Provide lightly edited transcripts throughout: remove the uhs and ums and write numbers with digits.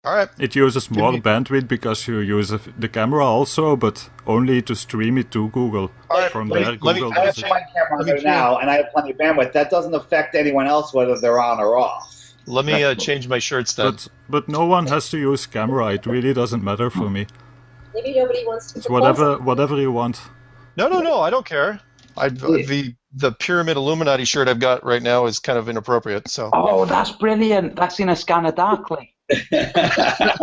All right. It uses more bandwidth because you use the camera also, but only to stream it to Google. All right, From let there, me- Google I have does it. my camera on there now, and I have plenty of bandwidth. That doesn't affect anyone else whether they're on or off. Let me change my shirts then. But no one has to use camera. It really doesn't matter for me. Maybe nobody wants to. It's whatever you want. No, I don't care. The Pyramid Illuminati shirt I've got right now is kind of inappropriate. So. Oh, that's brilliant. That's in a scanner darkly. Sasha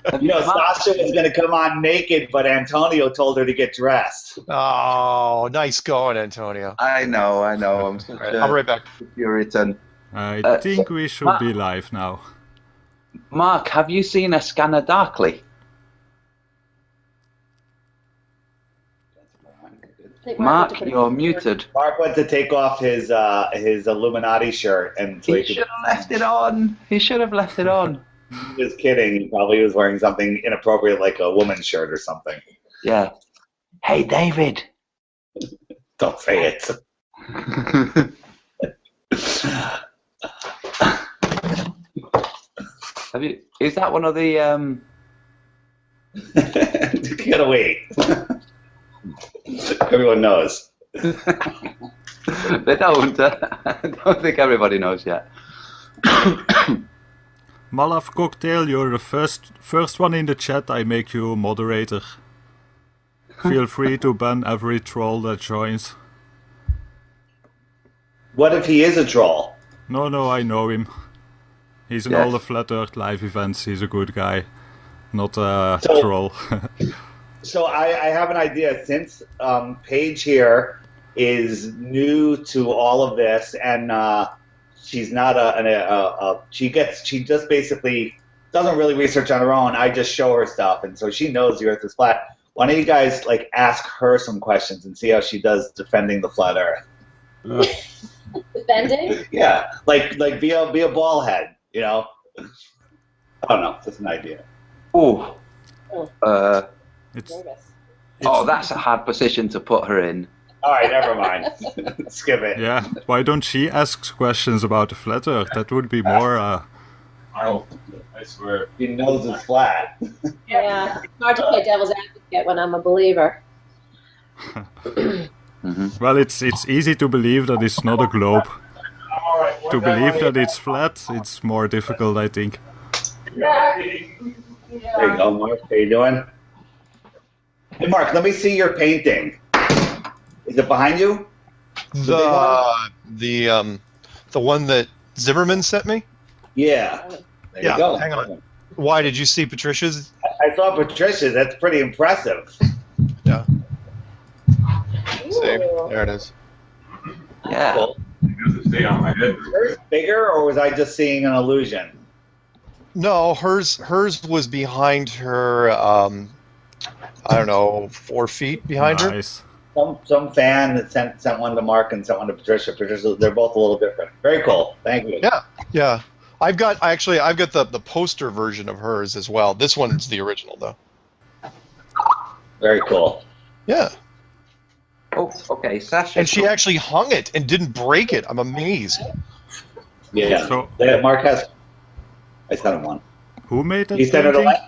was going to come on naked, but Antonio told her to get dressed. Oh, nice going, Antonio. I know. I'm such Right, I'll be right back. Puritan. I think we should be live now. Mark, have you seen a scanner darkly? Mark, you're muted. Mark went to take off his Illuminati shirt, and so He should have left it on. He should have left it on. He was kidding. He probably was wearing something inappropriate, like a woman's shirt or something. Yeah. Hey, David. Don't say it. Is that one of the? You gotta wait. Everyone knows. They don't. I don't think everybody knows yet. Malaf Cocktail, you're the first one in the chat. I make you moderator. Feel free to ban every troll that joins. What if he is a troll? No, I know him. He's in all the Flat Earth live events. He's a good guy, not a troll. So I have an idea. Since Paige here is new to all of this, and she's not she just basically doesn't really research on her own. I just show her stuff, and so she knows the Earth is flat. Why don't you guys ask her some questions and see how she does defending the flat Earth? Defending? Yeah, be a ball head, you know. I don't know. Just an idea. Oh. Nervous. That's a hard position to put her in. All right, never mind. Skip it. Yeah, why don't she ask questions about the flat Earth? That would be more. Oh, I swear. He knows it's flat. Yeah, it's hard to play devil's advocate when I'm a believer. Well, it's easy to believe that it's not a globe. To believe that it's flat, it's more difficult, I think. There you go, Mark. How you doing? Hey, Mark, let me see your painting. Is it behind you? The one that Zimmerman sent me? Yeah. There you go. Hang on. Why, did you see Patricia's? I saw Patricia's. That's pretty impressive. Yeah. See, there it is. Yeah. Cool. Hers bigger, or was I just seeing an illusion? No, hers was behind her. I don't know, 4 feet behind her. Nice. Some fan that sent one to Mark and sent one to Patricia. Patricia, they're both a little different. Very cool. Thank you. Yeah. I've got the poster version of hers as well. This one's the original though. Very cool. Yeah. Oh, okay, Sasha. And she actually hung it and didn't break it. I'm amazed. Yeah. So, Mark has. I sent him one. who made that You sent it a painting?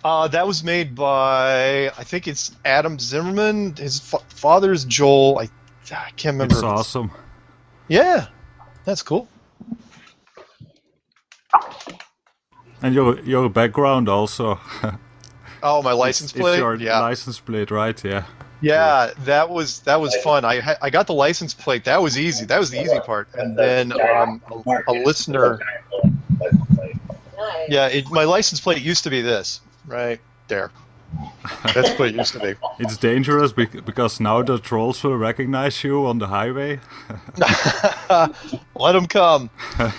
link? That was made by, I think it's Adam Zimmerman. His father's Joel. I can't remember. It's awesome. Yeah, that's cool. And your background also. Oh, my license plate. It's your yeah, license plate, right? Yeah. yeah. That was fun. I got the license plate. That was easy. That was the easy part. And then a listener. Nice. Yeah, my license plate used to be this right there. That's what it used to be. It's dangerous because now the trolls will recognize you on the highway. Let them come. As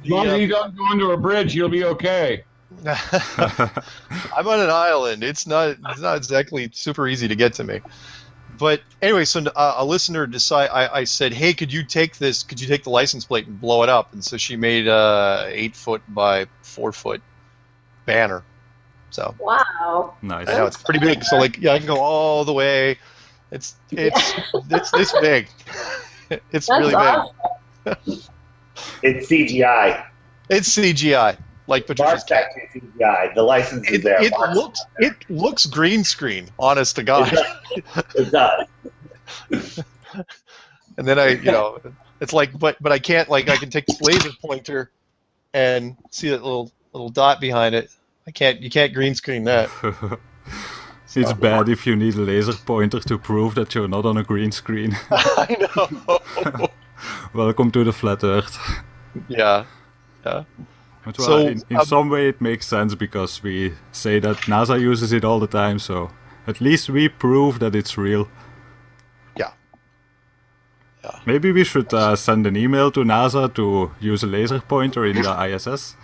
long as you don't go under a bridge, you'll be okay. I'm on an island. It's not exactly super easy to get to me. But anyway, so a listener I said, hey, could you take the license plate and blow it up? And so she made a 8-foot by 4-foot banner. So Wow. Nice. I know it's pretty big. So I can go all the way. It's this big. It's That's really awesome. big. It's CGI. It's CGI. like Patricia's cat. CGI. The license is there. It looks green screen, honest to God. It does. And then it's like, but I can't, like, I can take this laser pointer and see that little dot behind it. You can't green screen that. It's bad if you need a laser pointer to prove that you're not on a green screen. I know. Welcome to the flat Earth. Yeah. But well, in some way it makes sense because we say that NASA uses it all the time, so at least we prove that it's real. Yeah. Maybe we should send an email to NASA to use a laser pointer in the ISS.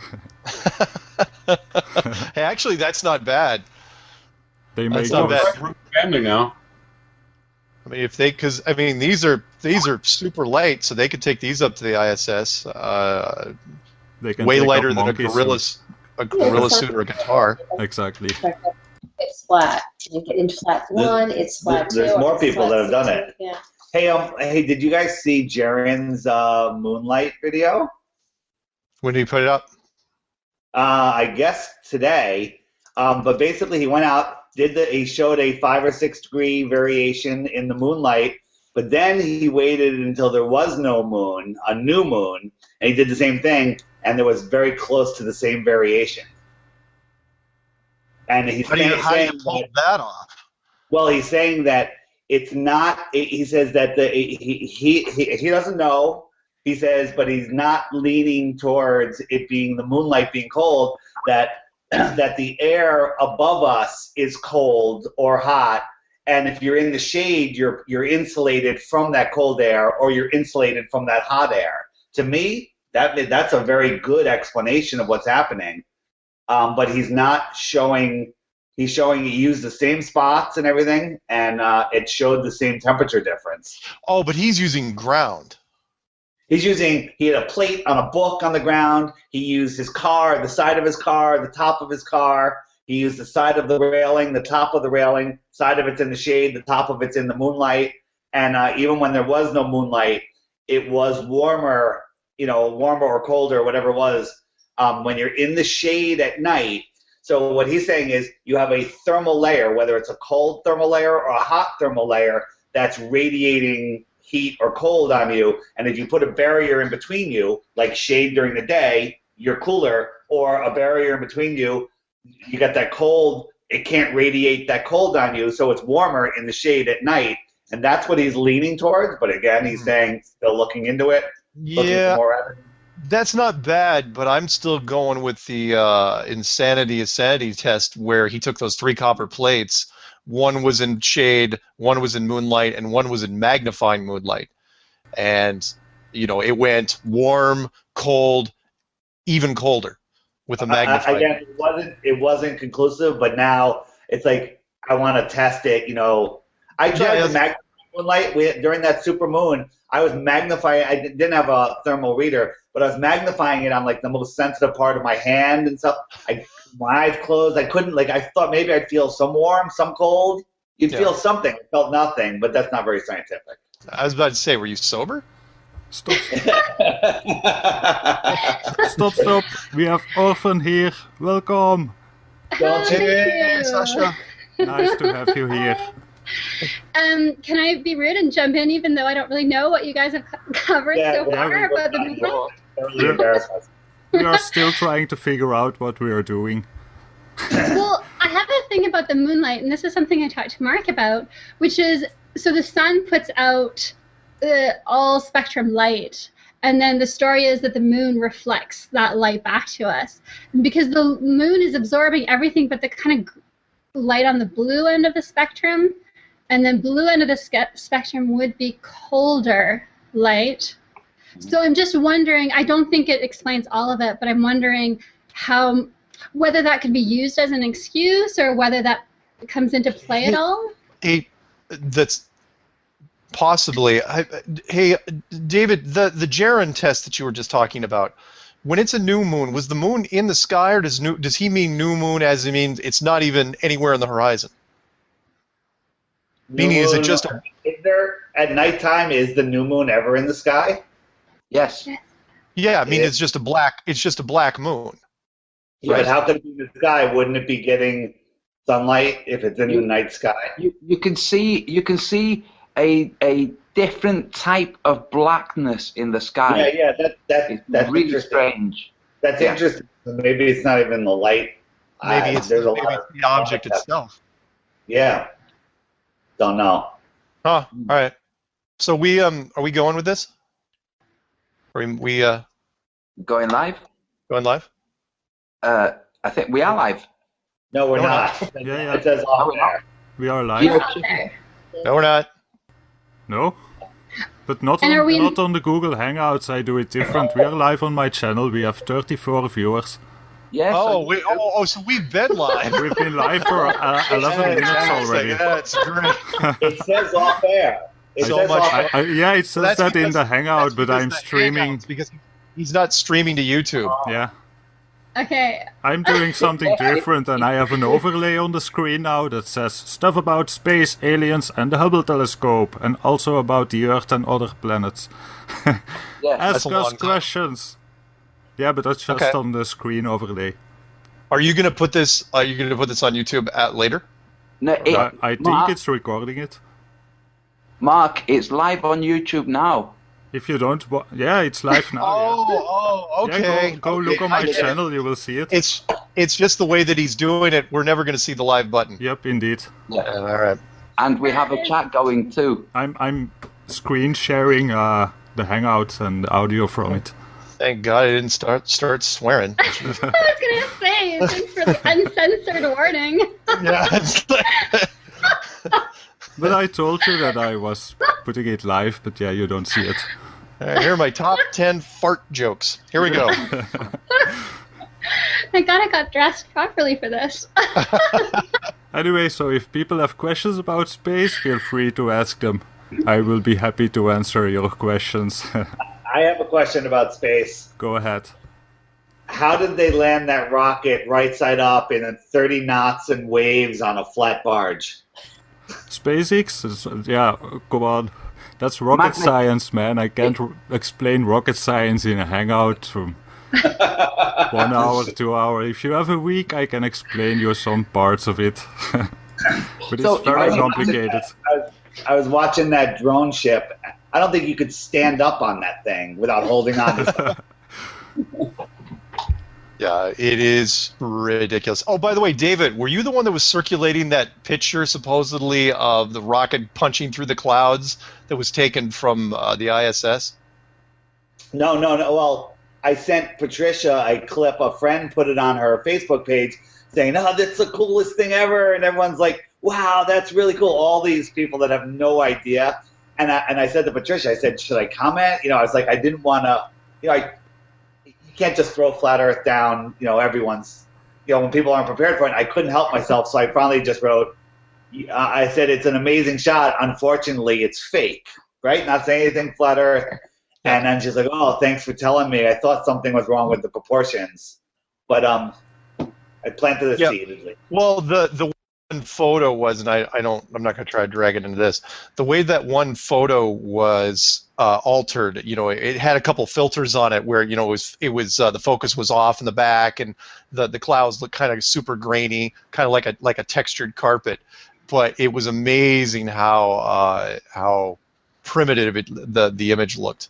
Hey, actually, that's not bad. They make not bad. Family now. I mean, these are super light, so they could take these up to the ISS. They can way take lighter up than a gorilla suit or a guitar. Exactly. It's flat. You get into flat one, it's flat two. There's more people that have done it. Yeah. Hey, did you guys see Jaren's Moonlight video? When did he put it up? I guess today. But basically, he went out, he showed a 5 or 6 degree variation in the moonlight, but then he waited until there was no moon, a new moon, and he did the same thing, and there was very close to the same variation. And he's How do you pull that off? Well, he's saying that it's not. He says that he doesn't know. He says, but he's not leaning towards it being the moonlight being cold. That the air above us is cold or hot, and if you're in the shade, you're insulated from that cold air, or you're insulated from that hot air. To me, that's a very good explanation of what's happening. But he's not showing. He's showing he used the same spots and everything, and it showed the same temperature difference. Oh, but he's using ground. He had a plate on a book on the ground. He used his car, the side of his car, the top of his car. He used the side of the railing, the top of the railing, side of it's in the shade, the top of it's in the moonlight. And even when there was no moonlight, it was warmer, warmer or colder, whatever it was, when you're in the shade at night. So what he's saying is you have a thermal layer, whether it's a cold thermal layer or a hot thermal layer, that's radiating heat or cold on you, and if you put a barrier in between you, like shade during the day, you're cooler, or a barrier in between you, you got that cold, it can't radiate that cold on you, so it's warmer in the shade at night, and that's what he's leaning towards, but again, he's saying, still looking into it, looking for more evidence. That's not bad, but I'm still going with the insanity test where he took those 3 copper plates. One was in shade, one was in moonlight, and one was in magnifying moonlight. And, it went warm, cold, even colder with a magnifying. Again, it wasn't conclusive, but now it's like I want to test it. I tried to magnify moonlight during that super moon. I was magnifying. I didn't have a thermal reader, but I was magnifying it on like the most sensitive part of my hand and stuff. My eyes closed. I couldn't, I thought maybe I'd feel some warm, some cold. You'd feel something. I felt nothing, but that's not very scientific. I was about to say, were you sober? Stop. Stop. We have Orphan here. Welcome. Hey, Sasha. Nice to have you here. Can I be rude and jump in even though I don't really know what you guys have covered so far about the movement? We are still trying to figure out what we are doing. Well, I have a thing about the moonlight, and this is something I talked to Mark about, which is, so the sun puts out all spectrum light, and then the story is that the moon reflects that light back to us. And because the moon is absorbing everything but the kind of light on the blue end of the spectrum, and then blue end of the spectrum would be colder light. So I'm just wondering, I don't think it explains all of it, but I'm wondering whether that could be used as an excuse or whether that comes into play at all? That's possibly. Hey, David, the Jaren test that you were just talking about, when it's a new moon, was the moon in the sky, or does he mean new moon as he means it's not even anywhere on the horizon? Meaning, is it just Is there, at nighttime, is the new moon ever in the sky? Yes. Yeah, I mean, it's just a black moon. Yeah, but how could it be in the sky? Wouldn't it be getting sunlight if it's in the night sky? You can see a different type of blackness in the sky. Yeah, that's really interesting. strange. That's interesting. Maybe it's not even the light. Maybe it's there's a maybe lot it's of the object itself. Yeah. Don't know. Huh. All right. So we are we going with this? Are we Going live? going live? I think we are live. No, we're No, we're not. Yeah. It says off there. We are You're live. out there. No, we're not. No? But not And are we- not on the Google Hangouts. I do it different. We are live on my channel. We have 34 viewers. Yes. So we've been live. We've been live for 11 minutes already. That's great. It says off air. It So says much- off air. Yeah, it says That's that in because- the Hangout, that's but because I'm the streaming. Hangouts, because he's not streaming to YouTube. Yeah, Okay. I'm doing something different, and I have an overlay on the screen now that says stuff about space, aliens, and the Hubble telescope, and also about the Earth and other planets. Yes. Ask a long us time. questions. Yeah, but that's just Okay. on the screen overlay. Are you gonna put this? Are you gonna put this on YouTube later? No, I think Mark, it's recording it. Mark, it's live on YouTube now. If you don't, yeah, it's live now. Okay. Yeah, go look on my I get it. channel, you will see it. It's just the way that he's doing it. We're never gonna see the live button. Yep, indeed. Yeah. All right. And we have a chat going too. I'm screen sharing the Hangout and the audio from it. Thank God I didn't start swearing. I was gonna say, thanks for the uncensored warning. Yeah. It's But I told you that I was putting it live, but yeah, you don't see it. All right, here are my top 10 fart jokes. Here we go. Thank God I got dressed properly for this. Anyway, so if people have questions about space, feel free to ask them. I will be happy to answer your questions. I have a question about space. Go ahead. How did they land that rocket right side up in 30 knots and waves on a flat barge? SpaceX? Yeah, come on. That's rocket science, man. I can't explain rocket science in a Hangout from 1 hour, 2 hours. If you have a week, I can explain you some parts of it. But So, it's very I- complicated. I was watching that drone ship. I don't think you could stand up on that thing without holding on to stuff. Yeah, it is ridiculous. Oh, by the way, David, were you the one that was circulating that picture supposedly of the rocket punching through the clouds that was taken from the ISS? No. Well, I sent Patricia a clip. A friend put it on her Facebook page saying, "Oh, that's the coolest thing ever," and everyone's like, "Wow, that's really cool." All these people that have no idea. And I said to Patricia, I said, "Should I comment?" I was like, I didn't want to. You can't just throw flat Earth down. Everyone's. When people aren't prepared for it, I couldn't help myself, so I finally just wrote. I said it's an amazing shot. Unfortunately, it's fake. Right? Not saying anything flat Earth. And then she's like, "Oh, thanks for telling me. I thought something was wrong with the proportions." But I planted a seed at least. Well, the one photo was, and I'm not going to try to drag it into this. The way that one photo was altered, it had a couple filters on it where it was the focus was off in the back, and the clouds looked kind of super grainy, kind of like a textured carpet. But it was amazing how primitive the image looked.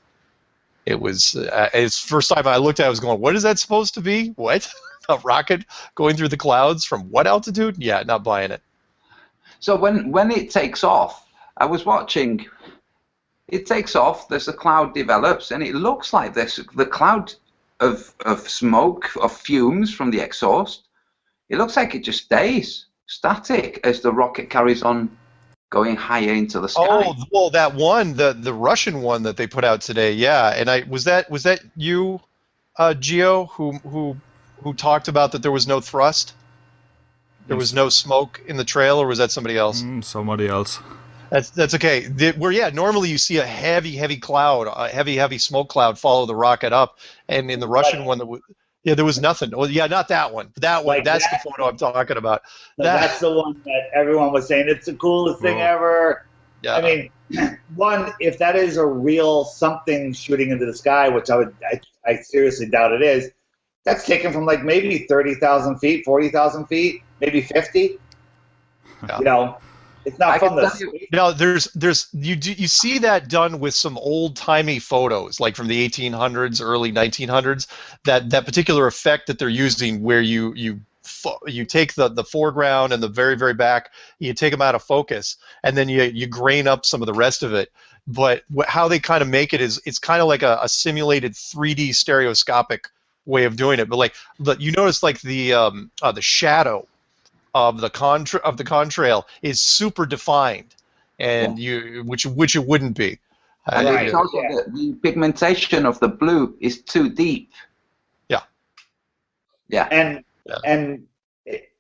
It was it's first time I looked at it, I was going, what is that supposed to be? What? A rocket going through the clouds from what altitude? Yeah, not buying it. So when it takes off, I was watching. It takes off. There's a cloud develops, and it looks like this. The cloud of smoke, of fumes from the exhaust. It looks like it just stays static as the rocket carries on, going higher into the sky. Oh, well, that one, the Russian one that they put out today, yeah. And was that you, Geo, who talked about that there was no thrust? There was no smoke in the trail, or was that somebody else? Somebody else. That's okay. Normally you see a heavy cloud, a heavy smoke cloud follow the rocket up, and in the Russian one, there was nothing. Well, yeah, not that one. That one, that's the photo I'm talking about. That's the one that everyone was saying it's the coolest thing ever. Yeah. I mean, one, if that is a real something shooting into the sky, which I seriously doubt it is, That's taken from like maybe 30,000 feet, 40,000 feet, maybe 50. Yeah. You know, it's not from the. No, you see that done with some old timey photos, like from the 1800s, early 1900s. That particular effect that they're using, where you take the foreground and the very, very back, you take them out of focus, and then you grain up some of the rest of it. But how they kind of make it is it's kind of like a simulated 3D stereoscopic way of doing it. But you notice like the shadow of the contrail is super defined, and which it wouldn't be. And it's also the pigmentation of the blue is too deep. Yeah. And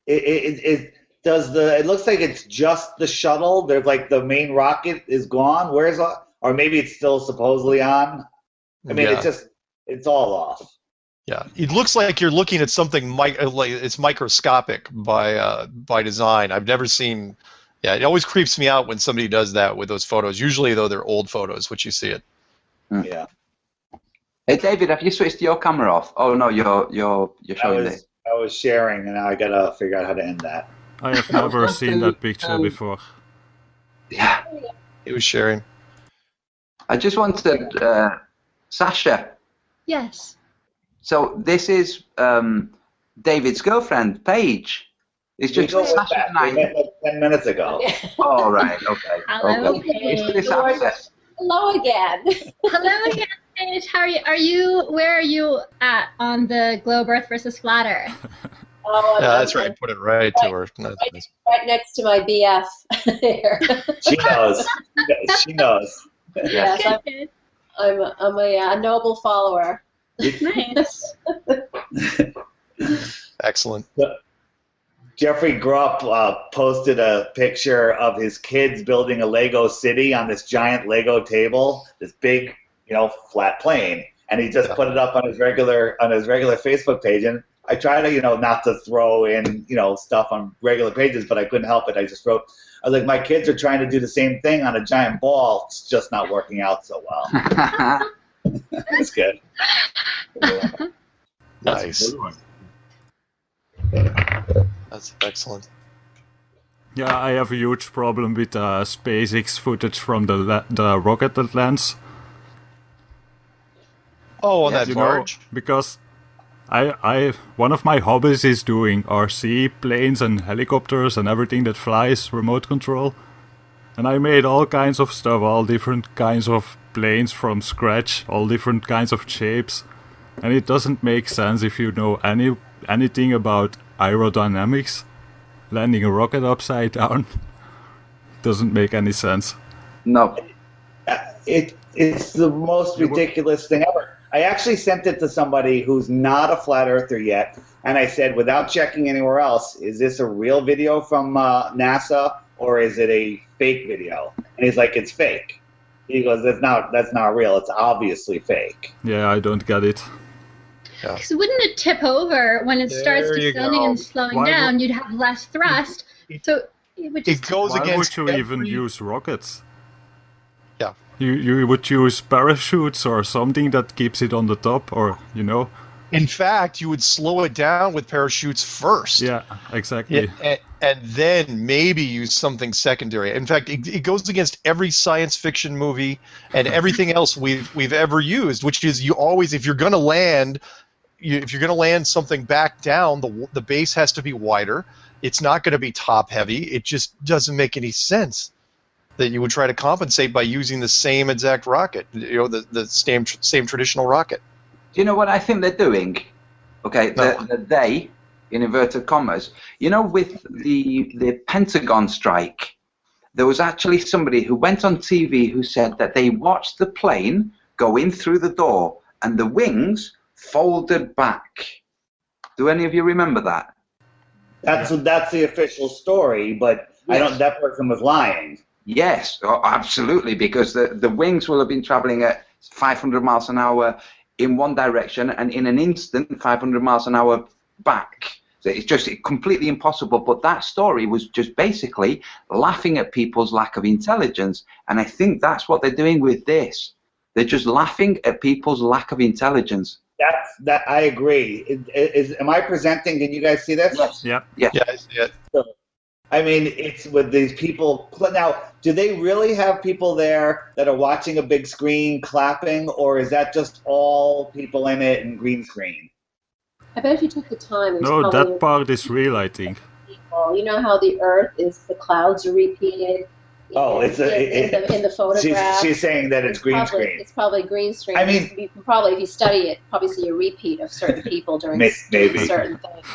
it looks like it's just the shuttle. There's like the main rocket is gone. Or maybe it's still supposedly on. I mean, it's all off. Yeah, it looks like you're looking at something it's microscopic by design. I've never seen. Yeah, it always creeps me out when somebody does that with those photos. Usually, though, they're old photos, which you see it. Yeah. Hey, David, have you switched your camera off? Oh no, you're showing it. I was sharing, and now I gotta figure out how to end that. I have never seen that picture before. Yeah. He was sharing. I just wanted Sasha. Yes. So this is David's girlfriend, Paige. It's just Sasha and I. We met like 10 minutes ago. Oh, right. Okay. Hello. Okay. It's this access. Hello again. Hello again, Paige. How are you? Where are you at on the globe, Earth versus flat Earth? Oh, Yeah, that's right. Put it right to her. Right next to my BF here. She knows. She knows. Yes, I'm a noble follower. Nice. Excellent. Jeffrey Grupp posted a picture of his kids building a Lego city on this giant Lego table, this big, flat plane, and he just put it up on his regular Facebook page. And I try to, not to throw in, stuff on regular pages, but I couldn't help it. I was like, my kids are trying to do the same thing on a giant ball. It's just not working out so well. That's good. Nice. That's excellent. Yeah, I have a huge problem with SpaceX footage from the rocket that lands. Oh, on that barge? Because one of my hobbies is doing RC planes and helicopters and everything that flies remote control. And I made all kinds of stuff, all different kinds of planes from scratch, all different kinds of shapes. And it doesn't make sense if you know anything about aerodynamics. Landing a rocket upside down doesn't make any sense. No. It's the most ridiculous thing ever. I actually sent it to somebody who's not a flat earther yet, and I said, without checking anywhere else, is this a real video from NASA or is it a fake video? And he's like, it's fake. He goes, that's not real. It's obviously fake. Yeah, I don't get it. Because wouldn't it tip over when it starts descending and slowing down? You'd have less thrust. So it would just. It goes Why against. Would you even use rockets? Yeah. You would use parachutes or something that keeps it on the top, or In fact, you would slow it down with parachutes first. Yeah, exactly. And then maybe use something secondary. In fact, it goes against every science fiction movie and everything else we've ever used, which is you always, if you're going to land. If you're going to land something back down, the base has to be wider. It's not going to be top heavy. It just doesn't make any sense that you would try to compensate by using the same exact rocket, the same traditional rocket. Do you know what I think they're doing? Okay, they, in inverted commas, with the Pentagon strike, there was actually somebody who went on TV who said that they watched the plane go in through the door and the wings folded back. Do any of you remember that? That's the official story, but yes. That person was lying. Yes, absolutely, because the wings will have been traveling at 500 miles an hour in one direction and in an instant 500 miles an hour back. So it's just completely impossible. But that story was just basically laughing at people's lack of intelligence. And I think that's what they're doing with this. They're just laughing at people's lack of intelligence. That I agree. Am I presenting? Can you guys see this? Yes. Yeah. Yeah. Yeah, I see it. I mean, it's with these people. Now, do they really have people there that are watching a big screen clapping, or is that just all people in it and green screen? I bet if you took the time, there's No, probably that part is real, I think. people. You know how the Earth is, the clouds are repeated. Oh, in the photograph. She's saying that it's green screen. It's probably green screen. I mean, you can probably, if you study it, probably see a repeat of certain people during maybe certain things.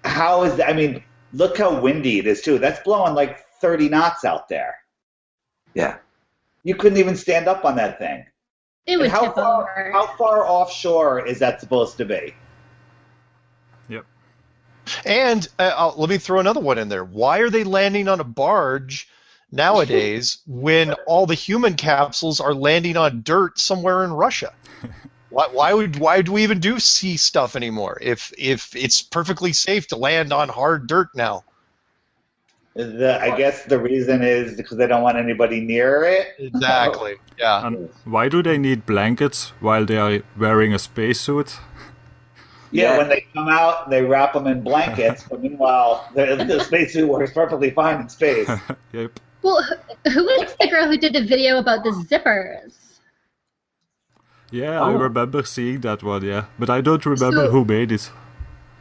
How is that? I mean, look how windy it is too. That's blowing like 30 knots out there. Yeah. You couldn't even stand up on that thing. It would And how tip far, over. How far offshore is that supposed to be? Yep. And let me throw another one in there. Why are they landing on a barge nowadays when all the human capsules are landing on dirt somewhere in Russia? Why do we even do sea stuff anymore if it's perfectly safe to land on hard dirt now? I guess the reason is because they don't want anybody near it. Exactly. Yeah. And why do they need blankets while they are wearing a spacesuit? Yeah, when they come out, they wrap them in blankets, but meanwhile, the spacesuit works perfectly fine in space. Yep. Well, who was the girl who did the video about the zippers? Yeah, I remember seeing that one, yeah. But I don't remember who made it.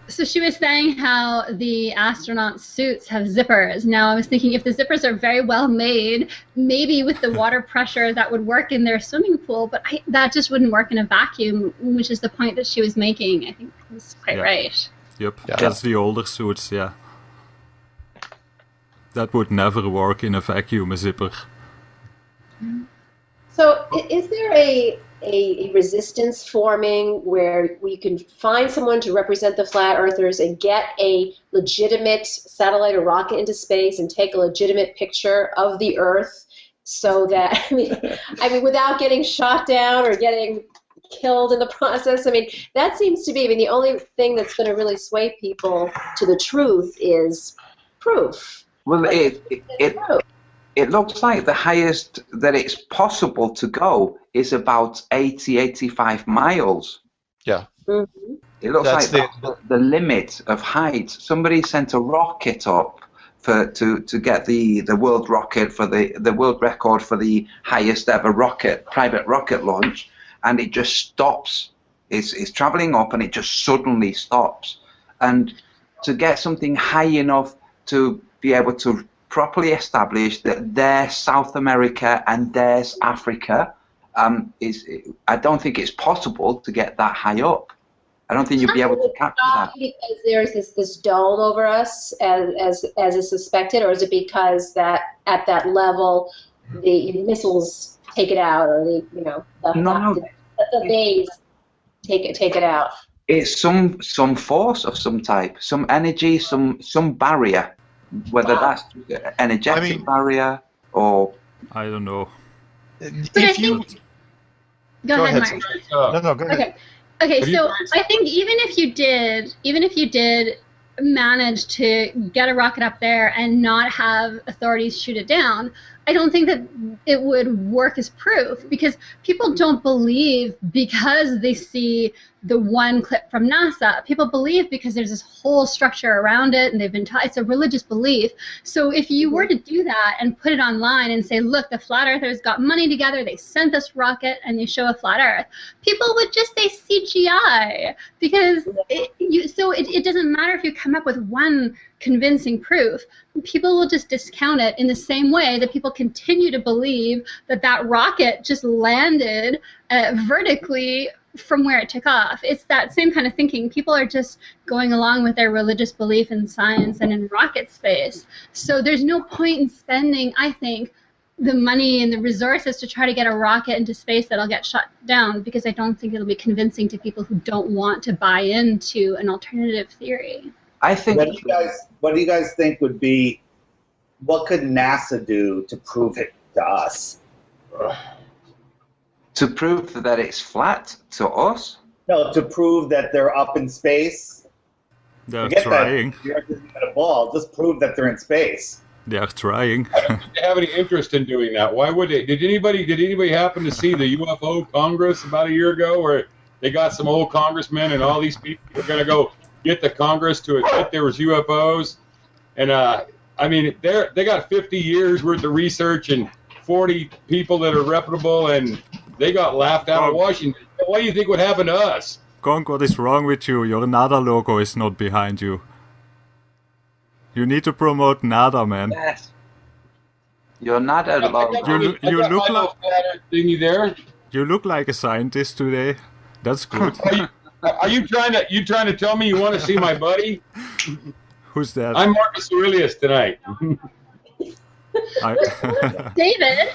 So she was saying how the astronaut suits have zippers. Now I was thinking if the zippers are very well made, maybe with the water pressure that would work in their swimming pool, but that just wouldn't work in a vacuum, which is the point that she was making. I think was quite right. Yep, Yeah. that's the older suits, yeah. That would never work in a vacuum, a zipper. So is there a resistance forming where we can find someone to represent the flat earthers and get a legitimate satellite or rocket into space and take a legitimate picture of the Earth so that, I mean, without getting shot down or getting killed in the process? I mean, that seems to be, the only thing that's going to really sway people to the truth is proof. Well, it looks like the highest that it's possible to go is about 85 miles. Yeah. Mm-hmm. It looks That's like that's the limit of height. Somebody sent a rocket up to get the world rocket for the world record for the highest ever private rocket launch, and it just stops. It's traveling up and it just suddenly stops. And to get something high enough to be able to properly establish that there's South America and there's Africa, I don't think it's possible to get that high up. I don't think you'll be able to capture that. Because there's this dome over us, as is suspected, or is it because that at that level the missiles take it out, or the bays take it out? It's some force of some type, some energy, some barrier, whether that's energetic barrier or I don't know. If you Go ahead, Mark. no, go ahead. Okay, so I think even if you did manage to get a rocket up there and not have authorities shoot it down, I don't think that it would work as proof, because people don't believe because they see the one clip from NASA. People believe because there's this whole structure around it and they've been taught. It's a religious belief. So if you were to do that and put it online and say, look, the flat earthers got money together, they sent this rocket and they show a flat earth, people would just say CGI, because it doesn't matter if you come up with one convincing proof. People will just discount it in the same way that people continue to believe that rocket just landed vertically from where it took off. It's that same kind of thinking. People are just going along with their religious belief in science and in rocket space. So there's no point in spending, I think, the money and the resources to try to get a rocket into space that'll get shot down, because I don't think it'll be convincing to people who don't want to buy into an alternative theory. I think. What do you guys think would be? What could NASA do to prove it to us? To prove that it's flat to us? No, to prove that they're up in space. They're Forget trying. that the Earth isn't a ball. Just prove that they're in space. They are trying. I don't think they have any interest in doing that. Why would they? Did anybody happen to see the UFO Congress about a year ago, where they got some old congressmen, and all these people are going to go get the Congress to admit there was UFOs. And I mean, they got 50 years worth of research and 40 people that are reputable, and they got laughed out of Washington. What do you think would happen to us? Conk, what is wrong with you? Your NADA logo is not behind you. You need to promote NADA, man. Yes. Your NADA logo. You look like thingy there. You look like a scientist today. That's good. Are you trying to tell me you want to see my buddy? Who's that? I'm Marcus Aurelius tonight. David,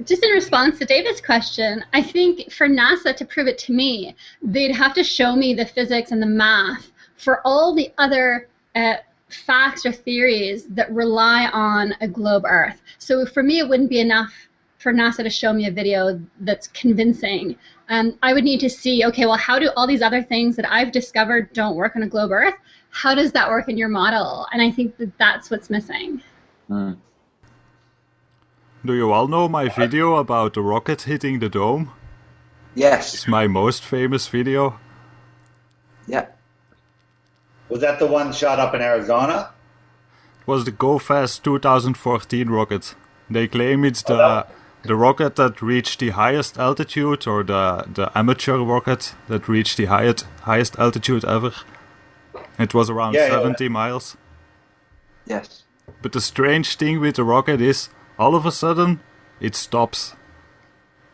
just in response to David's question, I think for NASA to prove it to me, they'd have to show me the physics and the math for all the other facts or theories that rely on a globe Earth. So for me, it wouldn't be enough for NASA to show me a video that's convincing. I would need to see, okay, well, how do all these other things that I've discovered don't work on a globe Earth? How does that work in your model? And I think that that's what's missing. Mm. Do you all know my video about the rocket hitting the dome? Yes. It's my most famous video. Yeah. Was that the one shot up in Arizona? It was the GoFast 2014 rocket. They claim it's the rocket that reached the highest altitude, or the amateur rocket that reached the highest altitude ever. It was around 70 miles. Yes. But the strange thing with the rocket is, all of a sudden, it stops.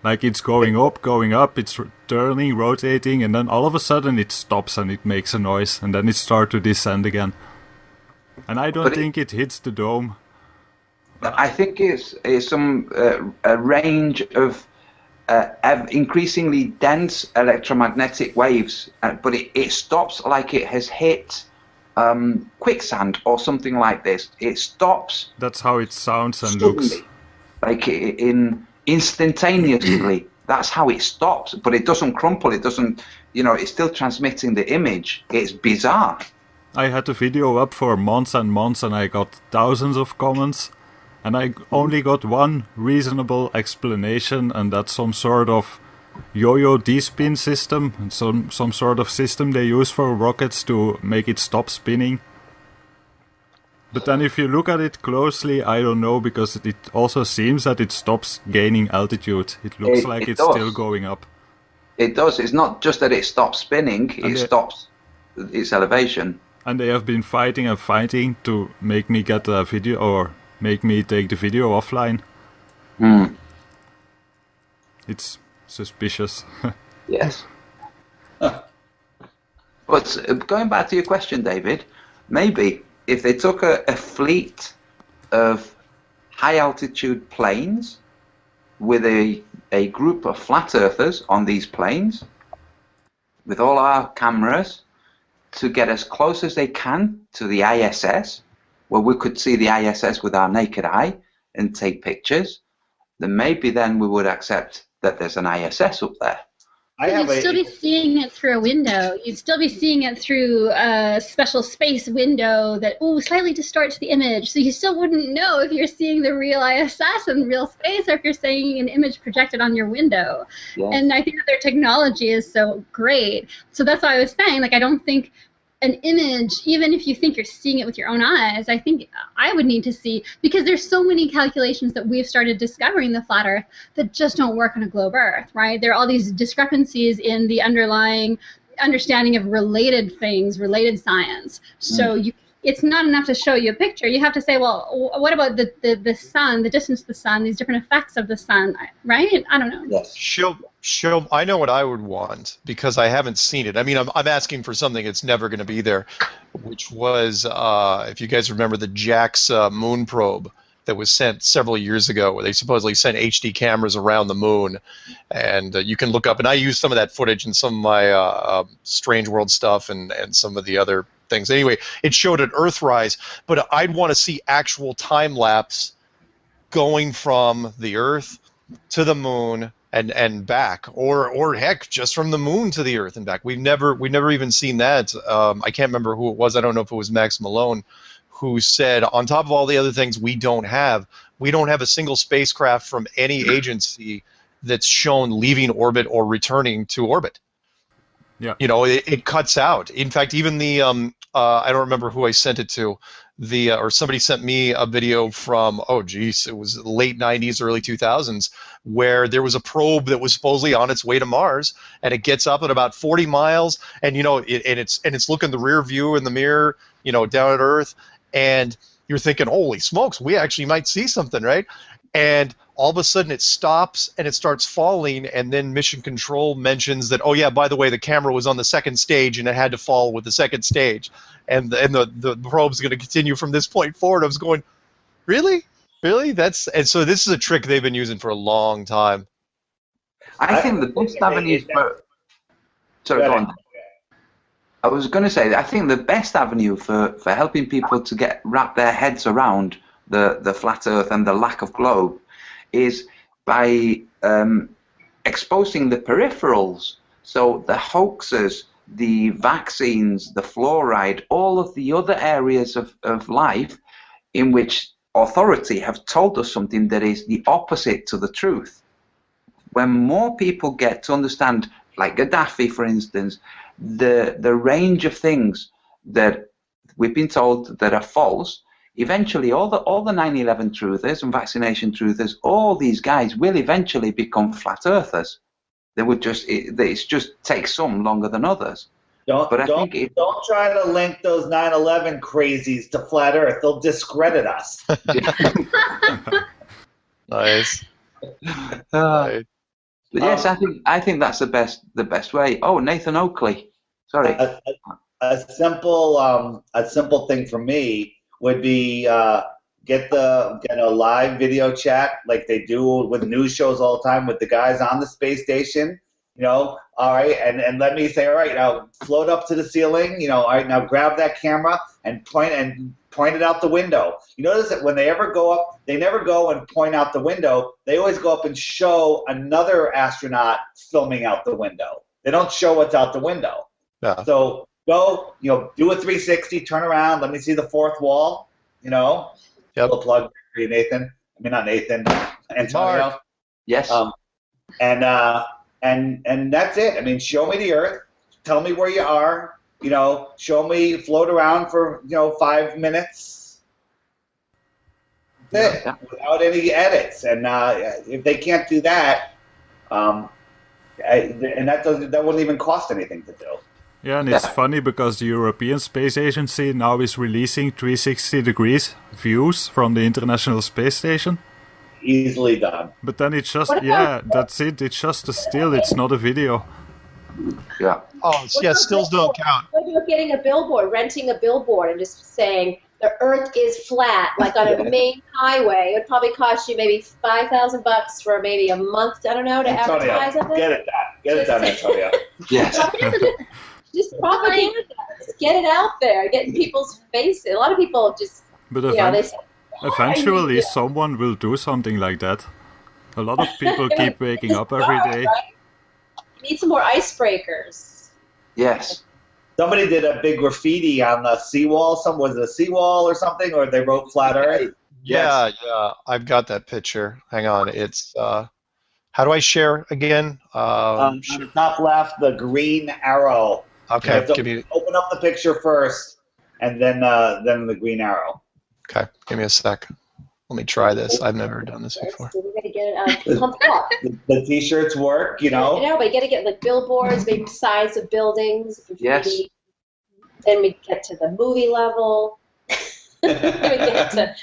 Like it's going up, it's turning, rotating, and then all of a sudden it stops and it makes a noise, and then it starts to descend again. And I don't think it hits the dome. I think it's some a range of increasingly dense electromagnetic waves, but it stops like it has hit quicksand or something like this. It stops. That's how it sounds and suddenly, looks. Like instantaneously. That's how it stops, but it doesn't crumple. It doesn't, it's still transmitting the image. It's bizarre. I had the video up for months and months, and I got thousands of comments. And I only got one reasonable explanation, and that's some sort of yo-yo D-spin system, and some sort of system they use for rockets to make it stop spinning. But then if you look at it closely, I don't know, because it also seems that it stops gaining altitude. It looks like it's still going up. It does. It's not just that it stops spinning, it stops its elevation. And they have been fighting and fighting to make me get a video, or make me take the video offline. It's suspicious. Yes. But going back to your question, David, maybe if they took a fleet of high-altitude planes with a group of flat earthers on these planes, with all our cameras, to get as close as they can to the ISS, where we could see the ISS with our naked eye and take pictures, then maybe then we would accept that there's an ISS up there. You'd still be seeing it through a window. You'd still be seeing it through a special space window that slightly distorts the image. So you still wouldn't know if you're seeing the real ISS in real space, or if you're seeing an image projected on your window. Yes. And I think that their technology is so great. So that's why I was saying, I don't think an image, even if you think you're seeing it with your own eyes, I think I would need to see, because there's so many calculations that we've started discovering the flat Earth that just don't work on a globe Earth, right? There are all these discrepancies in the underlying understanding of related things, related science. So it's not enough to show you a picture. You have to say, well, what about the sun, the distance to the sun, these different effects of the sun, right? I don't know. Yes. Show. I know what I would want, because I haven't seen it. I mean, I'm asking for something that's never going to be there, which was, if you guys remember, the JAXA moon probe that was sent several years ago, where they supposedly sent HD cameras around the moon, and you can look up. And I used some of that footage in some of my Strange World stuff and some of the other things. Anyway, it showed an Earthrise, but I'd want to see actual time lapse going from the Earth to the moon and back, or heck, just from the moon to the Earth and back. We've never even seen that. I can't remember who it was. I don't know if it was Max Malone, who said, on top of all the other things we don't have a single spacecraft from any agency that's shown leaving orbit or returning to orbit. Yeah. You know, it cuts out. In fact, even the I don't remember who I sent it to. Or somebody sent me a video from, oh geez, it was late 90s, early 2000s, where there was a probe that was supposedly on its way to Mars, and it gets up at about 40 miles, and you know, it's looking the rear view in the mirror, you know, down at Earth, and you're thinking, holy smokes, we actually might see something, right? And all of a sudden it stops and it starts falling, and then Mission Control mentions that, oh yeah, by the way, the camera was on the second stage and it had to fall with the second stage, and the probe's going to continue from this point forward. I was going, really? And so this is a trick they've been using for a long time. I think the best avenues for... Sorry, go on. I was going to say that I think the best avenue for helping people to wrap their heads around the flat Earth and the lack of globe is by exposing the peripherals. So the hoaxes, the vaccines, the fluoride, all of the other areas of life in which authority have told us something that is the opposite to the truth. When more people get to understand, like Gaddafi, for instance, the range of things that we've been told that are false, eventually all the 9/11 truthers and vaccination truthers, all these guys will eventually become flat earthers. They would just takes some longer than others. Don't try to link those 9/11 crazies to flat Earth. They'll discredit us. Nice. But yes, I think that's the best way. Oh, Nathan Oakley, sorry. A simple thing for me would be get a live video chat like they do with news shows all the time with the guys on the space station. You know, all right, and let me say, all right, now float up to the ceiling. You know, all right, now grab that camera and point it out the window. You notice that when they ever go up, they never go and point out the window. They always go up and show another astronaut filming out the window. They don't show what's out the window. Yeah. So go, you know, do a 360, turn around. Let me see the fourth wall. You know. Yep. Little plug for you, Nathan. I mean, not Nathan. Antonio. Mark. Yes. And that's it. I mean, show me the Earth. Tell me where you are. You know, show me float around for 5 minutes. That's it. Without any edits. And if they can't do that, and that wouldn't even cost anything to do. Yeah, and it's funny because the European Space Agency now is releasing 360 degrees views from the International Space Station. Easily done. But then it's just, that's it. It's just a still. It's not a video. Yeah. Oh, yeah, stills don't count. What about getting a billboard, renting a billboard and just saying the Earth is flat, like on a main highway? It would probably cost you maybe $5,000 for maybe a month, I don't know, to advertise of it. Get it done, Antonio. Yes. Just propaganda. Just get it out there. Get in people's faces. A lot of people just, they say, eventually someone will do something like that. A lot of people keep waking up every day. Right? Need some more icebreakers. Yes. Somebody did a big graffiti on the seawall. Was it a seawall or something? Or they wrote flat Earth? Yeah, I've got that picture. Hang on. It's how do I share again? On the top left, the green arrow. Okay, open up the picture first, and then the green arrow. Okay, give me a sec. Let me try this. I've never done this before. So we gotta get it pumped up. The t-shirts work, you know. But you gotta get like billboards, maybe size of buildings. Yes. Then we get to the movie level. Then we get to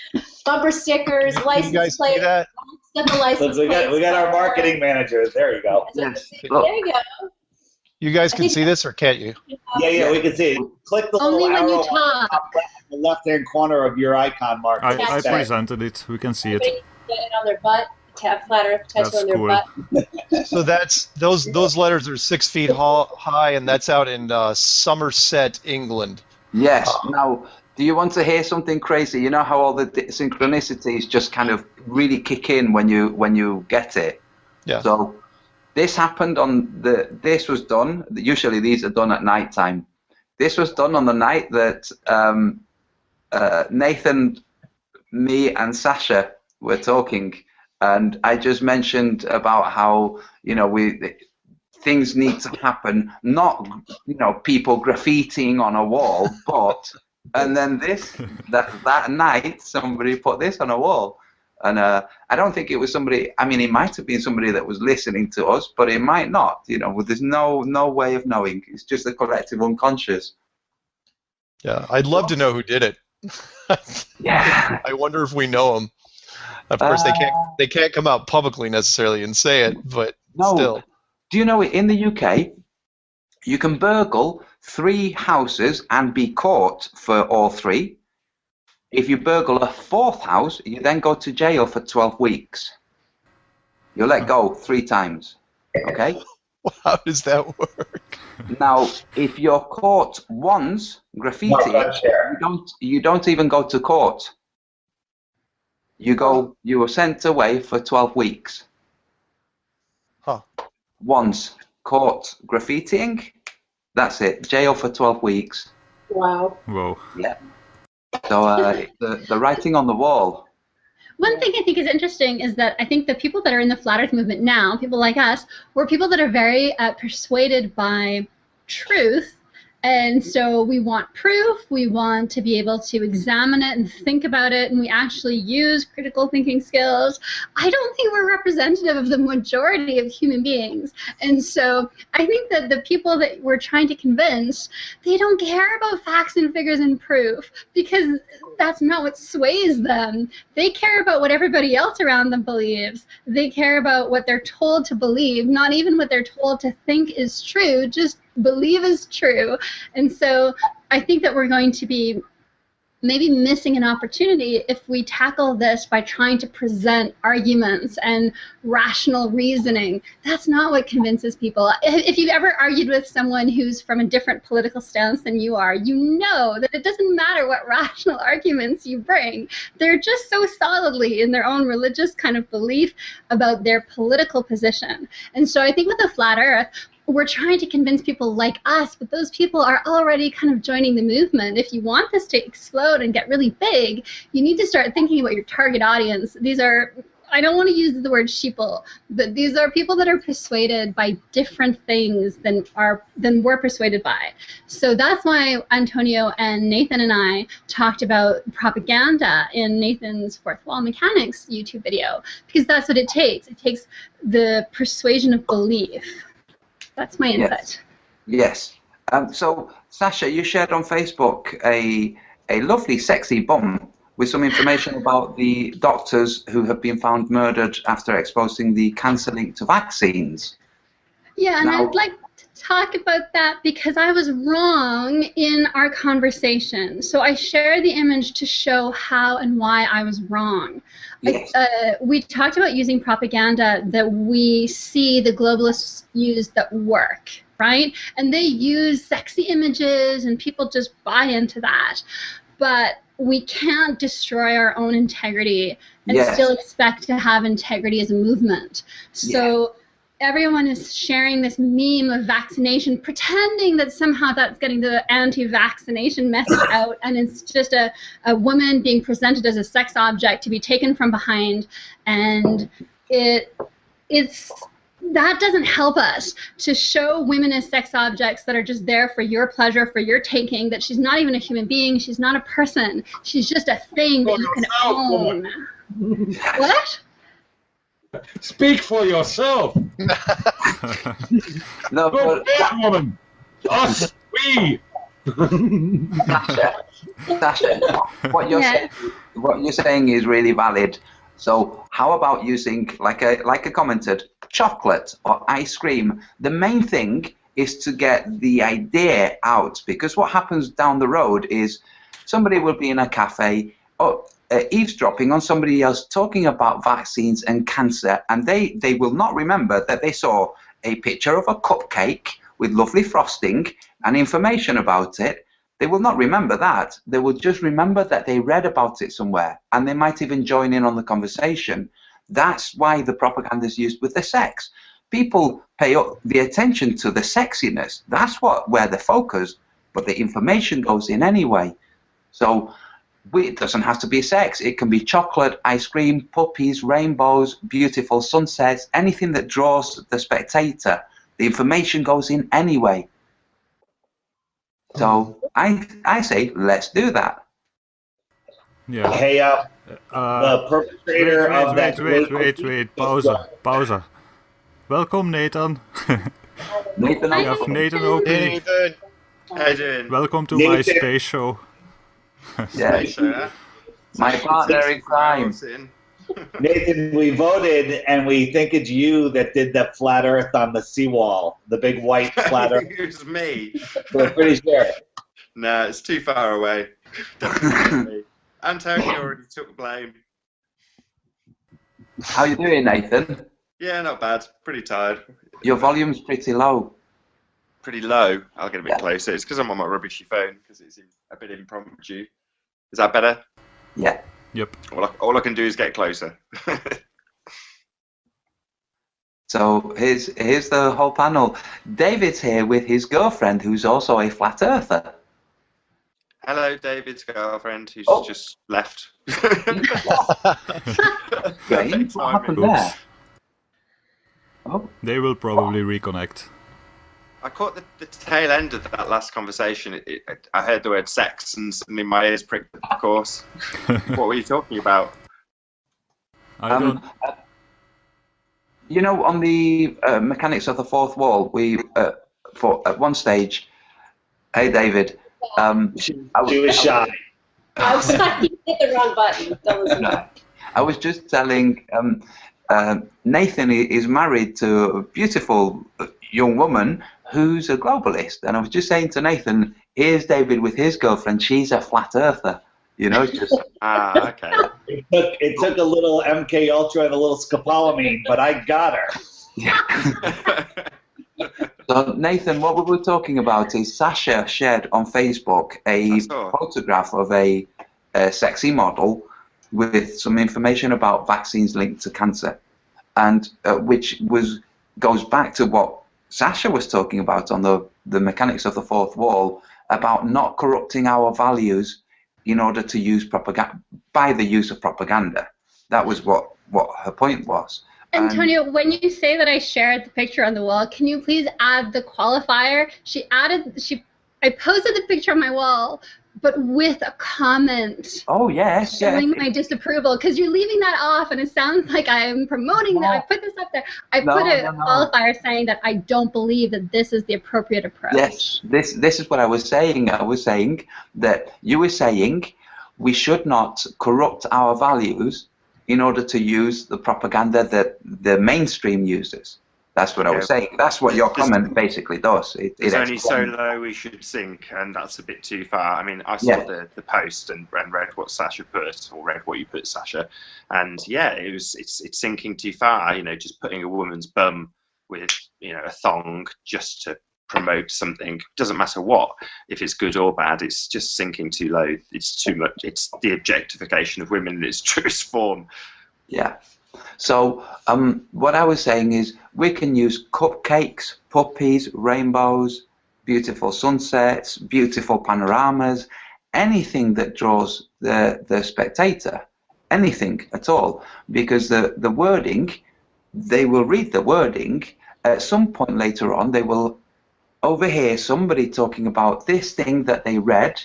bumper stickers, license plates. See that? We got our marketing managers. There you go. Yes. There you go. You guys can see this, or can't you? Yeah, we can see it. Click the Only little when you arrow talk. on the left-hand corner of your icon mark. I presented it. We can see it. Everybody get it on their butt. Tap flat Earth tattoo on their butt. So that's those letters are 6 feet high, and that's out in Somerset, England. Yes. Now, do you want to hear something crazy? You know how all the synchronicities just kind of really kick in when you get it. Yeah. So this happened this was done. Usually these are done at night time. This was done on the night that Nathan, me, and Sasha were talking, and I just mentioned about how things need to happen, not, you know, people graffitiing on a wall, but, and then that night, somebody put this on a wall. And I don't think it was somebody, I mean, it might have been somebody that was listening to us, but it might not, you know, there's no way of knowing. It's just the collective unconscious. Yeah, I'd love to know who did it. Yeah. I wonder if we know them. Of course, they can't come out publicly necessarily and say it, but still. Do you know, in the UK, you can burgle 3 houses and be caught for all 3. If you burgle a 4th house, you then go to jail for 12 weeks. You're let go 3 times. Okay? How does that work? Now, if you're caught once graffitiing, you don't even go to court. You are sent away for 12 weeks. Huh. Once caught graffitiing, that's it. Jail for 12 weeks. Wow. Whoa. Yeah. So the writing on the wall. One thing I think is interesting is that I think the people that are in the Flat Earth movement now, people like us, we're people that are very persuaded by truth. And so we want proof, we want to be able to examine it and think about it, and we actually use critical thinking skills. I don't think we're representative of the majority of human beings. And so I think that the people that we're trying to convince, they don't care about facts and figures and proof, because that's not what sways them. They care about what everybody else around them believes. They care about what they're told to believe, not even what they're told to think is true, just believe is true. And so I think that we're going to be maybe missing an opportunity if we tackle this by trying to present arguments and rational reasoning. That's not what convinces people. If you've ever argued with someone who's from a different political stance than you are, you know that it doesn't matter what rational arguments you bring. They're just so solidly in their own religious kind of belief about their political position. And so I think with the Flat Earth, we're trying to convince people like us, but those people are already kind of joining the movement. If you want this to explode and get really big, you need to start thinking about your target audience. These are, I don't want to use the word sheeple, but these are people that are persuaded by different things than we're persuaded by. So that's why Antonio and Nathan and I talked about propaganda in Nathan's Fourth Wall Mechanics YouTube video, because that's what it takes. It takes the persuasion of belief. That's my insight. Yes. So, Sasha, you shared on Facebook a lovely, sexy bum with some information about the doctors who have been found murdered after exposing the cancer link to vaccines. Yeah, and I'd like to talk about that because I was wrong in our conversation. So I shared the image to show how and why I was wrong. Yes. We talked about using propaganda that we see the globalists use that work, right? And they use sexy images and people just buy into that. But we can't destroy our own integrity and still expect to have integrity as a movement. So everyone is sharing this meme of vaccination, pretending that somehow that's getting the anti-vaccination message out, and it's just a woman being presented as a sex object to be taken from behind, and that doesn't help us to show women as sex objects that are just there for your pleasure, for your taking, that she's not even a human being, she's not a person, she's just a thing that you can own. What? Speak for yourself. No, but woman. Us, we. Sasha, what you're saying is really valid. So how about using, like I commented, chocolate or ice cream? The main thing is to get the idea out, because what happens down the road is somebody will be in a cafe or eavesdropping on somebody else talking about vaccines and cancer, and they will not remember that they saw a picture of a cupcake with lovely frosting and information about it. They will not remember that. They will just remember that they read about it somewhere, and they might even join in on the conversation. That's why the propaganda is used with the sex. People pay up the attention to the sexiness. That's where they're focused, but the information goes in anyway. So it doesn't have to be sex. It can be chocolate, ice cream, puppies, rainbows, beautiful sunsets, anything that draws the spectator. The information goes in anyway. So I say, let's do that. Yeah. Hey, the perpetrator of that. Wait. Pauze. Welkom, Nathan. Nathan, We have Nathan OP. Hey, Nathan. How you doing? Welcome to Nathan. my space show. yeah, my partner in crime. Nathan, we voted, and we think it's you that did the flat Earth on the seawall, the big white flat Earth. It was me. We're pretty sure. No, it's too far away. Definitely me. Antonio already took blame. How you doing, Nathan? Yeah, not bad. Pretty tired. Your volume's pretty low. Pretty low. I'll get a bit Yeah. closer. It's because I'm on my rubbishy phone, because it's a bit impromptu. Is that better? Yeah. Yep. All I can do is get closer. So here's the whole panel. David's here with his girlfriend, who's also a flat earther. Hello, David's girlfriend, who's Oh. just left. Strange. What happened there? Oh, They will probably reconnect. I caught the tail end of that last conversation. I heard the word sex, and suddenly my ears pricked, of course. What were you talking about? I don't. you know, on the mechanics of the fourth wall, we for at one stage. Hey, David. She was shy. I was like, you hit the wrong button. Don't listen to it. I was just telling Nathan is married to a beautiful young woman who's a globalist, and I was just saying to Nathan, here's David with his girlfriend. She's a flat earther. You know, it's just Okay. It took a little MK Ultra and a little scopolamine, but I got her. So Nathan, what we were talking about is Sasha shared on Facebook a photograph of a sexy model with some information about vaccines linked to cancer, and which goes back to what Sasha was talking about on the mechanics of the fourth wall, about not corrupting our values in order to use propaganda by the use of propaganda. That was what her point was. Antonio, when you say that I shared the picture on the wall, can you please add the qualifier? I posted the picture on my wall, but with a comment. Oh yes, showing my disapproval, because you're leaving that off, and it sounds like I'm promoting that. I put this up there. I put a qualifier saying that I don't believe that this is the appropriate approach. Yes, this is what I was saying. I was saying that you were saying we should not corrupt our values in order to use the propaganda that the mainstream uses. That's what I was saying. That's what your comment basically does. It's only so low we should sink, and that's a bit too far. I mean, I saw the post and read what Sasha put, or read what you put, Sasha, and yeah, it's sinking too far. You know, just putting a woman's bum with a thong just to promote something, doesn't matter what, if it's good or bad, it's just sinking too low. It's too much. It's the objectification of women in its truest form. Yeah. So what I was saying is we can use cupcakes, puppies, rainbows, beautiful sunsets, beautiful panoramas, anything that draws the spectator, anything at all, because the wording, they will read the wording. At some point later on, they will overhear somebody talking about this thing that they read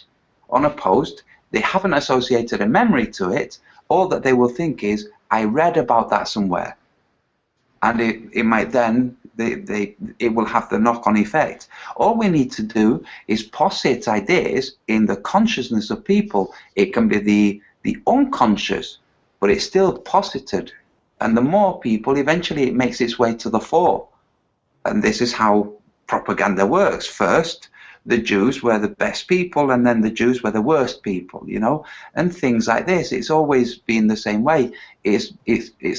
on a post. They haven't associated a memory to it. All that they will think is, I read about that somewhere, and it might then it will have the knock-on effect. All we need to do is posit ideas in the consciousness of people. It can be the unconscious, but it's still posited, and the more people, eventually it makes its way to the fore. And this is how propaganda works. First, the Jews were the best people, and then the Jews were the worst people, and things like this. It's always been the same way. It's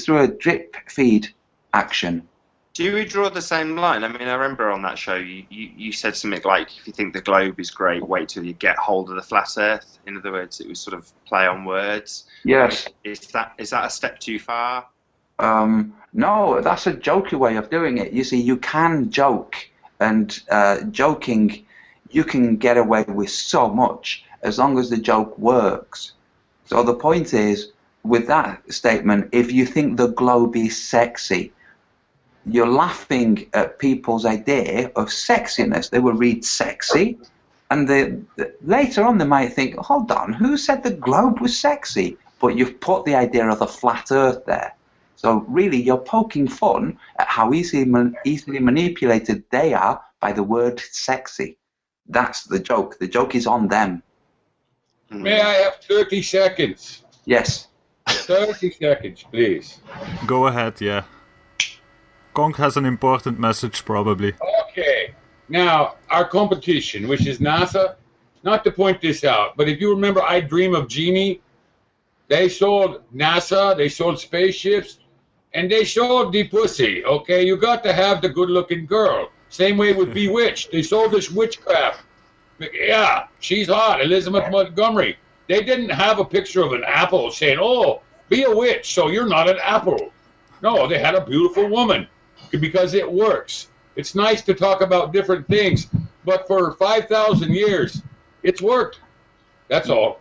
through a drip feed action. Do we draw the same line? I mean, I remember on that show you said something like, if you think the globe is great, wait till you get hold of the flat Earth. In other words, it was sort of play on words. Yes. Is that a step too far? No, that's a jokey way of doing it. You see, you can joke, and joking, you can get away with so much as long as the joke works. So the point is, with that statement, if you think the globe is sexy, you're laughing at people's idea of sexiness. They will read sexy, and later on they might think, hold on, who said the globe was sexy? But you've put the idea of the flat earth there. So really, you're poking fun at how easily manipulated they are by the word sexy. That's the joke. The joke is on them. May I have 30 seconds? Yes. 30 seconds, please. Go ahead, yeah. Kong has an important message, probably. Okay. Now, our competition, which is NASA, not to point this out, but if you remember I Dream of Jeannie, they sold NASA, they sold spaceships, and they sold the pussy, okay? You got to have the good-looking girl. Same way with Bewitched. They sold this witchcraft. Yeah, she's hot, Elizabeth Montgomery. They didn't have a picture of an apple saying, oh, be a witch, so you're not an apple. No, they had a beautiful woman because it works. It's nice to talk about different things, but for 5,000 years, it's worked. That's all.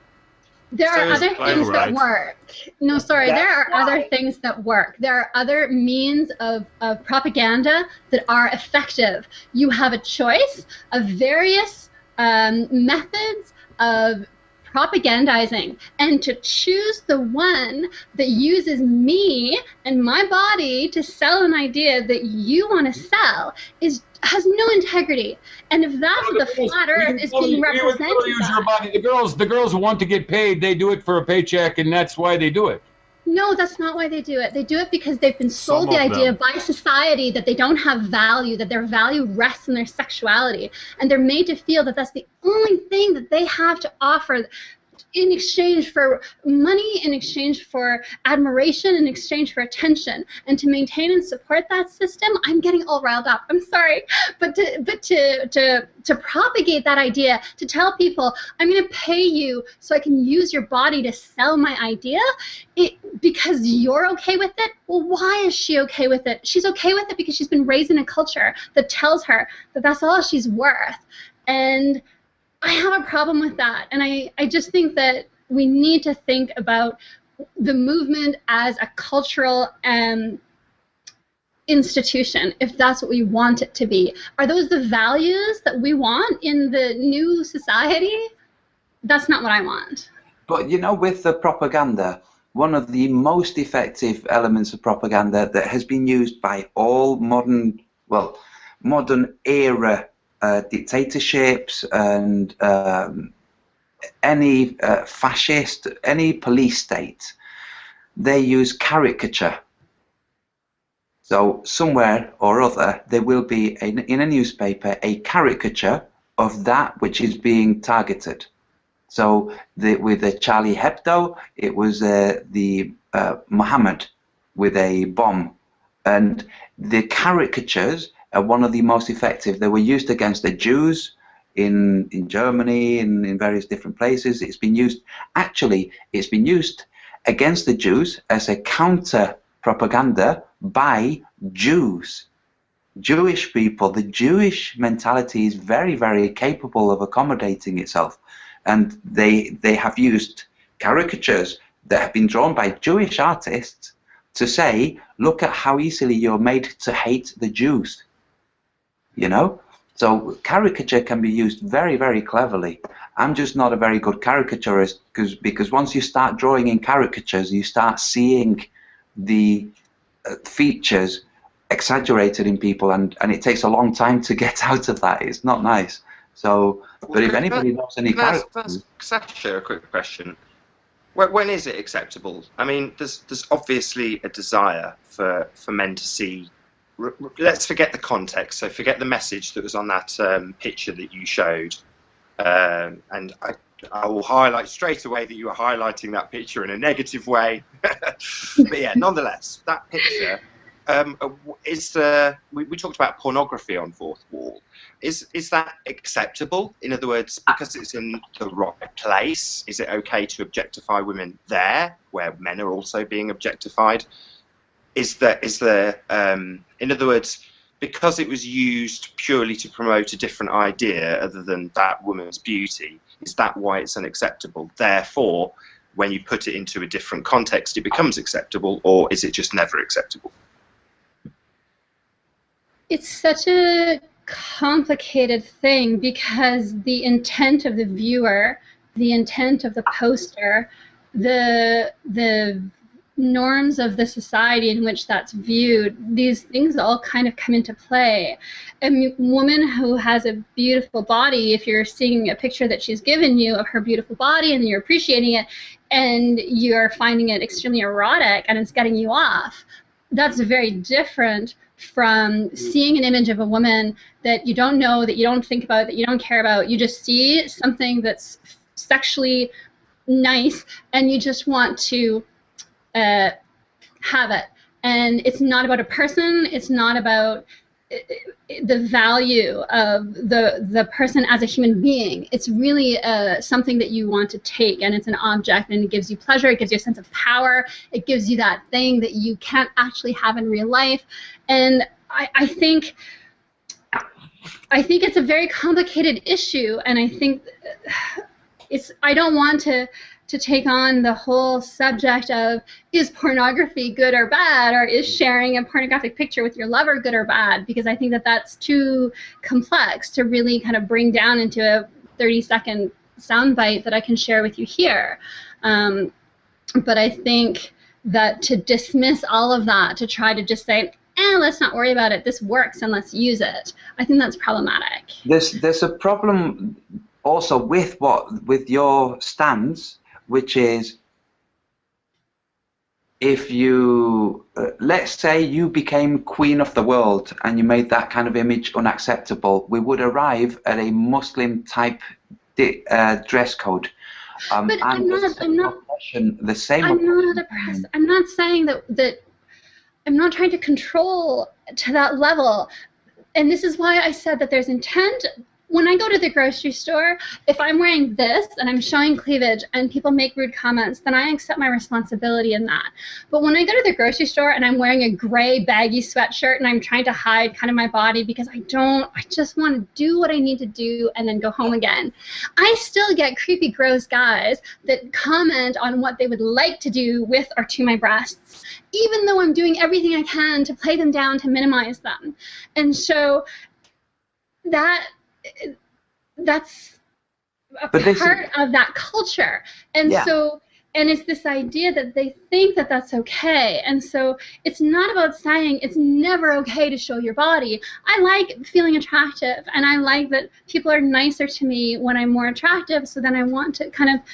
There are other things that work. No, sorry, there are other things that work. There are other means of propaganda that are effective. You have a choice of various methods of propagandizing, and to choose the one that uses me and my body to sell an idea that you want to sell has no integrity. And if that's what the flat earth is being represented by, the girls want to get paid. They do it for a paycheck, and that's why they do it. No, that's not why they do it. They do it because they've been sold the idea by society that they don't have value, that their value rests in their sexuality, and they're made to feel that that's the only thing that they have to offer in exchange for money, in exchange for admiration, in exchange for attention. And to maintain and support that system, I'm getting all riled up. I'm sorry, but to propagate that idea, to tell people I'm going to pay you so I can use your body to sell my idea, because you're okay with it. Well, why is she okay with it? She's okay with it because she's been raised in a culture that tells her that that's all she's worth. And I have a problem with that, and I just think that we need to think about the movement as a cultural institution, if that's what we want it to be. Are those the values that we want in the new society? That's not what I want. But you know, with the propaganda, one of the most effective elements of propaganda that has been used by all modern era dictatorships and any fascist, any police state, they use caricature. So somewhere or other there will be in a newspaper a caricature of that which is being targeted. So with the Charlie Hebdo, it was the Muhammad with a bomb, and the caricatures are one of the most effective. They were used against the Jews in Germany and in various different places. It's been used against the Jews as a counter propaganda by Jews. Jewish people, the Jewish mentality is very, very capable of accommodating itself. And they have used caricatures that have been drawn by Jewish artists to say, look at how easily you're made to hate the Jews. You know? So caricature can be used very, very cleverly. I'm just not a very good caricaturist because once you start drawing in caricatures, you start seeing the features exaggerated in people, and it takes a long time to get out of that. It's not nice. So, but if anybody knows any characters... Sasha, a quick question. When is it acceptable? I mean, there's obviously a desire for men to see... Let's forget the context, so forget the message that was on that picture that you showed. And I will highlight straight away that you were highlighting that picture in a negative way. But yeah, nonetheless, that picture... we talked about pornography on Fourth Wall. Is that acceptable? In other words, because it's in the right place, is it okay to objectify women there, where men are also being objectified? Is there in other words, because it was used purely to promote a different idea other than that woman's beauty, is that why it's unacceptable? Therefore, when you put it into a different context, it becomes acceptable, or is it just never acceptable? It's such a complicated thing because the intent of the viewer, the intent of the poster, the norms of the society in which that's viewed, these things all kind of come into play. A woman who has a beautiful body, if you're seeing a picture that she's given you of her beautiful body and you're appreciating it and you're finding it extremely erotic and it's getting you off, that's very different from seeing an image of a woman that you don't know, that you don't think about, that you don't care about. You just see something that's sexually nice and you just want to have it. And it's not about a person, it's not about the value of the person as a human being. It's really something that you want to take, and it's an object, and it gives you pleasure, it gives you a sense of power, it gives you that thing that you can't actually have in real life. And I think it's a very complicated issue, and I think I don't want to take on the whole subject of, is pornography good or bad, or is sharing a pornographic picture with your lover good or bad, because I think that that's too complex to really kind of bring down into a 30-second soundbite that I can share with you here. But I think that to dismiss all of that, to try to just say, let's not worry about it, this works and let's use it, I think that's problematic. There's a problem also with your stance, which is, if you, let's say you became queen of the world and you made that kind of image unacceptable, we would arrive at a Muslim type dress code. But I'm not saying that I'm not trying to control to that level. And this is why I said that there's intent. When I go to the grocery store, if I'm wearing this and I'm showing cleavage and people make rude comments, then I accept my responsibility in that. But when I go to the grocery store and I'm wearing a gray baggy sweatshirt and I'm trying to hide kind of my body because I just want to do what I need to do and then go home again, I still get creepy, gross guys that comment on what they would like to do with or to my breasts, even though I'm doing everything I can to play them down, to minimize them. And so that's a part of that culture. And so, and it's this idea that they think that that's okay. And so it's not about saying it's never okay to show your body. I like feeling attractive, and I like that people are nicer to me when I'm more attractive, so then I want to kind of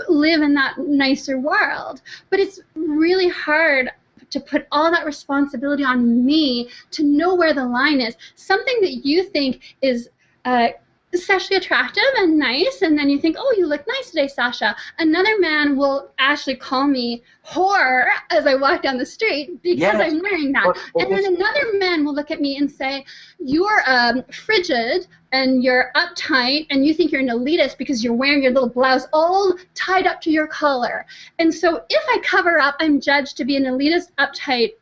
live in that nicer world. But it's really hard to put all that responsibility on me to know where the line is. Something that you think is sexually attractive and nice, and then you think, oh, you look nice today, Sasha. Another man will actually call me whore as I walk down the street because I'm wearing that. And then another man will look at me and say, you're frigid and you're uptight and you think you're an elitist because you're wearing your little blouse all tied up to your collar. And so if I cover up, I'm judged to be an elitist, uptight,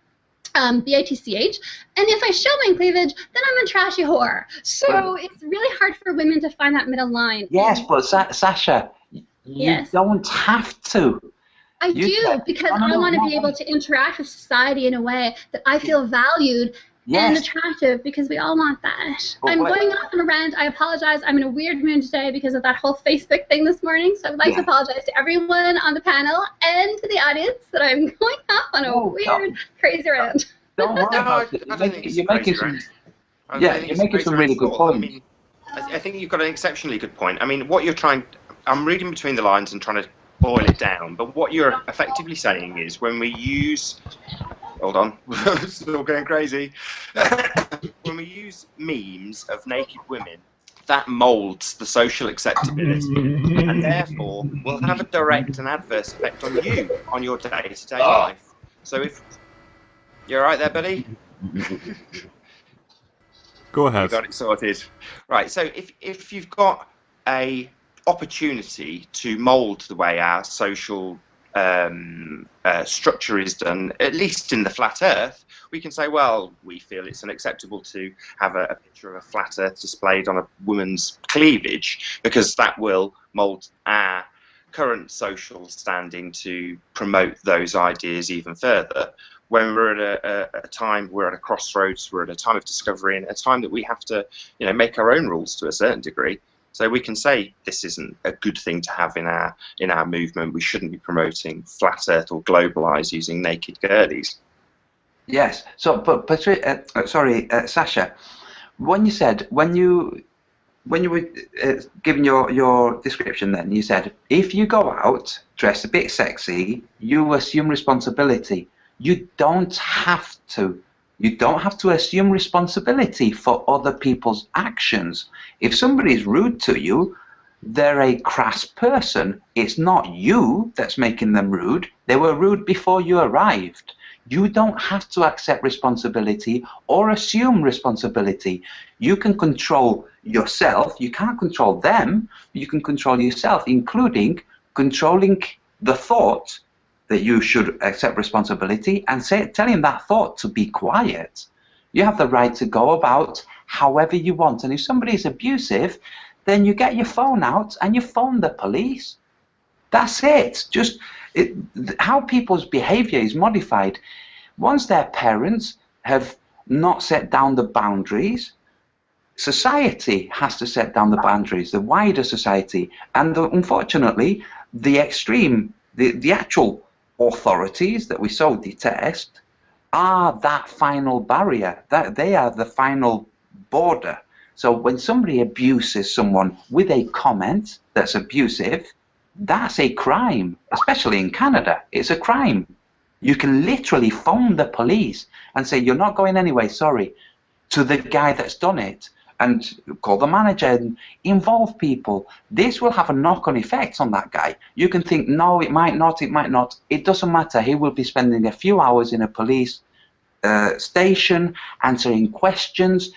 B-I-T-C-H, and if I show my cleavage, then I'm a trashy whore. So it's really hard for women to find that middle line. Yes, but Sasha, you don't have to. I do, because I want to be able to interact with society in a way that I feel valued and attractive, because we all want that. I'm going off on a rant. I apologize. I'm in a weird mood today because of that whole Facebook thing this morning, so I would like to apologize to everyone on the panel and to the audience that I'm going off on a weird, crazy rant. Don't worry about it. You're making some really good points. I mean, I think you've got an exceptionally good point. I mean, what you're I'm reading between the lines and trying to boil it down, but what you're effectively saying is, when we use... Hold on, still going crazy. When we use memes of naked women, that moulds the social acceptability, and therefore will have a direct and adverse effect on you, on your day-to-day life. So if you're right there, buddy. Go ahead. You got it sorted. Right. So if you've got a opportunity to mould the way our social structure is done, at least in the flat Earth, we can say, well, we feel it's unacceptable to have a picture of a flat Earth displayed on a woman's cleavage, because that will mould our current social standing to promote those ideas even further. when we're at a time, we're at a crossroads, we're at a time of discovery, and a time that we have to, make our own rules to a certain degree. So we can say this isn't a good thing to have in our movement. We shouldn't be promoting flat Earth or globalize using naked girlies. Yes. So, but Sasha, when you were giving your description, then you said if you go out dressed a bit sexy, you assume responsibility. You don't have to. You don't have to assume responsibility for other people's actions. If somebody is rude to you, they're a crass person. It's not you that's making them rude. They were rude before you arrived. You don't have to accept responsibility or assume responsibility. You can control yourself. You can't control them. You can control yourself, including controlling the thought that you should accept responsibility and telling that thought to be quiet. You have the right to go about however you want. And if somebody is abusive, then you get your phone out and you phone the police. That's it. How people's behavior is modified. Once their parents have not set down the boundaries, society has to set down the boundaries, the wider society. And unfortunately, the actual authorities that we so detest are that final barrier, that they are the final border. So when somebody abuses someone with a comment that's abusive, that's a crime, especially in Canada. It's a crime. You can literally phone the police and say, you're not going anyway, sorry, to the guy that's done it, and call the manager and involve people. This will have a knock-on effect on that guy. You can think, no, it might not, it might not. It doesn't matter. He will be spending a few hours in a police station answering questions.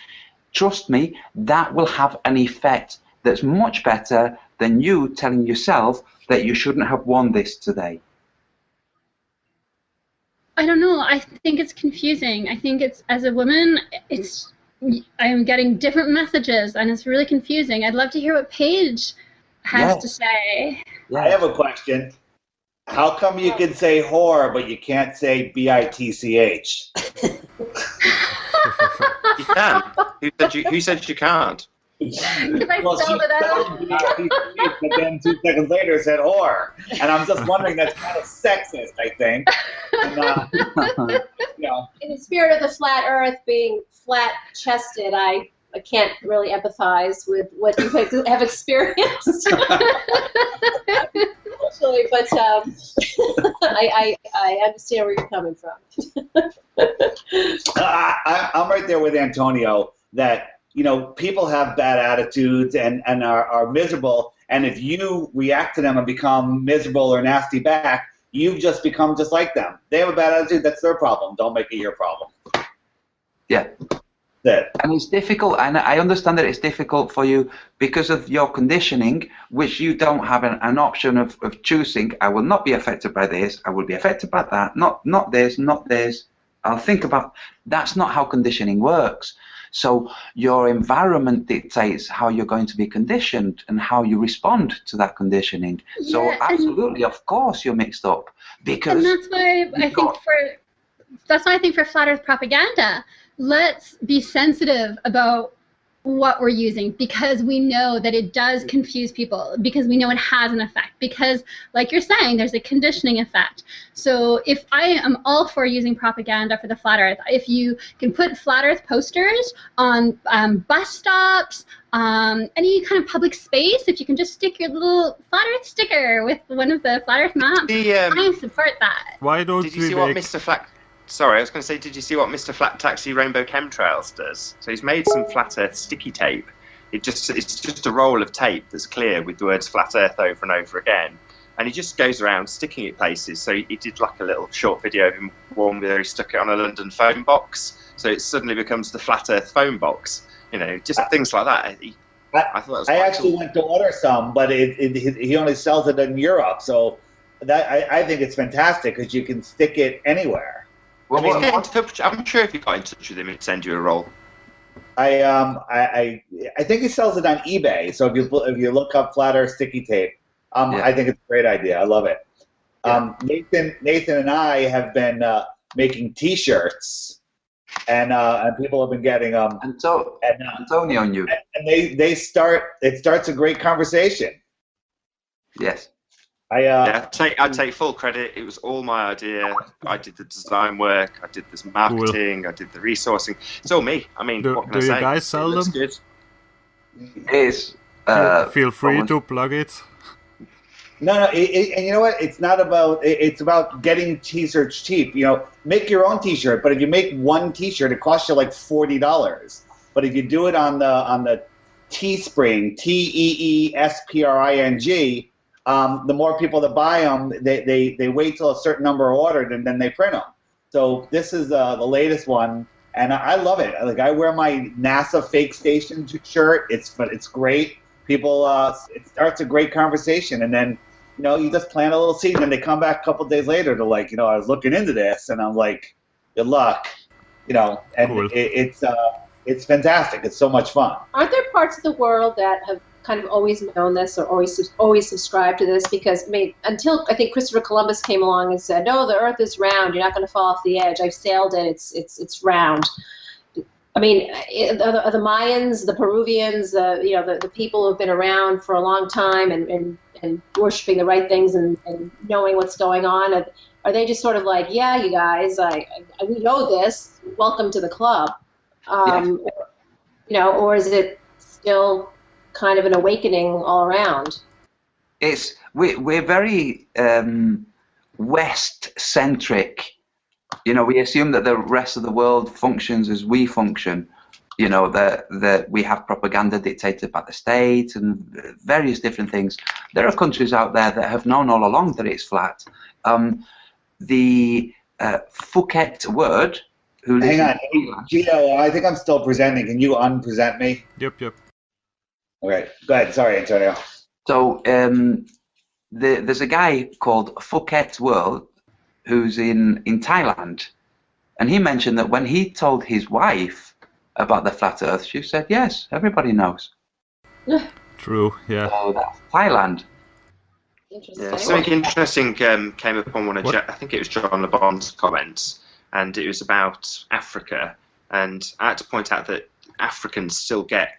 Trust me, that will have an effect that's much better than you telling yourself that you shouldn't have worn this today. I don't know. I think it's confusing. I think it's, as a woman, I'm getting different messages, and it's really confusing. I'd love to hear what Paige has to say. I have a question. How come you can say whore, but you can't say bitch? You can. Who said you can't? Because I spelled it out. But then 2 seconds later said whore. And I'm just wondering, that's kind of sexist, I think. And, in the spirit of the flat Earth being flat-chested, I can't really empathize with what you have experienced. Actually, but I understand where you're coming from. I'm right there with Antonio that, people have bad attitudes and are miserable, and if you react to them and become miserable or nasty back, you've just become just like them. They have a bad attitude, that's their problem. Don't make it your problem. Yeah. And it's difficult, and I understand that it's difficult for you because of your conditioning, which you don't have an option of choosing. I will not be affected by this, I will be affected by that, not this, not this. I'll think about, that's not how conditioning works. So your environment dictates how you're going to be conditioned and how you respond to that conditioning. Yeah, so absolutely, of course, you're mixed up. Because and that's why I think for flat Earth propaganda, let's be sensitive about what we're using, because we know that it does confuse people, because we know it has an effect, because like you're saying, there's a conditioning effect. So if I am all for using propaganda for the flat Earth, if you can put flat Earth posters on bus stops, any kind of public space, if you can just stick your little flat Earth sticker with one of the flat Earth maps, I support that. Why don't Did you see what Mr. Flat... Sorry, I was going to say, did you see what Mr. Flat Taxi Rainbow Chemtrails does? So he's made some flat Earth sticky tape. It's just a roll of tape that's clear with the words flat Earth over and over again. And he just goes around sticking it places. So he did like a little short video of him, one where he stuck it on a London phone box. So it suddenly becomes the flat Earth phone box. Just things like that. I thought that was quite cool. Went to order some, but he only sells it in Europe. So that I think it's fantastic because you can stick it anywhere. I'm sure if you got in touch with him, he'd send you a roll. I think he sells it on eBay. So if you look up flat Earth sticky tape, I think it's a great idea. I love it. Yeah. Nathan and I have been making T-shirts, and people have been getting them. And so, Antonio knew. And it starts a great conversation. Yes. I take full credit. It was all my idea. I did the design work. I did this marketing. Cool. I did the resourcing. It's all me. I mean, what can I say? Do you guys sell them? Good. Yes. Feel free to plug it. No, and you know what? It's not about. It's about getting T-shirts cheap. You know, make your own T-shirt. But if you make one T-shirt, it costs you like $40. But if you do it on the Teespring, TEESPRING. The more people that buy them, they wait till a certain number are ordered and then they print them. So this is the latest one, and I love it. Like I wear my NASA fake station shirt. It's great. People, it starts a great conversation, and then you just plant a little seed, and they come back a couple of days later to like, I was looking into this, and I'm like, good luck, and cool. It's fantastic. It's so much fun. Aren't there parts of the world that have kind of always known this or always subscribed to this? Because until I think Christopher Columbus came along and said, no, the Earth is round, you're not going to fall off the edge, I've sailed it, it's round. I mean, the Mayans, the Peruvians, the people who've been around for a long time and worshiping the right things and knowing what's going on, are they just sort of like, yeah, you guys, we know this, welcome to the club, or is it still kind of an awakening all around? We're very West-centric. We assume that the rest of the world functions as we function. That we have propaganda dictated by the state and various different things. There are countries out there that have known all along that it's flat. The Phuket word. Hang on, Gio, I think I'm still presenting. Can you unpresent me? Yep. Okay, go ahead. Sorry, Antonio. So there's a guy called Phuket World who's in Thailand, and he mentioned that when he told his wife about the flat Earth, she said, "Yes, everybody knows." True. Yeah. So that's Thailand. Interesting. Yeah, something interesting came up on one of I think it was John Le Bon's comments, and it was about Africa, and I had to point out that Africans still get.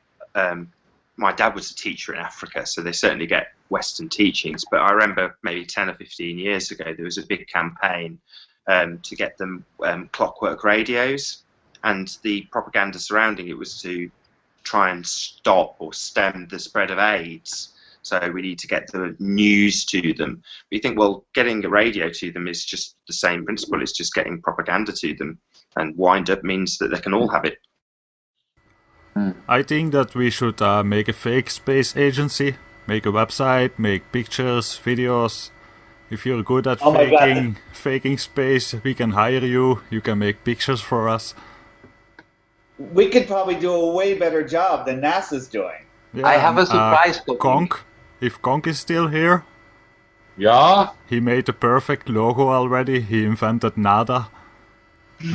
My dad was a teacher in Africa, so they certainly get Western teachings. But I remember maybe 10 or 15 years ago, there was a big campaign to get them clockwork radios, and the propaganda surrounding it was to try and stop or stem the spread of AIDS. So we need to get the news to them. But you think, well, getting a radio to them is just the same principle. It's just getting propaganda to them, and wind up means that they can all have it. I think that we should make a fake space agency, make a website, make pictures, videos. If you're good at faking space, we can hire you. You can make pictures for us. We could probably do a way better job than NASA's doing. Yeah, I have a surprise for Conk. If Conk is still here. Yeah? He made the perfect logo already. He invented nada,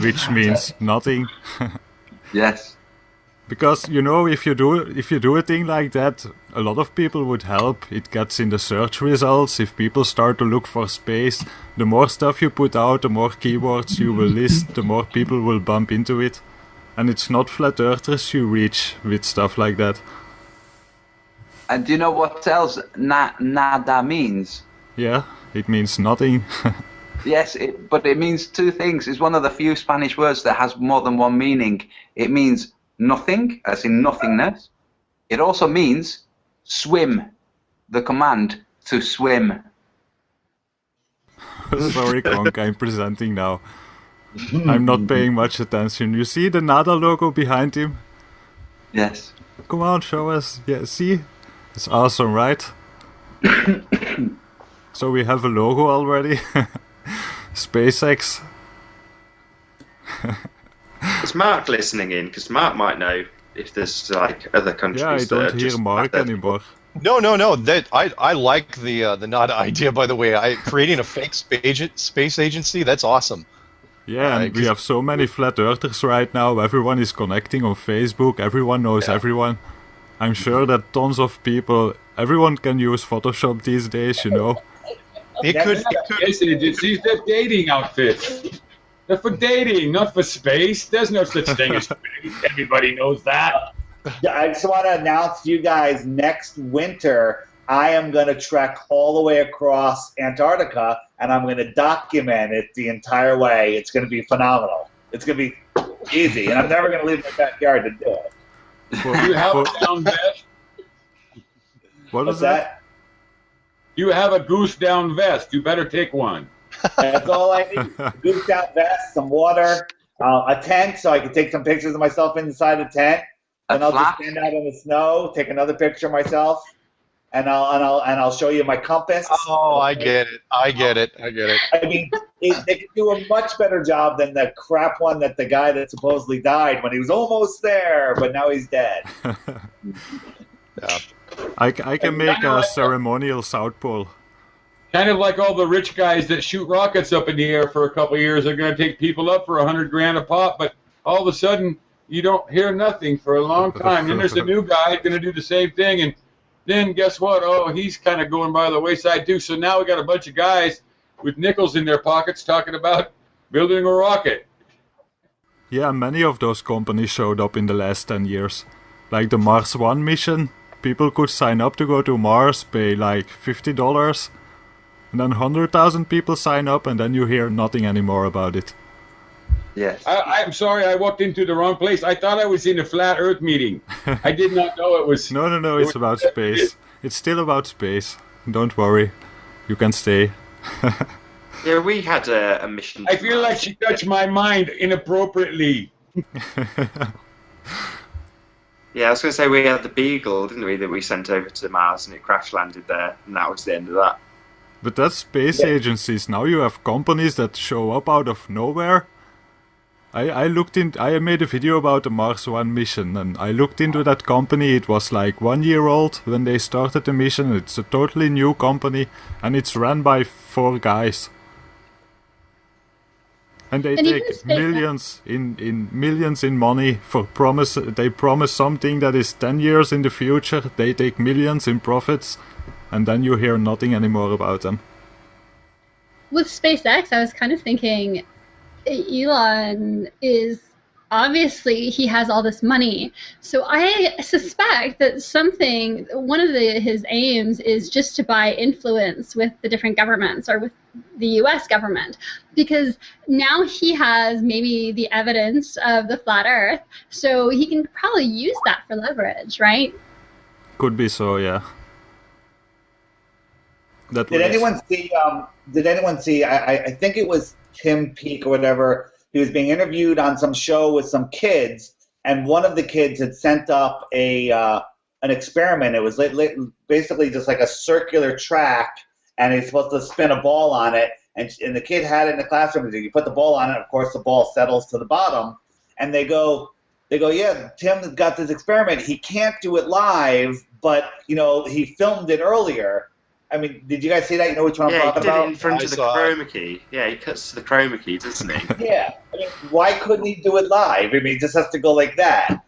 which means nothing. Yes. Because if you do a thing like that, a lot of people would help. It gets in the search results. If people start to look for space, the more stuff you put out, the more keywords you will list, the more people will bump into it. And it's not flat earthers you reach with stuff like that. And do you know what else nada means? Yeah, it means nothing. Yes, but it means two things. It's one of the few Spanish words that has more than one meaning. It means nothing, as in nothingness. It also means swim, the command to swim. Sorry, Conk, I'm presenting now. I'm not paying much attention. You see the NADA logo behind him? Yes. Come on, show us. Yeah, see? It's awesome, right? So we have a logo already. SpaceX. Is Mark listening in? Because Mark might know if there's like other countries. Yeah, I that don't are hear just Mark anymore. No. That I like the NADA idea. By the way, creating a fake space agency. That's awesome. Yeah, and we have so many flat earthers right now. Everyone is connecting on Facebook. Everyone knows everyone. I'm sure that tons of people. Everyone can use Photoshop these days, you know. It could. Yes, it's these dating outfits. They're for dating, not for space. There's no such thing as space. Everybody knows that. Yeah, I just want to announce to you guys, next winter, I am going to trek all the way across Antarctica, and I'm going to document it the entire way. It's going to be phenomenal. It's going to be easy, and I'm never going to leave my backyard to do it. You have a down vest? What What's is that? You have a goose down vest. You better take one. That's all I need. Goose down vest, some water, a tent so I can take some pictures of myself inside the tent. And I'll just stand out in the snow, take another picture of myself, and I'll show you my compass. Oh, I get it. I mean, they could do a much better job than the crap one that the guy that supposedly died when he was almost there, but now he's dead. Yeah. I can make a ceremonial South Pole. Kind of like all the rich guys that shoot rockets up in the air for a couple of years. They're going to take people up for $100,000 a pop, but all of a sudden you don't hear nothing for a long time. Then there's a new guy going to do the same thing, and then guess what? Oh, he's kind of going by the wayside too. So now we got a bunch of guys with nickels in their pockets talking about building a rocket. Yeah, many of those companies showed up in the last 10 years. Like the Mars One mission, people could sign up to go to Mars, pay like $50, and then 100,000 people sign up, and then you hear nothing anymore about it. Yes. I'm sorry, I walked into the wrong place. I thought I was in a flat Earth meeting. I did not know it was... No, it's about space. It's still about space. Don't worry. You can stay. Yeah, we had a mission. I feel like she touched my mind inappropriately. Yeah, I was going to say we had the Beagle, didn't we, that we sent over to Mars, and it crash landed there, and that was the end of that. But that's space agencies. Now you have companies that show up out of nowhere. I made a video about the Mars One mission, and I looked into that company. It was like 1 year old when they started the mission. It's a totally new company, and it's run by 4 guys. And they take millions in money for promise. They promise something that is 10 years in the future. They take millions in profits, and then you hear nothing anymore about them. With SpaceX, I was kind of thinking, Elon is obviously, he has all this money. So I suspect that one of his aims is just to buy influence with the different governments or with the US government, because now he has maybe the evidence of the flat Earth, so he can probably use that for leverage, right? Could be so, yeah. Did anyone see? I think it was Tim Peake or whatever. He was being interviewed on some show with some kids, and one of the kids had sent up an experiment. It was basically just like a circular track, and he's supposed to spin a ball on it. And the kid had it in the classroom. You put the ball on it, of course, the ball settles to the bottom. And they go, yeah, Tim's got this experiment. He can't do it live, but he filmed it earlier. I mean, did you guys see that? You know which one I'm talking about? Yeah, he did it in front of the chroma key. Yeah, he cuts to the chroma key, doesn't he? Yeah. I mean, why couldn't he do it live? I mean, it just has to go like that.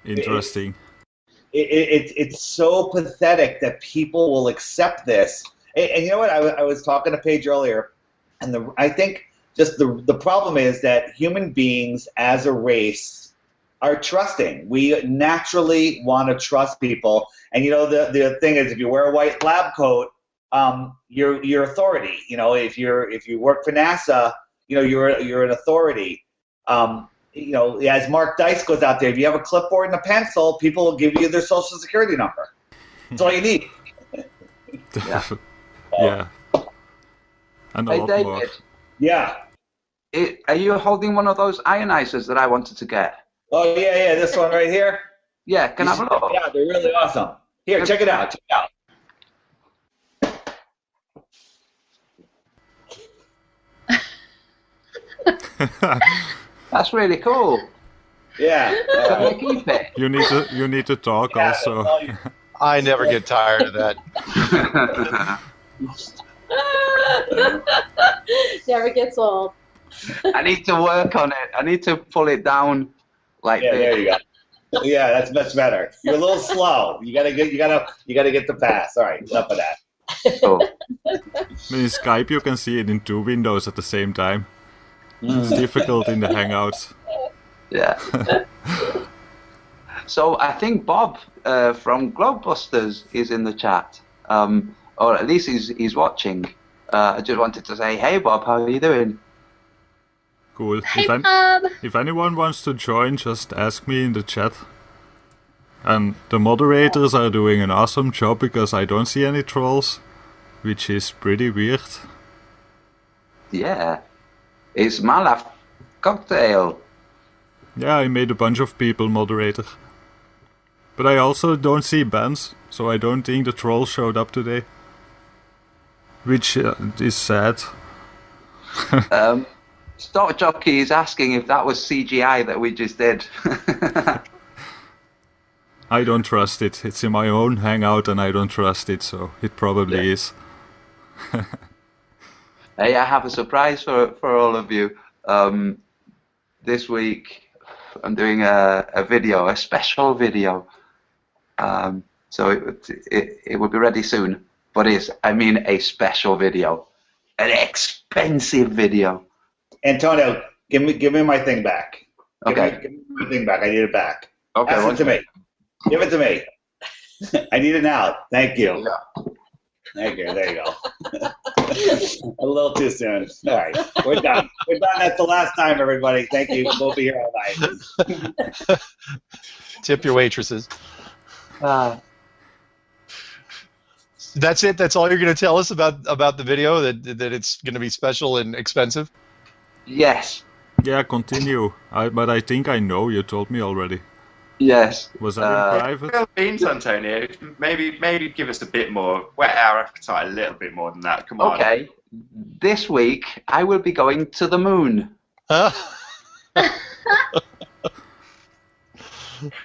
Interesting. It's so pathetic that people will accept this. And you know what? I was talking to Paige earlier, and I think just the problem is that human beings as a race are trusting. We naturally want to trust people. And the thing is, if you wear a white lab coat, you're authority. If you work for NASA, you're an authority. As Mark Dice goes out there, if you have a clipboard and a pencil, people will give you their social security number. That's all you need. Yeah. And a lot David. more. Yeah. Are you holding one of those ionizers that I wanted to get? Oh yeah, this one right here. Yeah, can I have a look? Yeah, they're really awesome. Here, check it out. That's really cool. Yeah. Can I keep it? You need to talk also. I never get tired of that. Never gets old. I need to work on it. I need to pull it down like this. There you go. Yeah, that's much better. You're a little slow. You gotta get the pass. All right, enough of that. Cool. In Skype, you can see it in 2 windows at the same time. It's difficult in the Hangouts. Yeah. So I think Bob from Globebusters is in the chat, or at least he's watching. I just wanted to say, hey Bob, how are you doing? Cool. Hey, Bob. If anyone wants to join, just ask me in the chat. And the moderators are doing an awesome job because I don't see any trolls, which is pretty weird. Yeah. It's Malaf Cocktail. Yeah, I made a bunch of people moderator. But I also don't see bans, so I don't think the trolls showed up today. Which is sad. Stock Jockey is asking if that was CGI that we just did. I don't trust it. It's in my own Hangout and I don't trust it, so it probably is. Hey, I have a surprise for all of you. This week I'm doing a video, a special video. So it will be ready soon. But I mean a special video. An expensive video. Antonio, give me my thing back. Okay. Give me my thing back. I need it back. Okay. Pass it to me. Give it to me. I need it now. Thank you. Yeah. Thank you. There you go. A little too soon. All right. We're done. We're done. That's the last time, everybody. Thank you. We'll be here all night. Tip your waitresses. That's it? That's all you're going to tell us about the video? That it's going to be special and expensive? Yes. Yeah, continue. But I think I know, you told me already. Yes. Was that in private? Well, beans, Antonio. Maybe give us a bit more. Whet our appetite a little bit more than that. Come on. Okay. This week, I will be going to the moon.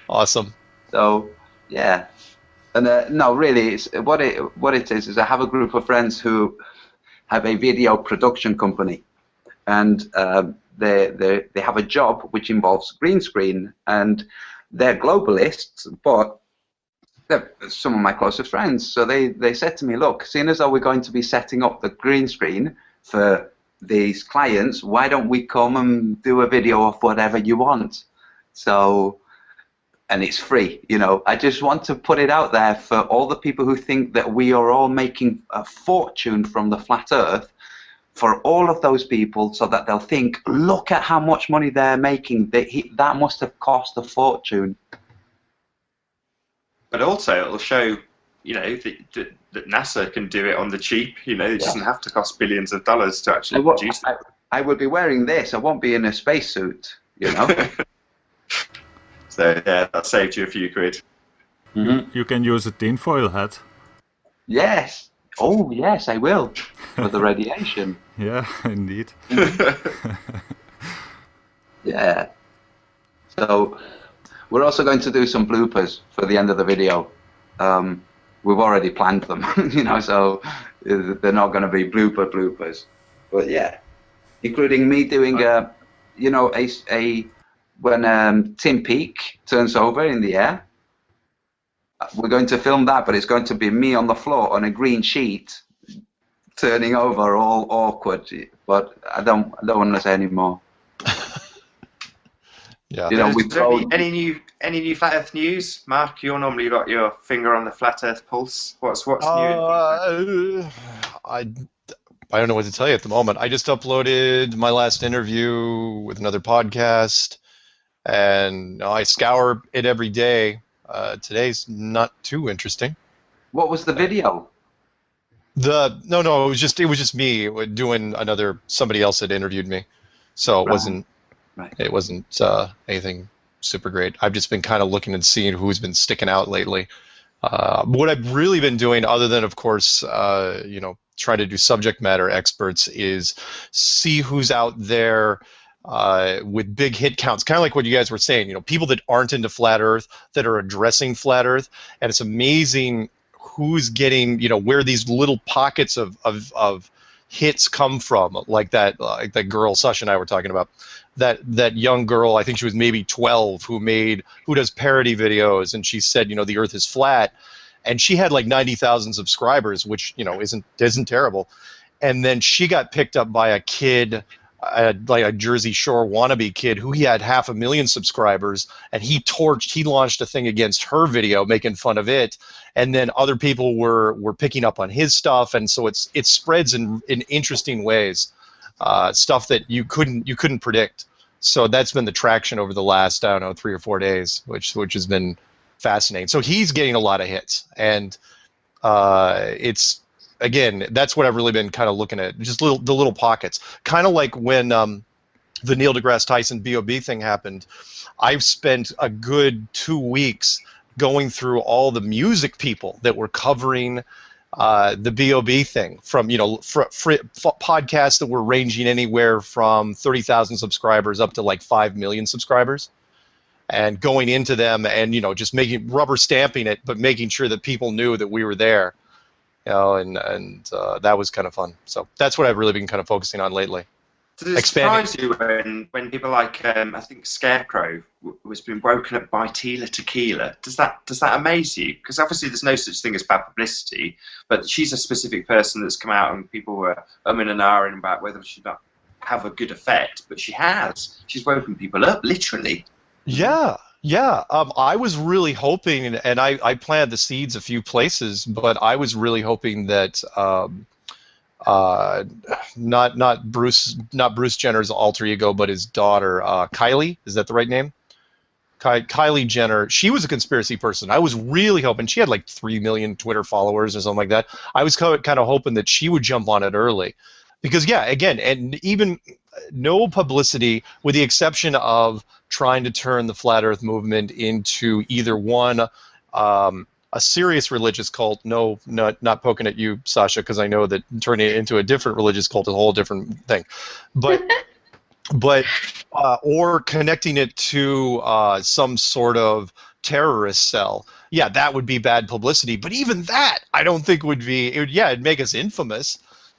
Awesome. So, yeah. And no, really, it's, what it is I have a group of friends who have a video production company. And they have a job which involves green screen. And they're globalists, but they're some of my closest friends. So they said to me, look, seeing as though we're going to be setting up the green screen for these clients, why don't we come and do a video of whatever you want? So, and it's free, you know. I just want to put it out there for all the people who think that we are all making a fortune from the flat earth, for all of those people, so that they'll think, look at how much money they're making. That must have cost a fortune. But also, it'll show, you know, that NASA can do it on the cheap. You know, it doesn't have to cost billions of dollars to actually produce it. I will be wearing this. I won't be in a spacesuit, you know. So, yeah, that saved you a few quid. You can use a tinfoil hat. Yes. Oh, yes, I will. For the radiation. Yeah, indeed. Yeah. So, we're also going to do some bloopers for the end of the video. We've already planned them, you know, so they're not going to be bloopers. But yeah, including me doing when Tim Peake turns over in the air. We're going to film that, but it's going to be me on the floor on a green sheet, turning over, all awkward. But I don't want to say any more. Yeah. You know, any new flat Earth news, Mark? You're normally got your finger on the flat Earth pulse. What's new? I don't know what to tell you at the moment. I just uploaded my last interview with another podcast, and I scour it every day. Today's not too interesting. What was the video? No, it was just me doing somebody else had interviewed me, so it wasn't anything super great. I've just been kind of looking and seeing who's been sticking out lately. What I've really been doing, other than of course try to do subject matter experts, is see who's out there with big hit counts, kind of like what you guys were saying, people that aren't into flat Earth, that are addressing flat Earth. And it's amazing who's getting, where these little pockets of hits come from, like that girl Sasha and I were talking about, that young girl, I think she was maybe 12, who does parody videos, and she said, the Earth is flat, and she had like 90,000 subscribers, which isn't terrible. And then she got picked up by a kid like a Jersey Shore wannabe kid who he had 500,000 subscribers, and he launched a thing against her video, making fun of it, and then other people were picking up on his stuff, and so it spreads in interesting ways, stuff that you couldn't predict. So that's been the traction over the last, I don't know, 3 or 4 days, which has been fascinating. So he's getting a lot of hits, and it's, again, that's what I've really been kind of looking at, just the little pockets. Kind of like when the Neil deGrasse Tyson BOB thing happened, I've spent a good 2 weeks going through all the music people that were covering the BOB thing, from podcasts that were ranging anywhere from 30,000 subscribers up to like 5 million subscribers, and going into them and just rubber stamping it, but making sure that people knew that we were there. And that was kind of fun. So that's what I've really been kind of focusing on lately. Does it surprise you when people like I think Scarecrow was being woken up by Tila Tequila? Does that amaze you? Because obviously there's no such thing as bad publicity, but she's a specific person that's come out and people were umming and ahhing about whether she should not have a good effect, but she has. She's woken people up, literally. Yeah. I was really hoping, and I planted the seeds a few places, but I was really hoping that not Bruce Jenner's alter ego, but his daughter, Kylie, is that the right name? Kylie Jenner, she was a conspiracy person. I was really hoping, she had like 3 million Twitter followers or something like that. I was kind of hoping that she would jump on it early. Because, yeah, again, and even no publicity, with the exception of trying to turn the Flat Earth movement into either one, a serious religious cult. No, not poking at you, Sasha, because I know that turning it into a different religious cult is a whole different thing. But or connecting it to some sort of terrorist cell. Yeah, that would be bad publicity. But even that, I don't think would be. It'd make us infamous.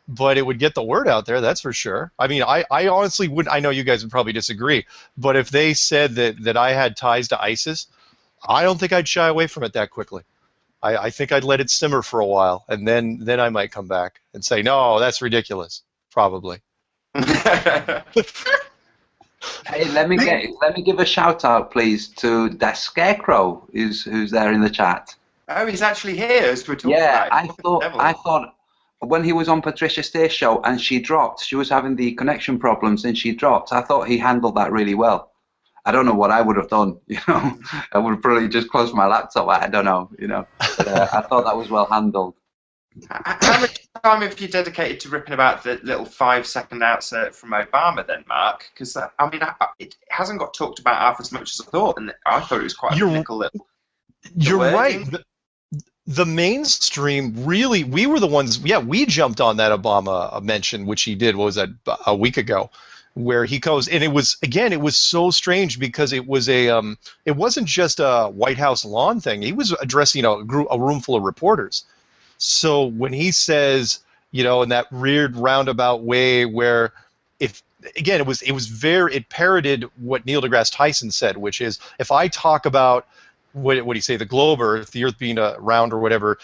But it would get the word out there, that's for sure. I mean, I honestly wouldn't. I know you guys would probably disagree, but if they said that I had ties to ISIS, I don't think I'd shy away from it that quickly. I think I'd let it simmer for a while, and then I might come back and say, no, that's ridiculous, probably. Hey, let me give a shout out, please, to that Scarecrow who's there in the chat. Oh, he's actually here as we're talking about. Yeah, I thought. When he was on Patricia Stay's show and she dropped, she was having the connection problems and she dropped. I thought he handled that really well. I don't know what I would have done, I would have probably just closed my laptop. I don't know, But, I thought that was well handled. How much time have you dedicated to ripping about the little 5-second outsert from Obama then, Mark? Because, it hasn't got talked about half as much as I thought, and I thought it was quite a technical little... You're right. The mainstream, really, we were the ones, we jumped on that Obama mention, which he did, what was that, a week ago, where he goes, and it was so strange because it was it wasn't just a White House lawn thing. He was addressing a room full of reporters. So when he says, in that weird roundabout way where it parroted what Neil deGrasse Tyson said, which is, if I talk about what do you say, the globe, or the Earth being round or whatever,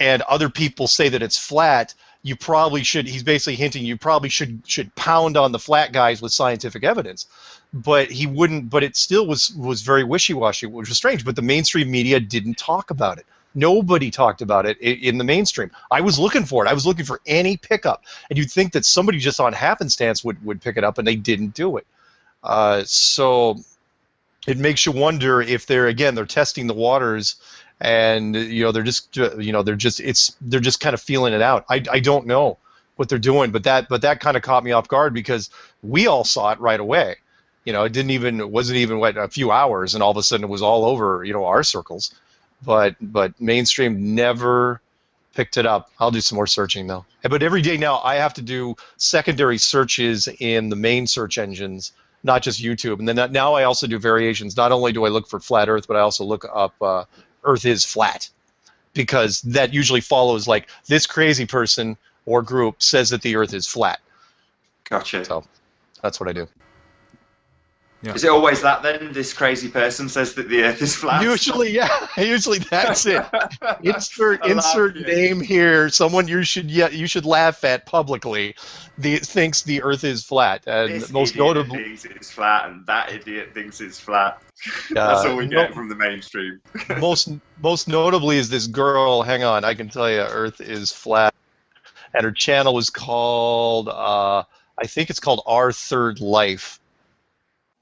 and other people say that it's flat, you probably should. He's basically hinting you probably should pound on the flat guys with scientific evidence. But he wouldn't. But it still was very wishy-washy, which was strange. But the mainstream media didn't talk about it. Nobody talked about it in the mainstream. I was looking for it. I was looking for any pickup, and you'd think that somebody just on happenstance would pick it up, and they didn't do it. So. It makes you wonder if they're testing the waters, and they're just kind of feeling it out. I don't know what they're doing, but that kind of caught me off guard because we all saw it right away. It wasn't even a few hours, and all of a sudden it was all over our circles. But mainstream never picked it up. I'll do some more searching though. But every day now I have to do secondary searches in the main search engines. Not just YouTube. And then now I also do variations. Not only do I look for flat Earth, but I also look up Earth is flat. Because that usually follows, like, this crazy person or group says that the Earth is flat. Gotcha. So that's what I do. Yeah. Is it always that then? This crazy person says that the Earth is flat. Usually, yeah. Usually that's it. Insert name here. Someone you should laugh at publicly. Thinks the Earth is flat, and This most idiot notably, thinks it's flat, and that idiot thinks it's flat. That's all we get from the mainstream. most notably is this girl. Hang on, I can tell you, Earth is flat, and her channel is called. I think it's called Our Third Life.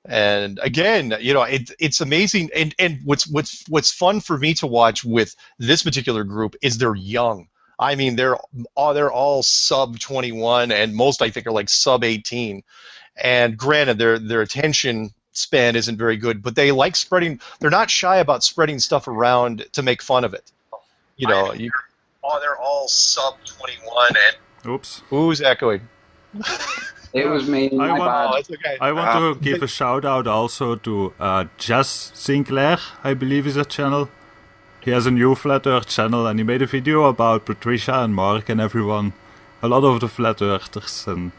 And again, it's amazing. And what's fun for me to watch with this particular group is they're young. I mean, they're all sub 21, and most I think are like sub 18. And granted, their attention span isn't very good, but they like spreading. They're not shy about spreading stuff around to make fun of it. They're all sub 21, and Oops. Who's echoing? It was me. I want to give a shout out also to Jess Sinclair, I believe is a channel. He has a new Flat Earth channel, and he made a video about Patricia and Mark and everyone. A lot of the Flat Earthers, and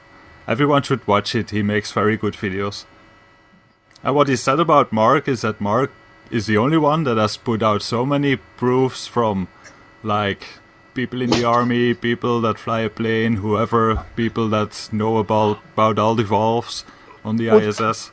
everyone should watch it. He makes very good videos. And what he said about Mark is that Mark is the only one that has put out so many proofs from, like, people in the army, people that fly a plane, whoever, people that know about all the valves on the ISS.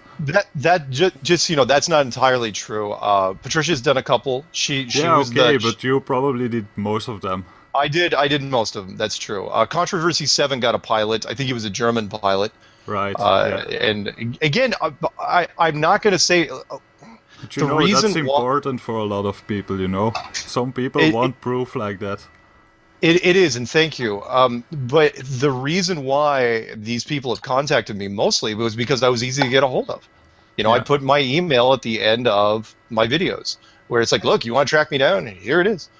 That just that's not entirely true. Patricia's done a couple. She was okay, but you probably did most of them. I did most of them. That's true. Controversy 7 got a pilot. I think he was a German pilot. Right. And again, I'm not going to say. But that's important for a lot of people. Some people want proof like that. It is, and thank you. But the reason why these people have contacted me mostly was because I was easy to get a hold of. I put my email at the end of my videos, where it's like, look, you want to track me down? Here it is.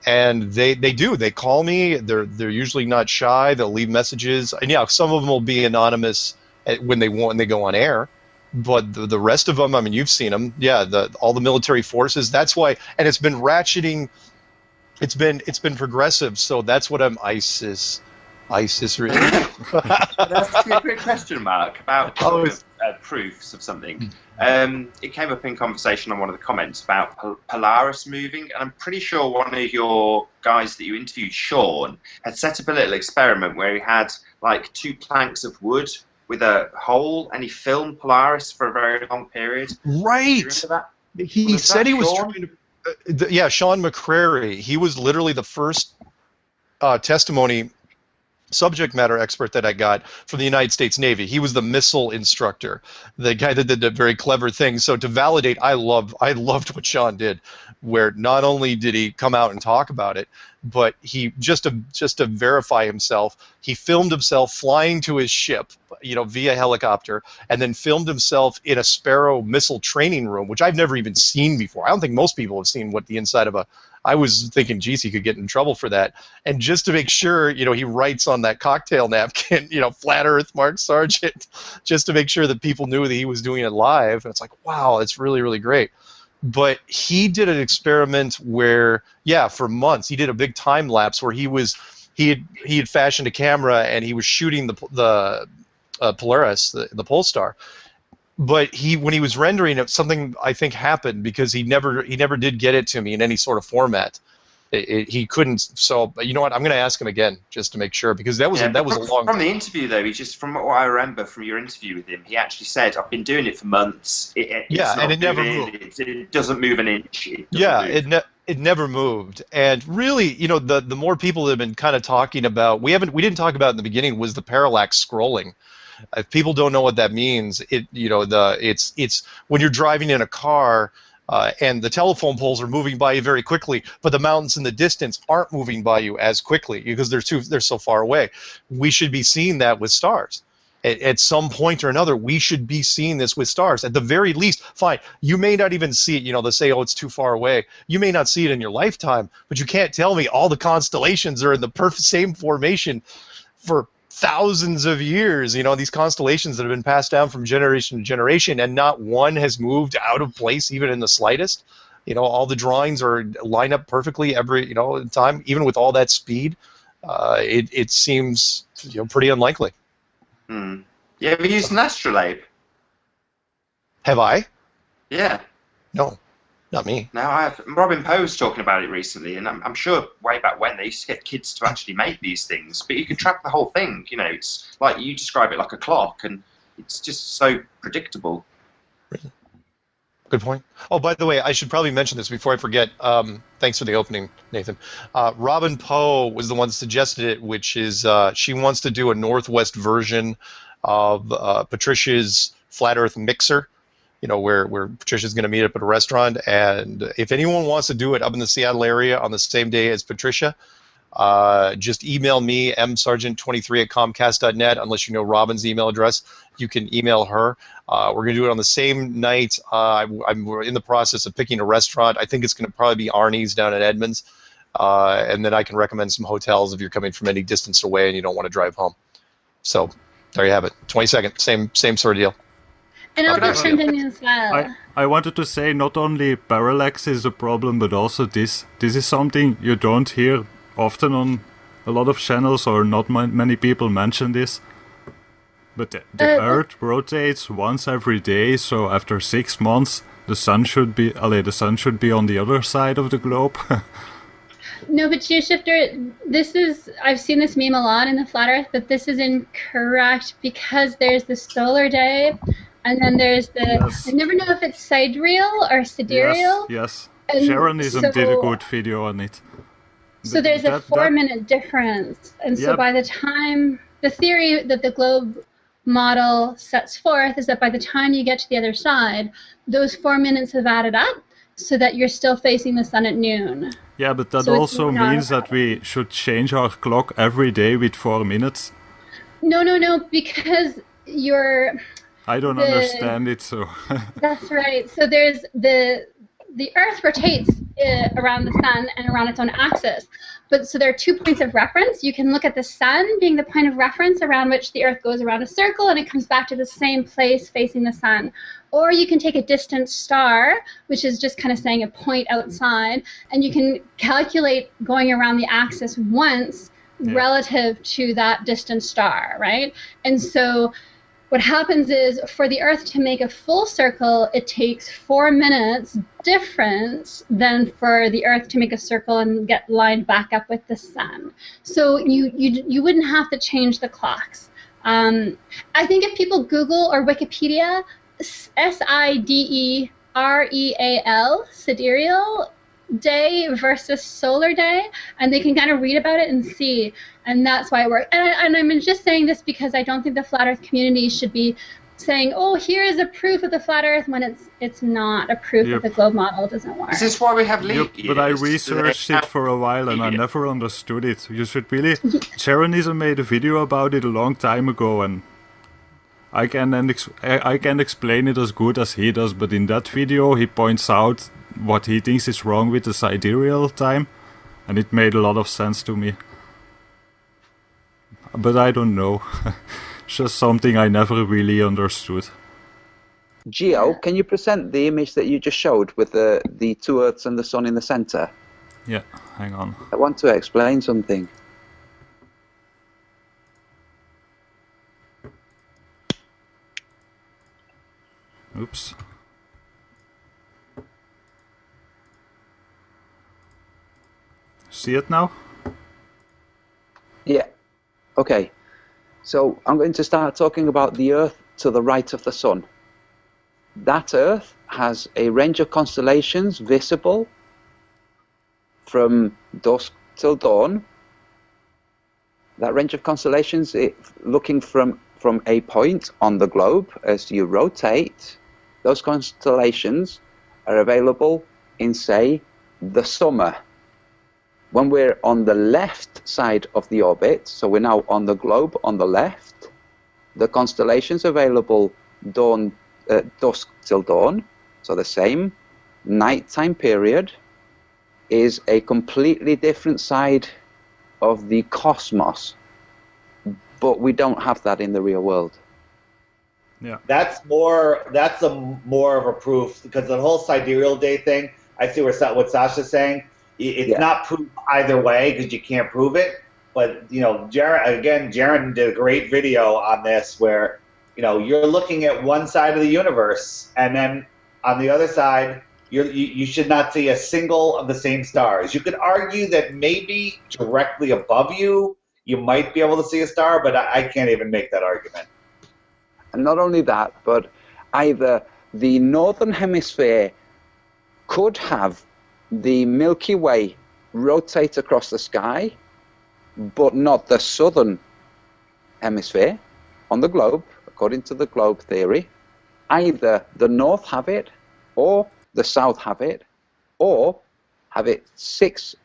And they do. They call me. They're usually not shy. They'll leave messages. And yeah, some of them will be anonymous when they go on air. But the rest of them, I mean, you've seen them. Yeah, all the military forces. That's why, and it's been ratcheting. It's been progressive, so that's what I'm ISIS really. That's a quick question, Mark, about proofs of something. It came up in conversation on one of the comments about Polaris moving, and I'm pretty sure one of your guys that you interviewed, Sean, had set up a little experiment where he had like 2 planks of wood with a hole, and he filmed Polaris for a very long period. Right. Do you remember that? He said he was trying to. Sean McCrary. He was literally the first testimony subject matter expert that I got from the United States Navy. He was the missile instructor, the guy that did the very clever thing. So to validate, I loved what Sean did, where not only did he come out and talk about it, but he just to verify himself, he filmed himself flying to his ship, via helicopter, and then filmed himself in a Sparrow missile training room, which I've never even seen before. I don't think most people have seen what the inside of I was thinking, geez, he could get in trouble for that. And just to make sure, he writes on that cocktail napkin, Flat Earth, Mark Sargent, just to make sure that people knew that he was doing it live. And it's like, wow, it's really, really great. But he did an experiment where, for months, he did a big time lapse where he had fashioned a camera and he was shooting the Polaris, the Polestar. But when he was rendering it, something I think happened because he never did get it to me in any sort of format. He couldn't. So you know what? I'm going to ask him again just to make sure, because that was a long. From the interview though, from what I remember from your interview with him, he actually said, "I've been doing it for months." And it never moved. It doesn't move an inch. It never moved. And really, the more people that have been kind of talking about, we didn't talk about in the beginning, was the parallax scrolling. If people don't know what that means, it's when you're driving in a car and the telephone poles are moving by you very quickly, but the mountains in the distance aren't moving by you as quickly because they're so far away. We should be seeing that with stars. At some point or another, we should be seeing this with stars. At the very least, fine, you may not even see it. They say, oh, it's too far away. You may not see it in your lifetime, but you can't tell me all the constellations are in the same formation for thousands of years, these constellations that have been passed down from generation to generation, and not one has moved out of place even in the slightest. All the drawings are lined up perfectly every time, even with all that speed. It seems pretty unlikely. Yeah, we used an astrolabe. Have I? Yeah. No, not me. Now, Robin Poe's talking about it recently, and I'm sure way back when they used to get kids to actually make these things, but you can track the whole thing. You know, it's like you describe it like a clock, and it's just so predictable. Good point. Oh, by the way, I should probably mention this before I forget. Thanks for the opening, Nathan. Robin Poe was the one that suggested it, which is she wants to do a Northwest version of Patricia's Flat Earth Mixer, you know, where Patricia's going to meet up at a restaurant. And if anyone wants to do it up in the Seattle area on the same day as Patricia, just email me, msargent23@comcast.net, unless you know Robin's email address. You can email her. We're going to do it on the same night. I'm in the process of picking a restaurant. I think it's going to probably be Arnie's down in Edmonds. And then I can recommend some hotels if you're coming from any distance away and you don't want to drive home. So there you have it. 22nd, same sort of deal. And I'll be turned in as well. I wanted to say not only parallax is a problem, but also this. This is something you don't hear often on a lot of channels, or not many people mention this. But the Earth rotates once every day, so after 6 months, the sun should be on the other side of the globe. No, but GeoShifter, I've seen this meme a lot in the Flat Earth, but this is incorrect because there's the solar day, and then there's the, Yes. I never know if it's sidereal or sidereal. Yes. And Sharonism did a so- good video on it. So there's a That- 4-minute difference. And so Yep. by the time, the theory that the globe model sets forth is that by the time you get to the other side, those 4 minutes have added up so that you're still facing the sun at noon. Yeah, but that So it's also not means a that we should change our clock every day with 4 minutes. No, because I don't The- understand it, so... that's right. So there's the Earth rotates around the sun and around its own axis. But so there are 2 points of reference. You can look at the sun being the point of reference around which the Earth goes around a circle and it comes back to the same place facing the sun. Or you can take a distant star, which is just kind of saying a point outside, and you can calculate going around the axis once relative to that distant star, right? And so what happens is for the Earth to make a full circle, it takes 4 minutes difference than for the Earth to make a circle and get lined back up with the sun. So you wouldn't have to change the clocks. I think if people Google or Wikipedia SIDEREAL, sidereal day versus solar day, and they can kind of read about it and see, and that's why it works. And I'm just saying this because I don't think the Flat Earth community should be saying, oh, here is a proof of the Flat Earth, when it's not a proof that the globe model doesn't work. Is this why we have leap Yep, but I years? researched it for a while and I never understood it. You should really... Sharonism made a video about it a long time ago, and I can explain it as good as he does, but in that video he points out what he thinks is wrong with the sidereal time, and it made a lot of sense to me. But I don't know. Just something I never really understood. Geo, can you present the image that you just showed with the 2 Earths and the sun in the center? Yeah, hang on. I want to explain something. Oops. See it now? Yeah. Okay. So I'm going to start talking about the Earth to the right of the sun. That Earth has a range of constellations visible from dusk till dawn. That range of constellations, looking from a point on the globe as you rotate, those constellations are available in, say, the summer. When we're on the left side of the orbit, so we're now on the globe on the left, the constellations available dusk till dawn, so the same nighttime period, is a completely different side of the cosmos. But we don't have that in the real world. Yeah. That's more of a proof, because the whole sidereal day thing, I see what Sasha's saying. It's not proof either way because you can't prove it. But, you know, Jaron did a great video on this where you're looking at one side of the universe, and then on the other side, you should not see a single of the same stars. You could argue that maybe directly above you, you might be able to see a star, but I can't even make that argument. And not only that, but either the northern hemisphere could have the Milky Way rotate across the sky, but not the southern hemisphere on the globe, according to the globe theory. Either the north have it, or the south have it, or have it 6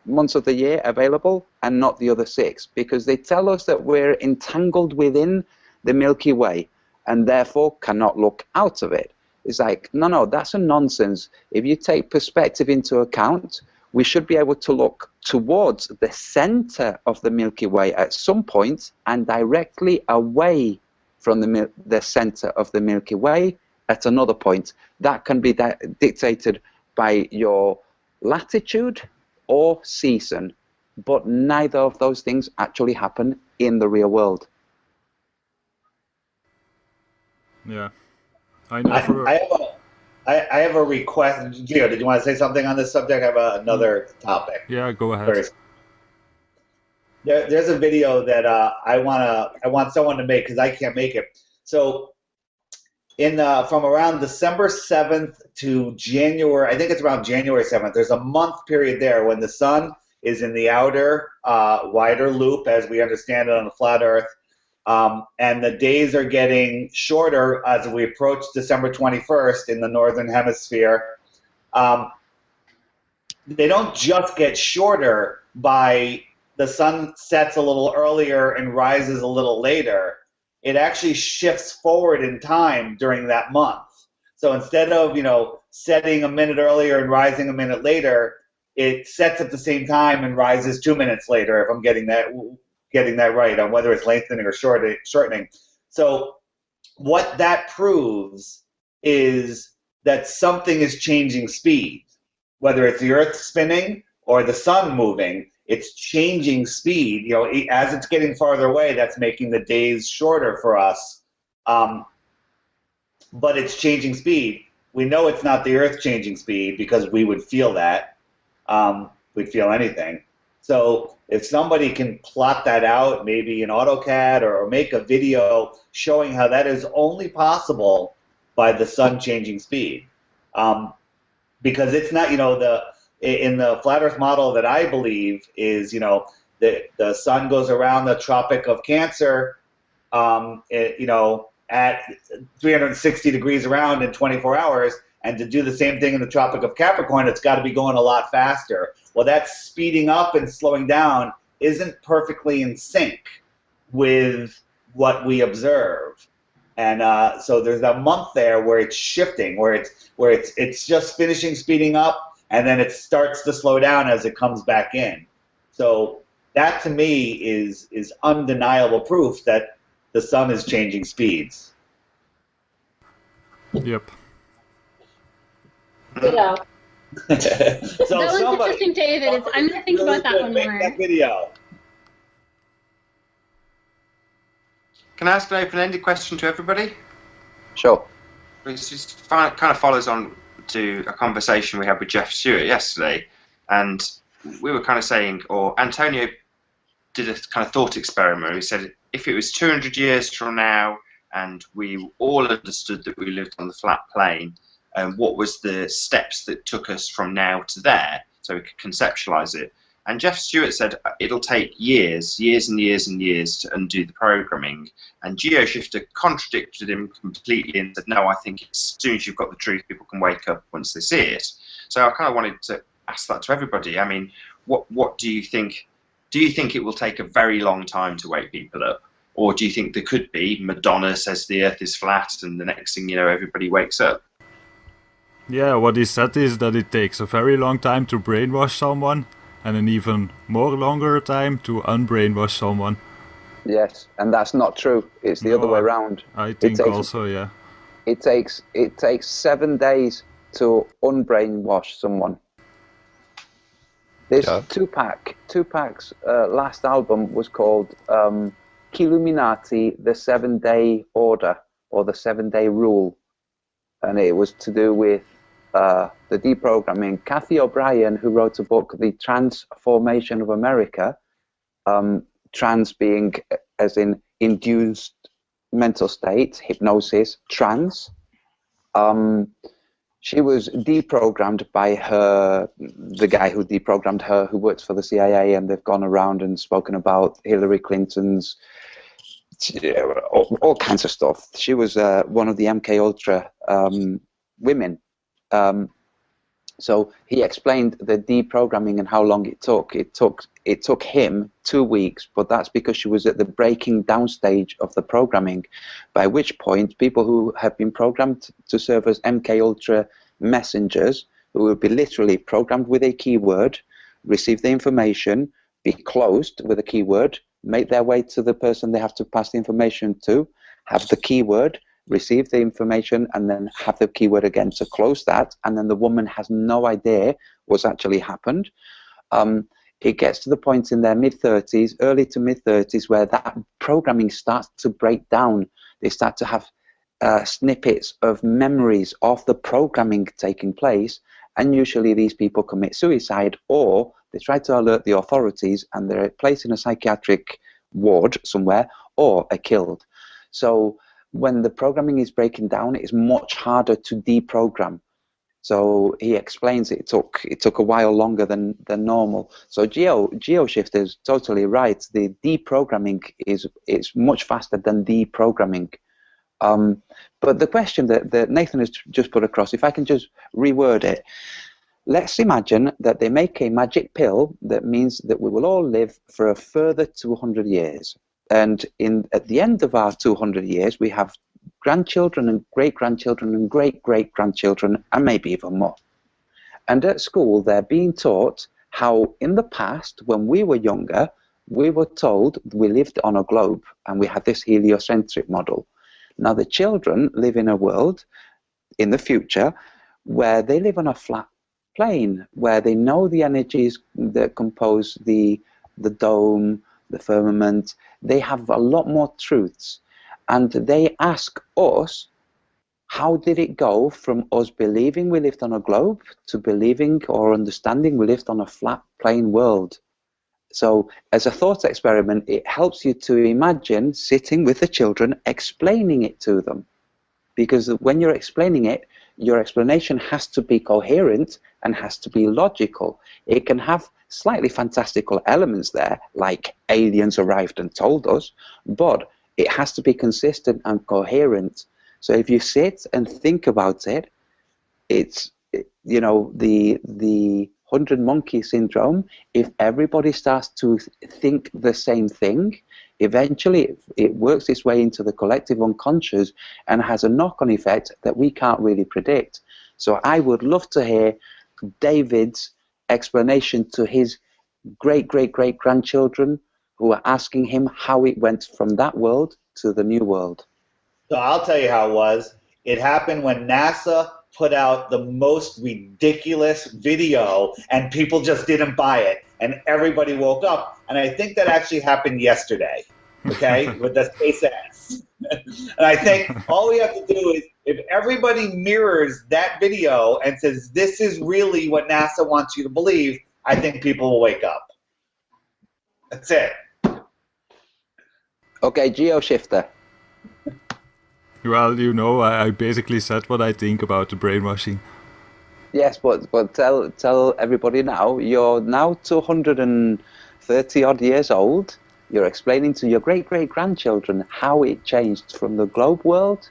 months of the year available and not the other 6, because they tell us that we're entangled within the Milky Way and therefore cannot look out of it. It's like, no, that's a nonsense. If you take perspective into account, we should be able to look towards the center of the Milky Way at some point and directly away from the center of the Milky Way at another point. That can be dictated by your latitude or season, but neither of those things actually happen in the real world. Yeah. I have a request. Geo, did you want to say something on this subject? I have another topic. Yeah, go ahead. There's a video that I want someone to make, because I can't make it. So from around December 7th to January, I think it's around January 7th, there's a month period there when the sun is in the outer, wider loop, as we understand it on the flat Earth, and the days are getting shorter as we approach December 21st in the northern hemisphere. They don't just get shorter by the sun sets a little earlier and rises a little later. It actually shifts forward in time during that month. So instead of, setting a minute earlier and rising a minute later, it sets at the same time and rises 2 minutes later, if I'm getting that right, on whether it's lengthening or shortening. So what that proves is that something is changing speed, whether it's the Earth spinning or the sun moving. It's changing speed. As it's getting farther away, that's making the days shorter for us. But it's changing speed. We know it's not the Earth changing speed, because we would feel that. We'd feel anything. So if somebody can plot that out, maybe in AutoCAD, or make a video showing how that is only possible by the sun changing speed. Because it's not, in the flat Earth model that I believe is, the sun goes around the Tropic of Cancer, at 360 degrees around in 24 hours, and to do the same thing in the Tropic of Capricorn, it's got to be going a lot faster. Well, that speeding up and slowing down isn't perfectly in sync with what we observe. And so there's a month there where it's shifting, where it's just finishing speeding up, and then it starts to slow down as it comes back in. So that, to me, is undeniable proof that the sun is changing speeds. Yep. Yeah. So that was interesting, David. I'm going to think about that one more. That video. Can I ask an open-ended question to everybody? Sure. It just kind of follows on to a conversation we had with Jeff Stewart yesterday, and we were kind of saying, or Antonio did a kind of thought experiment. He said, if it was 200 years from now and we all understood that we lived on the flat plane, what was the steps that took us from now to there, so we could conceptualize it. And Jeff Stewart said it'll take years and years and years to undo the programming. And GeoShifter contradicted him completely and said, no, I think as soon as you've got the truth, people can wake up once they see it. So I kind of wanted to ask that to everybody. I mean, what do you think? Do you think it will take a very long time to wake people up? Or do you think there could be, Madonna says the Earth is flat, and the next thing you know, everybody wakes up? Yeah, what he said is that it takes a very long time to brainwash someone, and an even more longer time to unbrainwash someone. Yes, and that's not true. It's the other way around. I think also, yeah. It takes 7 days to unbrainwash someone. This Tupac's last album was called Illuminati, the 7-day order or the 7-day rule, and it was to do with the deprogramming. Kathy O'Brien, who wrote a book, The Transformation of America, trans being as in induced mental state, hypnosis, trans. She was deprogrammed by the guy who deprogrammed her, who works for the CIA, and they've gone around and spoken about Hillary Clinton's all kinds of stuff. She was one of the MK Ultra women. So he explained the deprogramming and how long it took. It took him 2 weeks, but that's because she was at the breaking down stage of the programming, by which point people who have been programmed to serve as MK Ultra messengers, who will be literally programmed with a keyword, receive the information, be closed with a keyword, make their way to the person they have to pass the information to, have the keyword, receive the information, and then have the keyword again to close that, and then the woman has no idea what's actually happened. It gets to the point in their mid-30s, early to mid-30s, where that programming starts to break down. They start to have snippets of memories of the programming taking place, and usually these people commit suicide, or they try to alert the authorities and they're placed in a psychiatric ward somewhere, or are killed. So when the programming is breaking down, it's much harder to deprogram. So he explains it took a while longer than normal. So GeoShifter is totally right. The deprogramming is much faster than deprogramming. But the question that Nathan has just put across, if I can just reword it, let's imagine that they make a magic pill that means that we will all live for a further 200 years. And at the end of our 200 years, we have grandchildren and great-grandchildren and great-great-grandchildren, and maybe even more. And at school, they're being taught how in the past, when we were younger, we were told we lived on a globe and we had this heliocentric model. Now the children live in a world in the future where they live on a flat plane, where they know the energies that compose the dome, the firmament. They have a lot more truths, and they ask us, how did it go from us believing we lived on a globe to believing or understanding we lived on a flat plane world? So as a thought experiment, it helps you to imagine sitting with the children, explaining it to them, because when you're explaining it, your explanation has to be coherent and has to be logical. It can have slightly fantastical elements there, like aliens arrived and told us, but it has to be consistent and coherent. So if you sit and think about it, it's, you know, the 100 monkey syndrome. If everybody starts to think the same thing, eventually it works its way into the collective unconscious and has a knock-on effect that we can't really predict. So I would love to hear David's explanation to his great-great-great-grandchildren who are asking him how it went from that world to the new world. So I'll tell you how it was. It happened when NASA put out the most ridiculous video and people just didn't buy it and everybody woke up. And I think that actually happened yesterday, okay, with the SpaceX. And I think all we have to do is, if everybody mirrors that video and says, this is really what NASA wants you to believe, I think people will wake up. That's it. Okay, GeoShifter. Well, you know, I basically said what I think about the brainwashing. Yes, but tell everybody now, you're now 230 odd years old. You're explaining to your great-great-grandchildren how it changed from the globe world,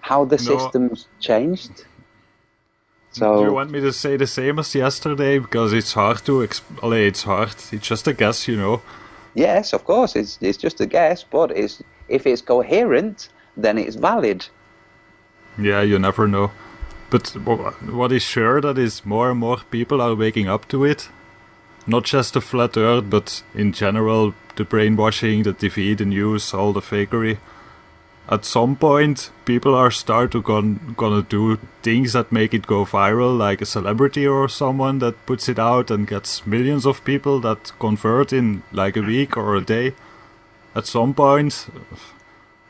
how the systems changed. So, do you want me to say the same as yesterday? Because it's hard to explain. It's hard. It's just a guess, you know. Yes, of course, it's just a guess, but if it's coherent, then it's valid. Yeah, you never know. But what is sure that is more and more people are waking up to it. Not just the flat earth, but in general, the brainwashing, the TV, the news, all the fakery. At some point, people are gonna do things that make it go viral, like a celebrity or someone that puts it out and gets millions of people that convert in like a week or a day. at some point,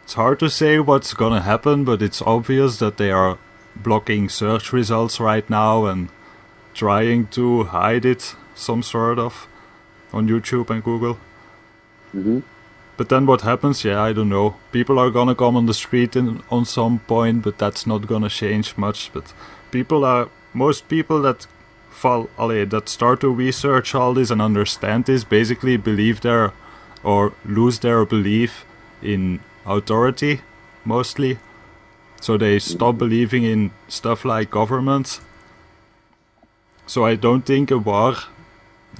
it's hard to say what's gonna happen, but it's obvious that they are blocking search results right now and trying to hide it some sort of on YouTube and Google. Mm-hmm. But then what happens? Yeah, I don't know. People are gonna come on the street on some point, but that's not gonna change much. But most people that that start to research all this and understand this basically believe or lose their belief in authority, mostly. So they stop believing in stuff like governments. So I don't think a war...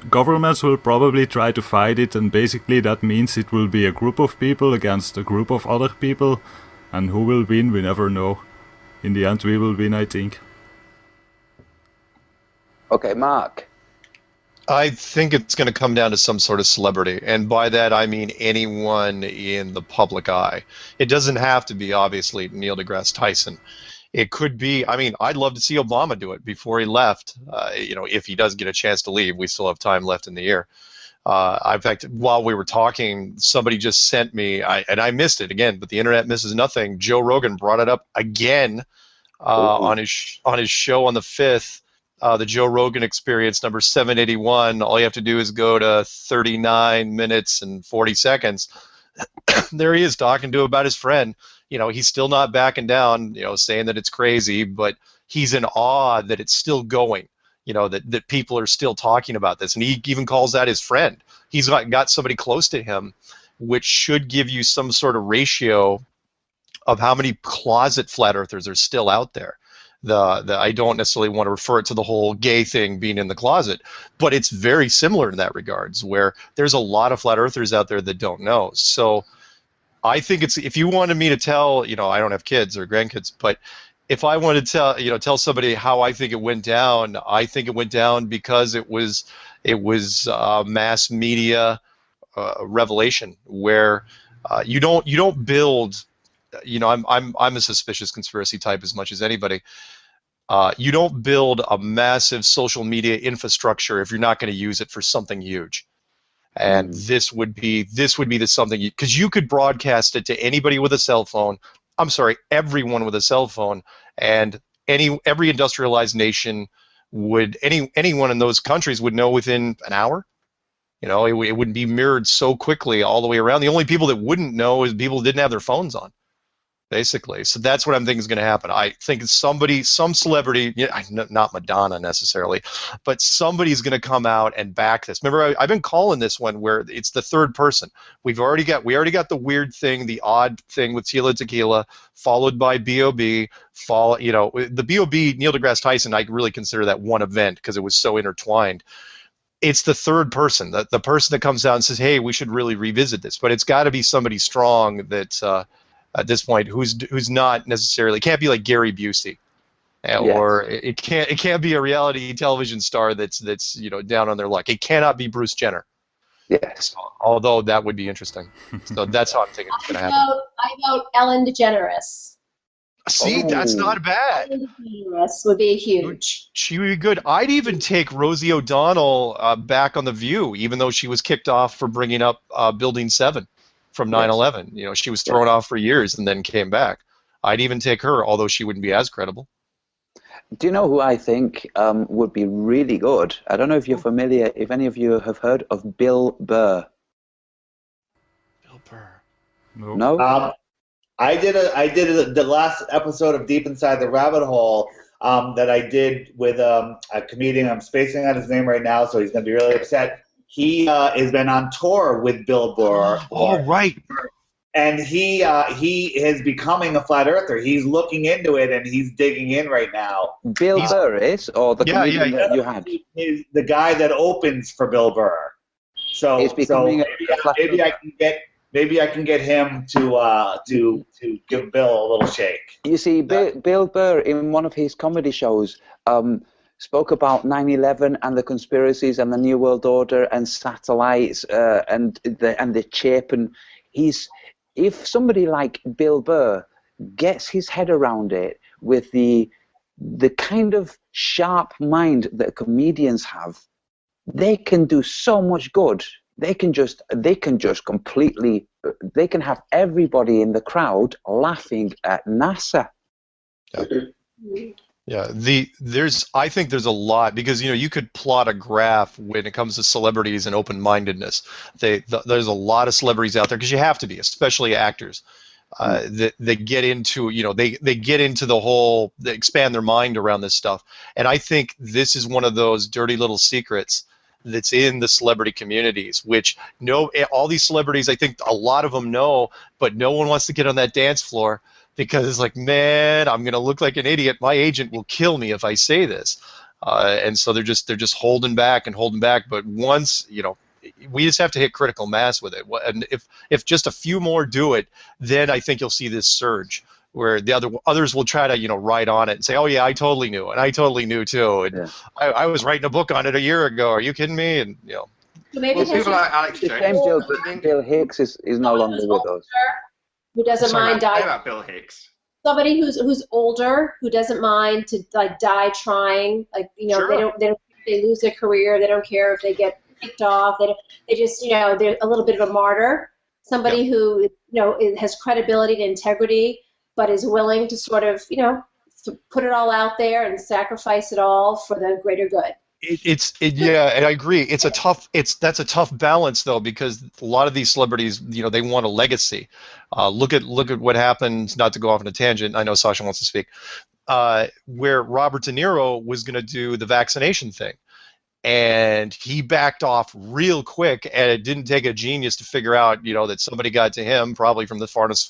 Governments will probably try to fight it, and basically that means it will be a group of people against a group of other people, and who will win, we never know. In the end, we will win, I think. Okay, Mark. I think it's going to come down to some sort of celebrity, and by that I mean anyone in the public eye. It doesn't have to be, obviously, Neil deGrasse Tyson. It could be, I mean, I'd love to see Obama do it before he left. If he does get a chance to leave, we still have time left in the year. In fact, while we were talking, somebody just sent me, and I missed it again, but the internet misses nothing. Joe Rogan brought it up again on his show on the 5th. The Joe Rogan Experience, number 781. All you have to do is go to 39 minutes and 40 seconds. There he is talking to about his friend. He's still not backing down, saying that it's crazy, but he's in awe that it's still going, that people are still talking about this. And he even calls that his friend. He's got somebody close to him, which should give you some sort of ratio of how many closet flat earthers are still out there. I don't necessarily want to refer it to the whole gay thing being in the closet, but it's very similar in that regards, where there's a lot of flat earthers out there that don't know. So I think if you wanted me to tell, I don't have kids or grandkids, but if I wanted to tell somebody how I think it went down, I think it went down because it was mass media revelation, where you don't build. I'm a suspicious conspiracy type as much as anybody. You don't build a massive social media infrastructure if you're not going to use it for something huge. And this would be the something, because you could broadcast it to anybody with a cell phone. I'm sorry, everyone with a cell phone, and every industrialized nation anyone in those countries would know within an hour. It wouldn't be mirrored so quickly all the way around. The only people that wouldn't know is people who didn't have their phones on, basically. So that's what I'm thinking is going to happen. I think some celebrity, not Madonna necessarily, but somebody's going to come out and back this. Remember, I've been calling this one where it's the third person. We already got the weird thing, the odd thing with Tila Tequila, followed by B.O.B. The B.O.B. Neil deGrasse Tyson, I really consider that one event because it was so intertwined. It's the third person, the person that comes out and says, hey, we should really revisit this. But it's got to be somebody strong that at this point who's not necessarily, can't be like Gary Busey, or it can't be a reality television star that's down on their luck. It cannot be Bruce Jenner. Yes. Although that would be interesting. So that's how I'm thinking it's going to happen. I vote Ellen DeGeneres. See, that's not bad. Ellen DeGeneres would be huge. She would be good. I'd even take Rosie O'Donnell back on The View, even though she was kicked off for bringing up Building 7 from 9/11. She was thrown off for years and then came back. I'd even take her, although she wouldn't be as credible. Do you know who I think would be really good? I don't know if you're familiar, if any of you have heard of Bill Burr. Bill Burr. No? I did the last episode of Deep Inside the Rabbit Hole that I did with a comedian. I'm spacing on his name right now, so he's going to be really upset. He has been on tour with Bill Burr. Oh, right. And he is becoming a flat earther. He's looking into it, and he's digging in right now. Bill Burr is? Or the comedian that you had? He's the guy that opens for Bill Burr. So maybe I can get him to give Bill a little shake. You see, Bill Burr, in one of his comedy shows, spoke about 9/11 and the conspiracies and the New World Order and satellites and the chip. And if somebody like Bill Burr gets his head around it with the kind of sharp mind that comedians have, they can do so much good they can just completely, they can have everybody in the crowd laughing at NASA. Yeah, I think there's a lot, because you could plot a graph when it comes to celebrities and open-mindedness. There's a lot of celebrities out there, because you have to be, especially actors. They get into they get into the whole, they expand their mind around this stuff, and I think this is one of those dirty little secrets that's in the celebrity communities, which all these celebrities, I think a lot of them know, but no one wants to get on that dance floor, because it's like, man, I'm going to look like an idiot. My agent will kill me if I say this. And so they're just holding back and holding back. But once, we just have to hit critical mass with it. And if just a few more do it, then I think you'll see this surge where the others will try to, ride on it and say, oh yeah, I totally knew, and I totally knew too. And yeah. I was writing a book on it a year ago. Are you kidding me? And So maybe people like Alex Jones. Bill Hicks is no longer with us. Who doesn't mind dying? About Bill Hicks. Somebody who's older, who doesn't mind to die trying. Like sure. they lose their career. They don't care if they get kicked off. They just they're a little bit of a martyr. Somebody who has credibility and integrity, but is willing to sort of put it all out there and sacrifice it all for the greater good. Yeah, and I agree. That's a tough balance though, because a lot of these celebrities, they want a legacy. Look at what happened. Not to go off on a tangent. I know Sasha wants to speak. Where Robert De Niro was going to do the vaccination thing, and he backed off real quick, and it didn't take a genius to figure out, that somebody got to him, probably from the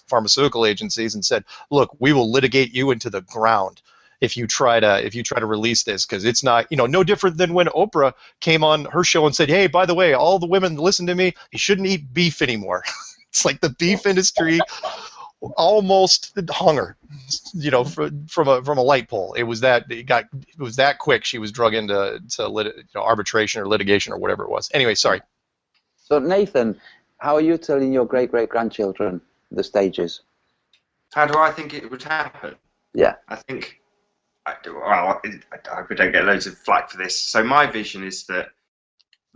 pharmaceutical agencies, and said, "Look, we will litigate you into the ground if you try to release this, because it's not, no different than when Oprah came on her show and said, hey, by the way, all the women listen to me, you shouldn't eat beef anymore." It's like the beef industry almost hung her, from a light pole. It was that quick. She was drug into arbitration or litigation or whatever it was. Anyway, sorry. So Nathan, how are you telling your great-great-grandchildren the stages? How do I think it would happen? Yeah. I think, I hope I don't get loads of flack for this. So my vision is that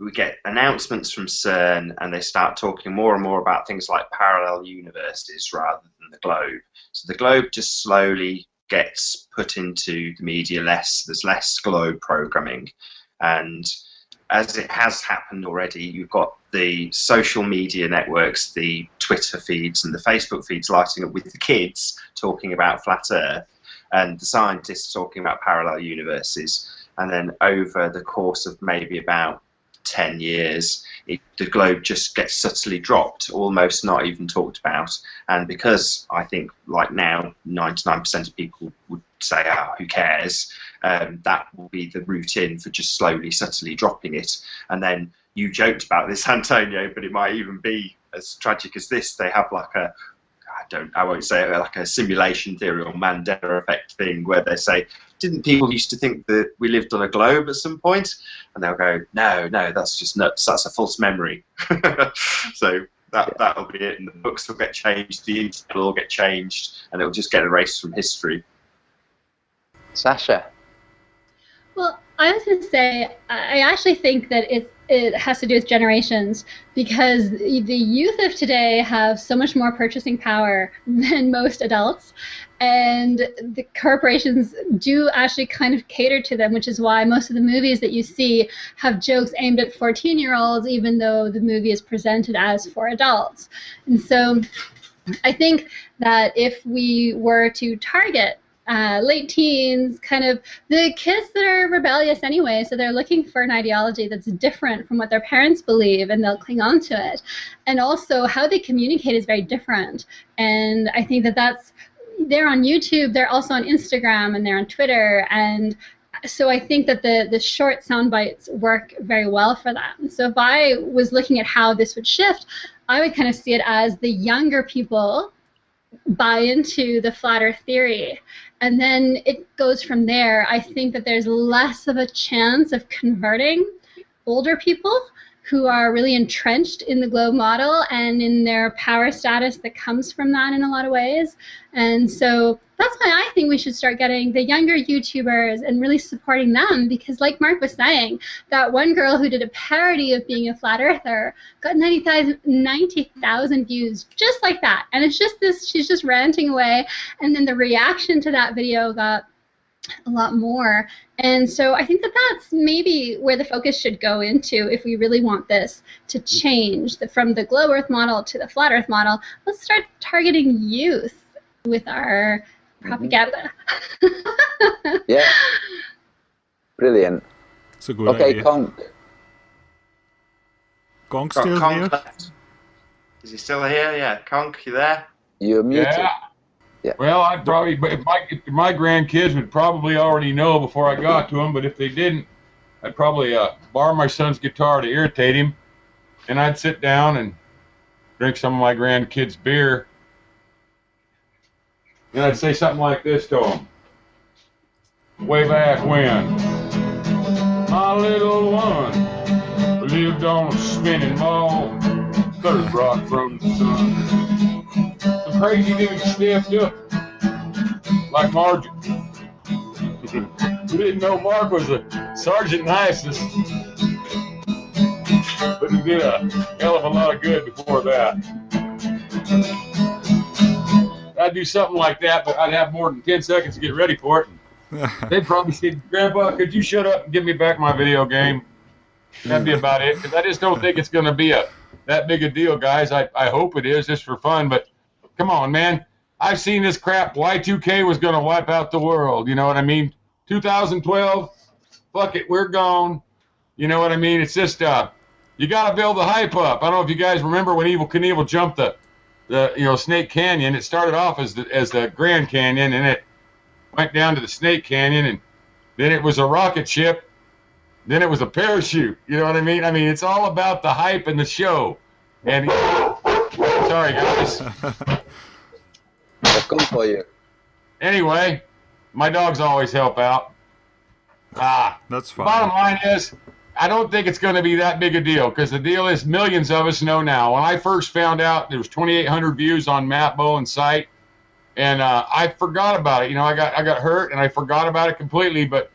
we get announcements from CERN, and they start talking more and more about things like parallel universes rather than the globe. So the globe just slowly gets put into the media less. There's less globe programming, and as it has happened already, you've got the social media networks, the Twitter feeds and the Facebook feeds lighting up with the kids talking about flat Earth, and the scientists talking about parallel universes. And then over the course of maybe about 10 years, the globe just gets subtly dropped, almost not even talked about. And because I think, like now, 99% of people would say, oh, who cares, that will be the route in for just slowly, subtly dropping it. And then you joked about this, Antonio, but it might even be as tragic as this. They have like I won't say it, like a simulation theory or Mandela effect thing, where they say, didn't people used to think that we lived on a globe at some point? And they'll go, no, that's just nuts. That's a false memory. So that'll be it. And the books will get changed, the internet will all get changed, and it'll just get erased from history. Sasha? Well, I was going to say, I actually think that it has to do with generations, because the youth of today have so much more purchasing power than most adults, and the corporations do actually kind of cater to them, which is why most of the movies that you see have jokes aimed at 14-year-olds, even though the movie is presented as for adults. And so I think that if we were to target late teens, kind of the kids that are rebellious anyway, so they're looking for an ideology that's different from what their parents believe, and they'll cling on to it. And also how they communicate is very different. And I think they're on YouTube, they're also on Instagram, and they're on Twitter, and so I think that the short sound bites work very well for that. And so if I was looking at how this would shift, I would kind of see it as the younger people buy into the flat earth theory, and then it goes from there. I think that there's less of a chance of converting older people, who are really entrenched in the globe model and in their power status that comes from that in a lot of ways. And so that's why I think we should start getting the younger YouTubers and really supporting them, because like Mark was saying, that one girl who did a parody of being a flat earther got 90,000 views just like that. And it's just this, she's just ranting away, and then the reaction to that video got a lot more. And so I think that that's maybe where the focus should go into if we really want this to change from the globe Earth model to the flat Earth model. Let's start targeting youth with our propaganda. Yeah. Brilliant. It's a good okay, idea. Conk. Conk still Conk here? left. Is he still here? Yeah, Conk, you there? You're muted. Yeah. Well, I'd probably, if my grandkids would probably already know before I got to them, but if they didn't, I'd probably borrow my son's guitar to irritate him, and I'd sit down and drink some of my grandkids' beer, and I'd say something like this to them. Way back when, my little one lived on a spinning ball, third rock from the sun. Some crazy dude sniffed up like Margin. We didn't know Mark was a Sargent Science, but he did a hell of a lot of good before that. I'd do something like that, but I'd have more than 10 seconds to get ready for it. They'd probably say, Grandpa, could you shut up and give me back my video game? That'd be about it, because I just don't think it's going to be that big a deal, guys. I hope it is, just for fun, but come on, man. I've seen this crap. Y2K was going to wipe out the world, you know what I mean? 2012, fuck it, we're gone. You know what I mean? It's just, you got to build the hype up. I don't know if you guys remember when Evel Knievel jumped the Snake Canyon. It started off as the Grand Canyon, and it went down to the Snake Canyon, and then it was a rocket ship, then it was a parachute. You know what I mean? I mean, it's all about the hype and the show. And sorry, guys. I'll come for you. Anyway, my dogs always help out. That's fine. Bottom line is, I don't think it's going to be that big a deal, because the deal is millions of us know now. When I first found out, there was 2,800 views on Mapbo and site, and I forgot about it. You know, I got hurt, and I forgot about it completely. But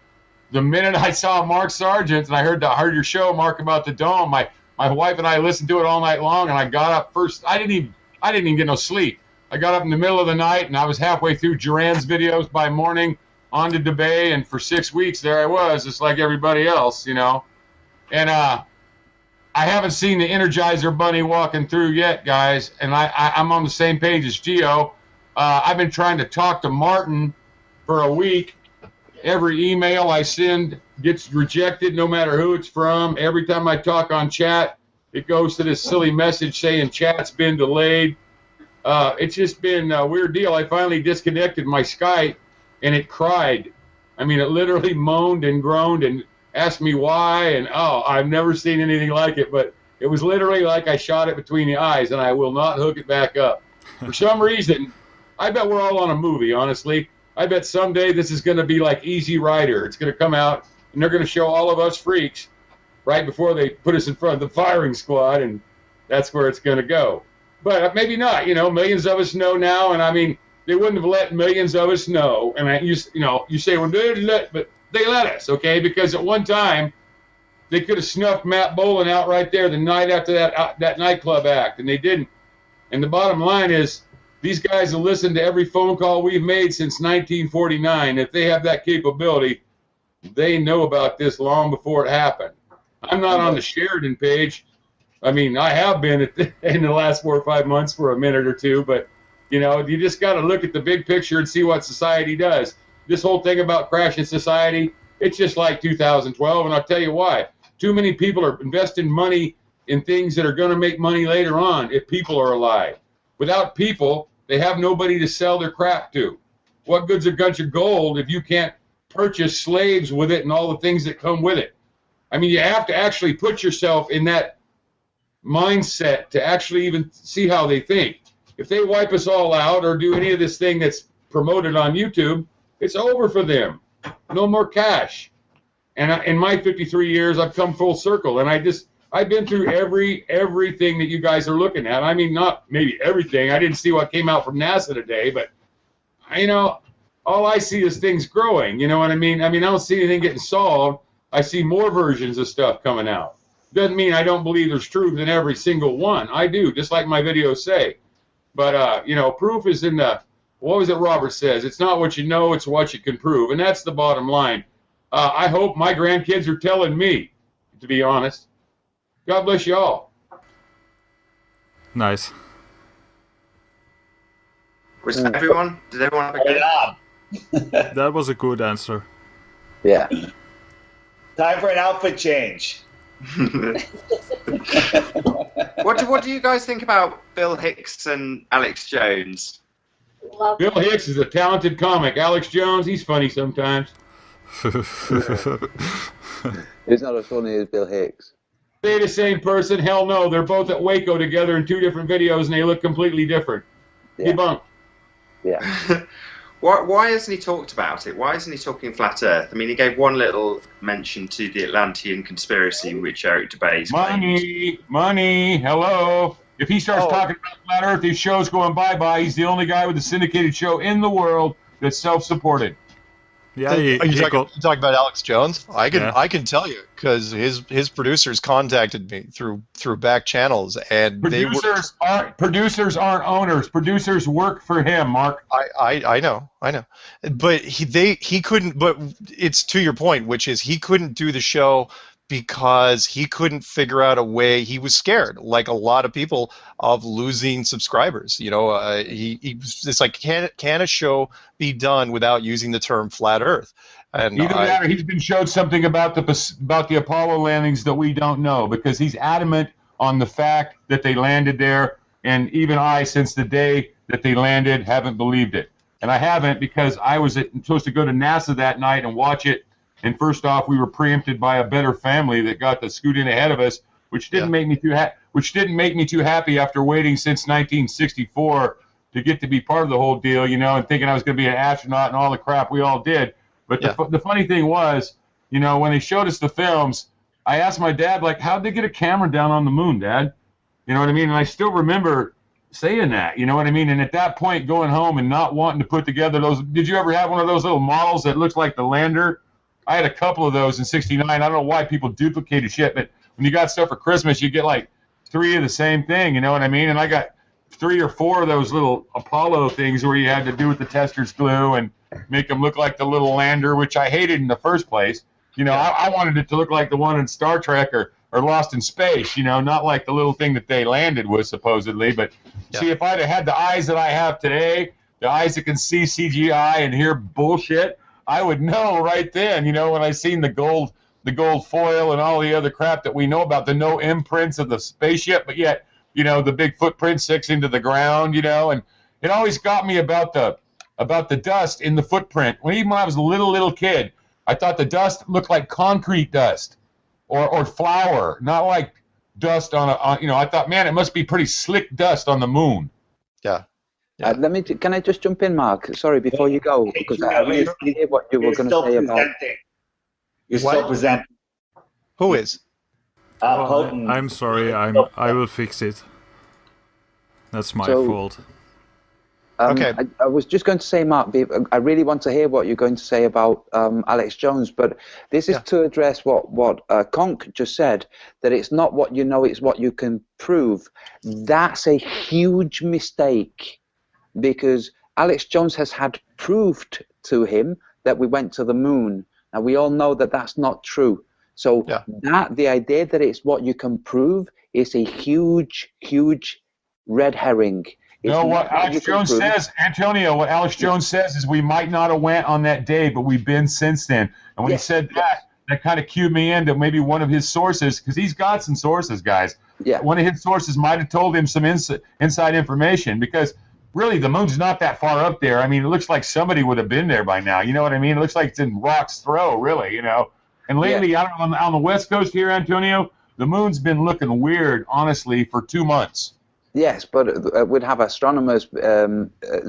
the minute I saw Mark Sargent, and I heard your show, Mark, about the dome, my wife and I listened to it all night long, and I got up first. I didn't even get no sleep. I got up in the middle of the night, and I was halfway through Duran's videos by morning on to debate, and for 6 weeks there I was, just like everybody else, you know. And I haven't seen the Energizer Bunny walking through yet, guys, and I'm on the same page as Geo. I've been trying to talk to Martin for a week. Every email I send gets rejected, no matter who it's from. Every time I talk on chat, it goes to this silly message saying chat's been delayed. It's just been a weird deal. I finally disconnected my Skype, and it cried. I mean, it literally moaned and groaned and asked me why, and I've never seen anything like it, but it was literally like I shot it between the eyes, and I will not hook it back up. For some reason, I bet we're all on a movie, honestly. I bet someday this is going to be like Easy Rider. It's going to come out, and they're going to show all of us freaks right before they put us in front of the firing squad, and that's where it's going to go. But maybe not. You know, millions of us know now, and I mean, they wouldn't have let millions of us know. And you say, well, but they let us, okay? Because at one time, they could have snuffed Matt Boland out right there the night after that nightclub act, and they didn't. And the bottom line is, these guys have listened to every phone call we've made since 1949. If they have that capability, they know about this long before it happened. I'm not on the Sheridan page. I mean, I have been in the last 4 or 5 months for a minute or two, but, you know, you just got to look at the big picture and see what society does. This whole thing about crashing society, it's just like 2012, and I'll tell you why. Too many people are investing money in things that are going to make money later on if people are alive. Without people, they have nobody to sell their crap to. What good's a bunch of gold if you can't purchase slaves with it and all the things that come with it? I mean, you have to actually put yourself in that mindset to actually even see how they think. If they wipe us all out or do any of this thing that's promoted on YouTube, it's over for them. No more cash. And in my 53 years, I've come full circle, and I just I've been through everything that you guys are looking at. I mean, not maybe everything. I didn't see what came out from NASA today, but all I see is things growing. You know what I mean? I don't see anything getting solved. I see more versions of stuff coming out. Doesn't mean I don't believe there's truth in every single one. I do, just like my videos say. But proof is in the, what was it Robert says? It's not what you know, it's what you can prove, and that's the bottom line. I hope my grandkids are telling me, to be honest. God bless you all. Nice. Did everyone have a good? That was a good answer. Yeah. Time for an outfit change. What do you guys think about Bill Hicks and Alex Jones? Bill Hicks is a talented comic. Alex Jones, he's funny sometimes. He's not as funny as Bill Hicks. They're the same person? Hell no. They're both at Waco together in 2 different videos, and they look completely different. Yeah. Debunked. Yeah. Why hasn't he talked about it? Why isn't he talking flat Earth? I mean, he gave one little mention to the Atlantean conspiracy, which Eric Dubay Money, hello. If he starts talking about flat Earth, his show's going bye-bye. He's the only guy with a syndicated show in the world that's self-supported. Yeah, Are you talking about Alex Jones? I can tell you because his producers contacted me through back channels, and producers aren't owners. Producers work for him, Mark. I know, but he couldn't. But it's to your point, which is he couldn't do the show because he couldn't figure out a way. He was scared, like a lot of people, of losing subscribers. It's like, can a show be done without using the term flat Earth? And either that, or he's been showed something about the Apollo landings that we don't know, because he's adamant on the fact that they landed there, and even I, since the day that they landed, haven't believed it. And I haven't, because I was supposed to go to NASA that night and watch it. And first off, we were preempted by a better family that got to scoot in ahead of us, which didn't make me too happy after waiting since 1964 to get to be part of the whole deal, and thinking I was going to be an astronaut and all the crap we all did. But the funny thing was, when they showed us the films, I asked my dad, like, how'd they get a camera down on the moon, Dad? You know what I mean? And I still remember saying that, you know what I mean? And at that point, going home and not wanting to put together those, did you ever have one of those little models that looks like the lander? I had a couple of those in '69. I don't know why people duplicated shit, but when you got stuff for Christmas, you get like 3 of the same thing, you know what I mean? And I got 3 or 4 of those little Apollo things where you had to do with the tester's glue and make them look like the little lander, which I hated in the first place. I wanted it to look like the one in Star Trek or Lost in Space, not like the little thing that they landed with, supposedly. But see, if I'd have had the eyes that I have today, the eyes that can see CGI and hear bullshit, I would know right then, when I seen the gold foil and all the other crap that we know about, the no imprints of the spaceship, but yet, the big footprint sticks into the ground, and it always got me about the dust in the footprint. Even when I was a little kid, I thought the dust looked like concrete dust or flour, not like dust on I thought, man, it must be pretty slick dust on the moon. Yeah. Can I just jump in, Mark? Sorry, before you go, because I really hear what you were going to say about. You're still presenting. Who is? I'm sorry. I will fix it. That's my fault. Okay. I was just going to say, Mark, I really want to hear what you're going to say about Alex Jones, but this is to address what Conk just said, that it's not what you know, it's what you can prove. That's a huge mistake, because Alex Jones has had proved to him that we went to the moon. Now, we all know that that's not true. So the idea that it's what you can prove is a huge, huge red herring. What Alex Jones says, Antonio, what Alex Jones says is we might not have went on that day, but we've been since then. And when he said that kind of cued me into maybe one of his sources, because he's got some sources, guys. Yeah. One of his sources might have told him some inside information, because really the moon's not that far up there. I mean, it looks like somebody would have been there by now. You know what I mean? It looks like it's in rock's throw, really, And lately, I don't know, on the West Coast here, Antonio, the moon's been looking weird, honestly, for 2 months. Yes, but we'd have astronomers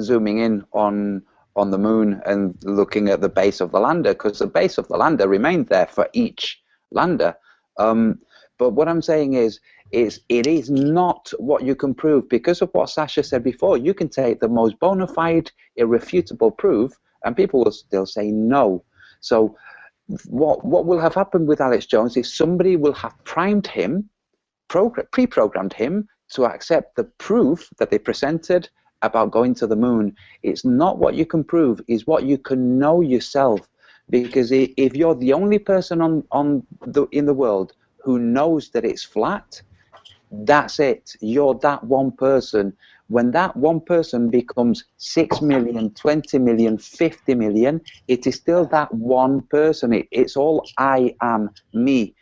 zooming in on the moon and looking at the base of the lander, because the base of the lander remained there for each lander. But what I'm saying is it is not what you can prove, because of what Sasha said before. You can take the most bona fide, irrefutable proof, and people will still say no. So what will have happened with Alex Jones is somebody will have primed him, pre-programmed him to accept the proof that they presented about going to the moon. It's not what you can prove, it's what you can know yourself. Because if you're the only person in the world who knows that it's flat, that's it. You're that one person. When that one person becomes 6 million, 20 million, 50 million, it is still that one person. It's all I am, me.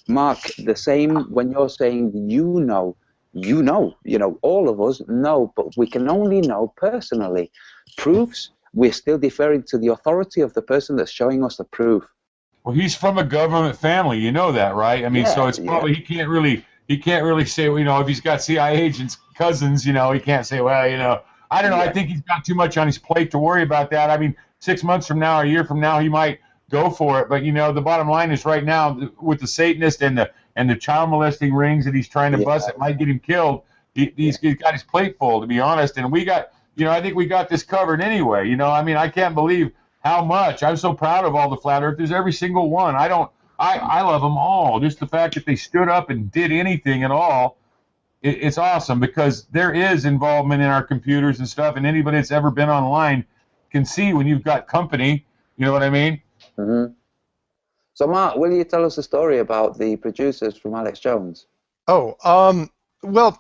Mark, the same when you're saying you know, all of us know, but we can only know personally. Proofs, we're still deferring to the authority of the person that's showing us the proof. Well, he's from a government family, you know that, right? I mean, so it's probably he can't really say, if he's got CIA agents, cousins, he can't say, well, I don't know. I think he's got too much on his plate to worry about that. I mean, 6 months from now, a year from now, he might go for it. But the bottom line is right now with the Satanist and the child molesting rings that he's trying to bust that might get him killed. He's got his plate full, to be honest. And we got, I think we got this covered anyway. I mean, I can't believe how much I'm so proud of all the flat earthers, every single one. I love them all. Just the fact that they stood up and did anything at all, it's awesome, because there is involvement in our computers and stuff, and anybody that's ever been online can see when you've got company. You know what I mean? Mm-hmm. So, Mark, will you tell us a story about the producers from Alex Jones? Oh, well,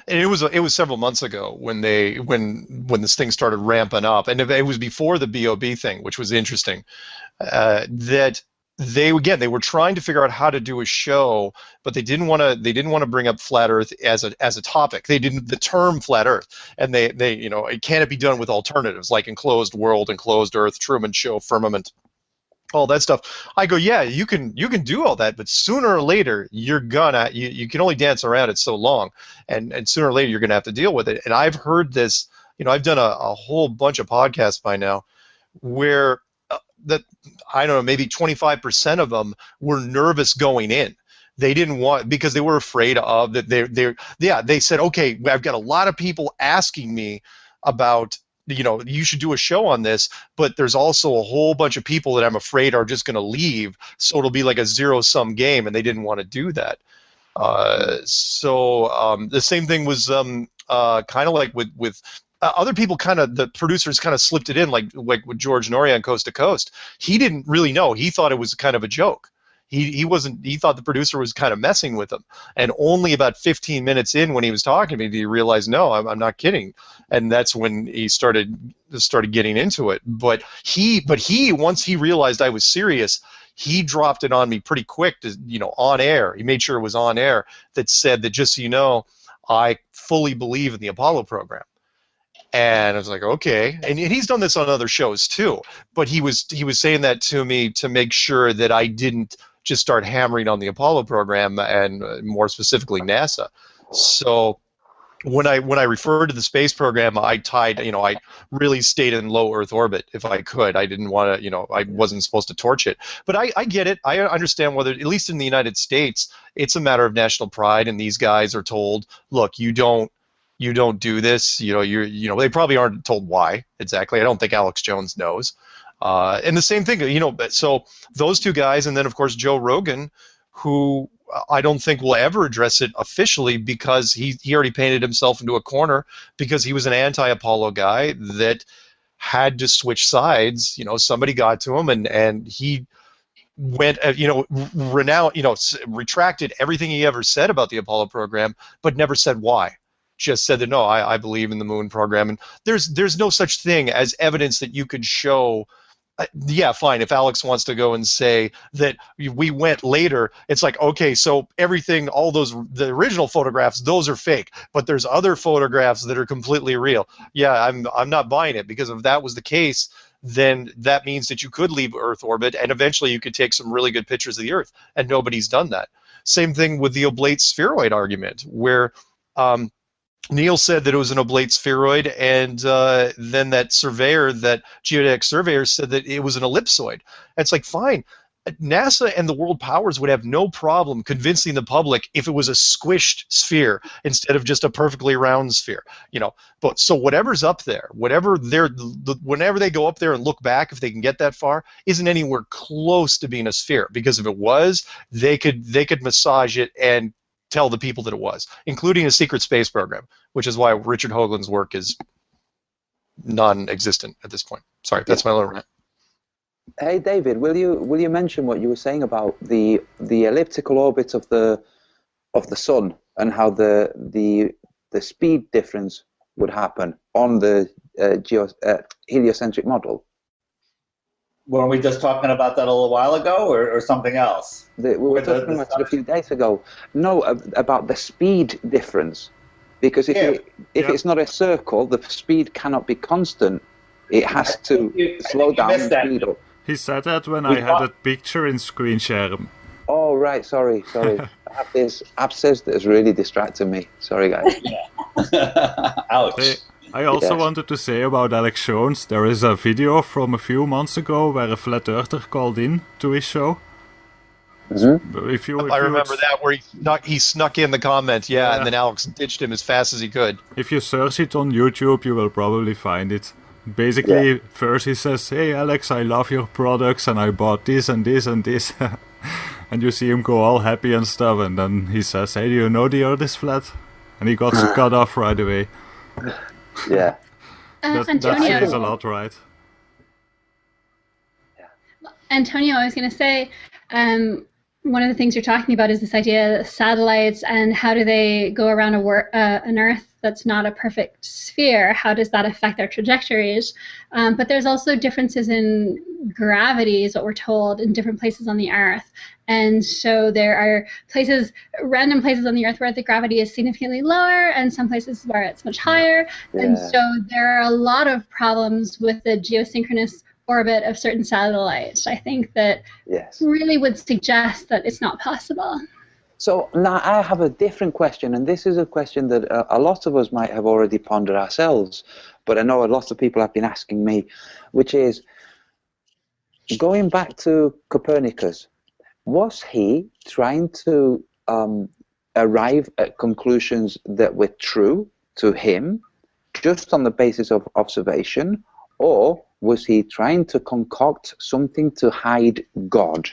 it was several months ago when this thing started ramping up, and it was before the BOB thing, which was interesting. That they were trying to figure out how to do a show, but they didn't want to bring up flat Earth as a topic. They didn't, the term flat Earth, and they it can't be done with alternatives like enclosed world, enclosed Earth, Truman Show, firmament, all that stuff. I go, yeah, you can do all that, but sooner or later you can only dance around it so long, and sooner or later you're gonna have to deal with it. And I've heard this, I've done a whole bunch of podcasts by now where that I don't know, maybe 25% of them were nervous going in. They didn't want, because they were afraid of that. They said, okay, I've got a lot of people asking me about, you should do a show on this, but there's also a whole bunch of people that I'm afraid are just going to leave, so it'll be like a zero-sum game, and they didn't want to do that. So the same thing was kind of like with other people. The producers kind of slipped it in, like with George Norrie on Coast to Coast. He didn't really know. He thought it was kind of a joke. He thought the producer was kind of messing with him. And only about 15 minutes in, when he was talking to me, did he realize, no, I'm not kidding. And that's when he started getting into it. But he once he realized I was serious, he dropped it on me pretty quick, on air. He made sure it was on air, that said that, just so you know, I fully believe in the Apollo program. And I was like, okay. And he's done this on other shows too. But he was saying that to me to make sure that I didn't just start hammering on the Apollo program, and more specifically NASA. So when I referred to the space program, I really stayed in low Earth orbit if I could. I didn't want to, I wasn't supposed to torch it. But I get it. I understand whether, at least in the United States, it's a matter of national pride, and these guys are told, look, you don't do this. They probably aren't told why exactly. I don't think Alex Jones knows. And the same thing, so those two guys, and then of course Joe Rogan, who I don't think will ever address it officially, because he already painted himself into a corner, because he was an anti-Apollo guy that had to switch sides. Somebody got to him, and he went, retracted everything he ever said about the Apollo program, but never said why. Just said that, no, I believe in the moon program, and there's no such thing as evidence that you could show. Yeah, fine. If Alex wants to go and say that we went later, it's like, okay, so everything, all the original photographs, those are fake, but there's other photographs that are completely real. Yeah, I'm not buying it, because if that was the case, then that means that you could leave Earth orbit, and eventually you could take some really good pictures of the Earth, and nobody's done that. Same thing with the oblate spheroid argument, where Neil said that it was an oblate spheroid, and then that geodetic surveyor said that it was an ellipsoid. It's like, fine. NASA and the world powers would have no problem convincing the public if it was a squished sphere instead of just a perfectly round sphere. But so whatever's up there, whenever they go up there and look back, if they can get that far, isn't anywhere close to being a sphere. Because if it was, they could massage it and tell the people that it was, including a secret space program, which is why Richard Hoagland's work is non-existent at this point. Sorry, that's my little rant. Hey David, will you mention what you were saying about the elliptical orbit of the sun and how the speed difference would happen on the heliocentric model? Weren't we just talking about that a little while ago, or something else? We were talking about it a few days ago. No, about the speed difference. Because if it's not a circle, the speed cannot be constant. It has to slow down and speed up. He said that when I had a picture in screen share. Oh, right. Sorry. I have this abscess that has really distracted me. Sorry, guys. Ouch. I also wanted to say about Alex Jones, there is a video from a few months ago where a flat earther called in to his show. Mm-hmm. I remember that, where he snuck in the comment, and then Alex ditched him as fast as he could. If you search it on YouTube, you will probably find it. Basically, first he says, "Hey Alex, I love your products and I bought this and this and this." And you see him go all happy and stuff, and then he says, "Hey, do you know the earth is flat?" And he got cut off right away. Yeah. That says a lot, right? Antonio, I was going to say, one of the things you're talking about is this idea of satellites and how do they go around an Earth that's not a perfect sphere. How does that affect their trajectories? But there's also differences in gravity, is what we're told, in different places on the Earth. And so there are random places on the Earth where the gravity is significantly lower and some places where it's much higher. Yeah. And so there are a lot of problems with the geosynchronous orbit of certain satellites. I think that really would suggest that it's not possible. So now I have a different question, and this is a question that a lot of us might have already pondered ourselves, but I know a lot of people have been asking me, which is, going back to Copernicus, was he trying to arrive at conclusions that were true to him just on the basis of observation, or was he trying to concoct something to hide God?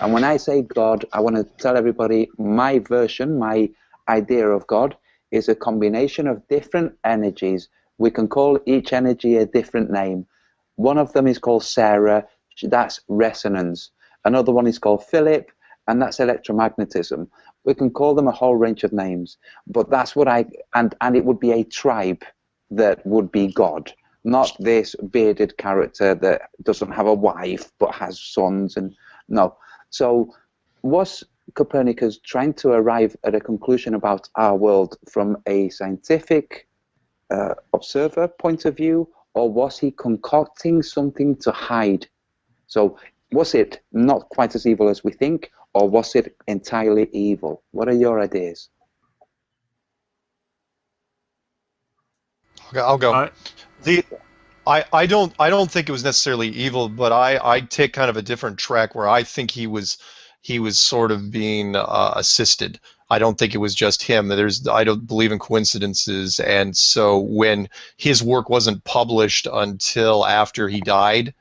And when I say God, I want to tell everybody my version, my idea of God is a combination of different energies. We can call each energy a different name. One of them is called Sarah, that's resonance. Another one is called Philip, and that's electromagnetism. We can call them a whole range of names, but that's what and it would be a tribe that would be God. Not this bearded character that doesn't have a wife but has sons, and no. So was Copernicus trying to arrive at a conclusion about our world from a scientific observer point of view, or was he concocting something to hide? So was it not quite as evil as we think, or was it entirely evil? What are your ideas? Okay, I'll go. I don't think it was necessarily evil, but I take kind of a different track where I think he was sort of being assisted. I don't think it was just him. I don't believe in coincidences, and so when his work wasn't published until after he died,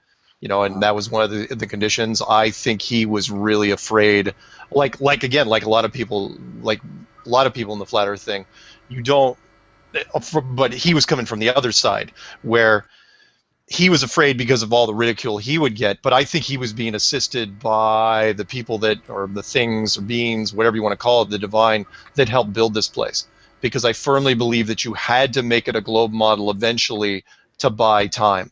and that was one of the conditions, I think he was really afraid. Like a lot of people in the flat Earth thing, but he was coming from the other side where he was afraid because of all the ridicule he would get, but I think he was being assisted by the people or the things or beings, whatever you want to call it, the divine, that helped build this place. Because I firmly believe that you had to make it a globe model eventually to buy time,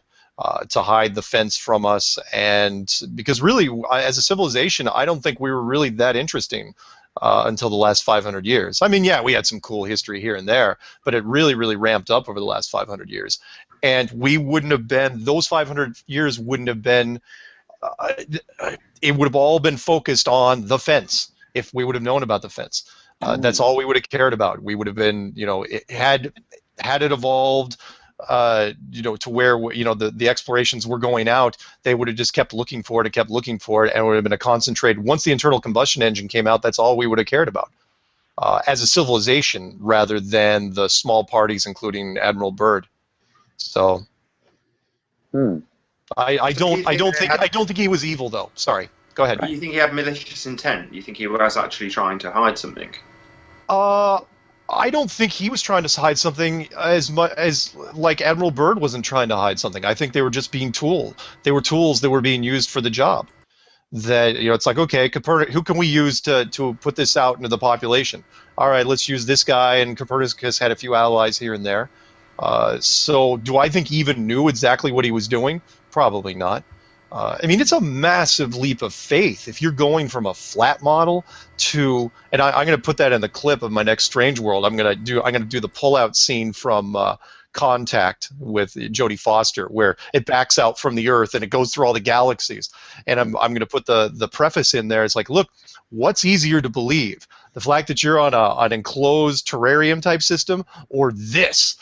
to hide the fence from us. And because really, as a civilization, I don't think we were really that interesting until the last 500 years. I mean, we had some cool history here and there, but it really, really ramped up over the last 500 years. And we wouldn't have been, those 500 years wouldn't have been, it would have all been focused on the fence if we would have known about the fence. That's all we would have cared about. We would have been, had it evolved to where the explorations were going out, they would have just kept looking for it and kept looking for it, and it would have been a concentrated. Once the internal combustion engine came out, that's all we would have cared about as a civilization, rather than the small parties, including Admiral Byrd. So, I don't think he was evil, though. Sorry, go ahead. Do you think he had malicious intent? Do you think he was actually trying to hide something? I don't think he was trying to hide something as much as like Admiral Byrd wasn't trying to hide something. I think they were just being tools. They were tools that were being used for the job. That it's like, okay, Copernicus, who can we use to put this out into the population? All right, let's use this guy, and Copernicus had a few allies here and there. So do I think he even knew exactly what he was doing? Probably not. I mean, it's a massive leap of faith if you're going from a flat model to, and I'm going to put that in the clip of my next Strange World. I'm going to do the pullout scene from Contact with Jodie Foster, where it backs out from the Earth and it goes through all the galaxies. And I'm going to put the preface in there. It's like, look, what's easier to believe? The fact that you're on an enclosed terrarium type system, or this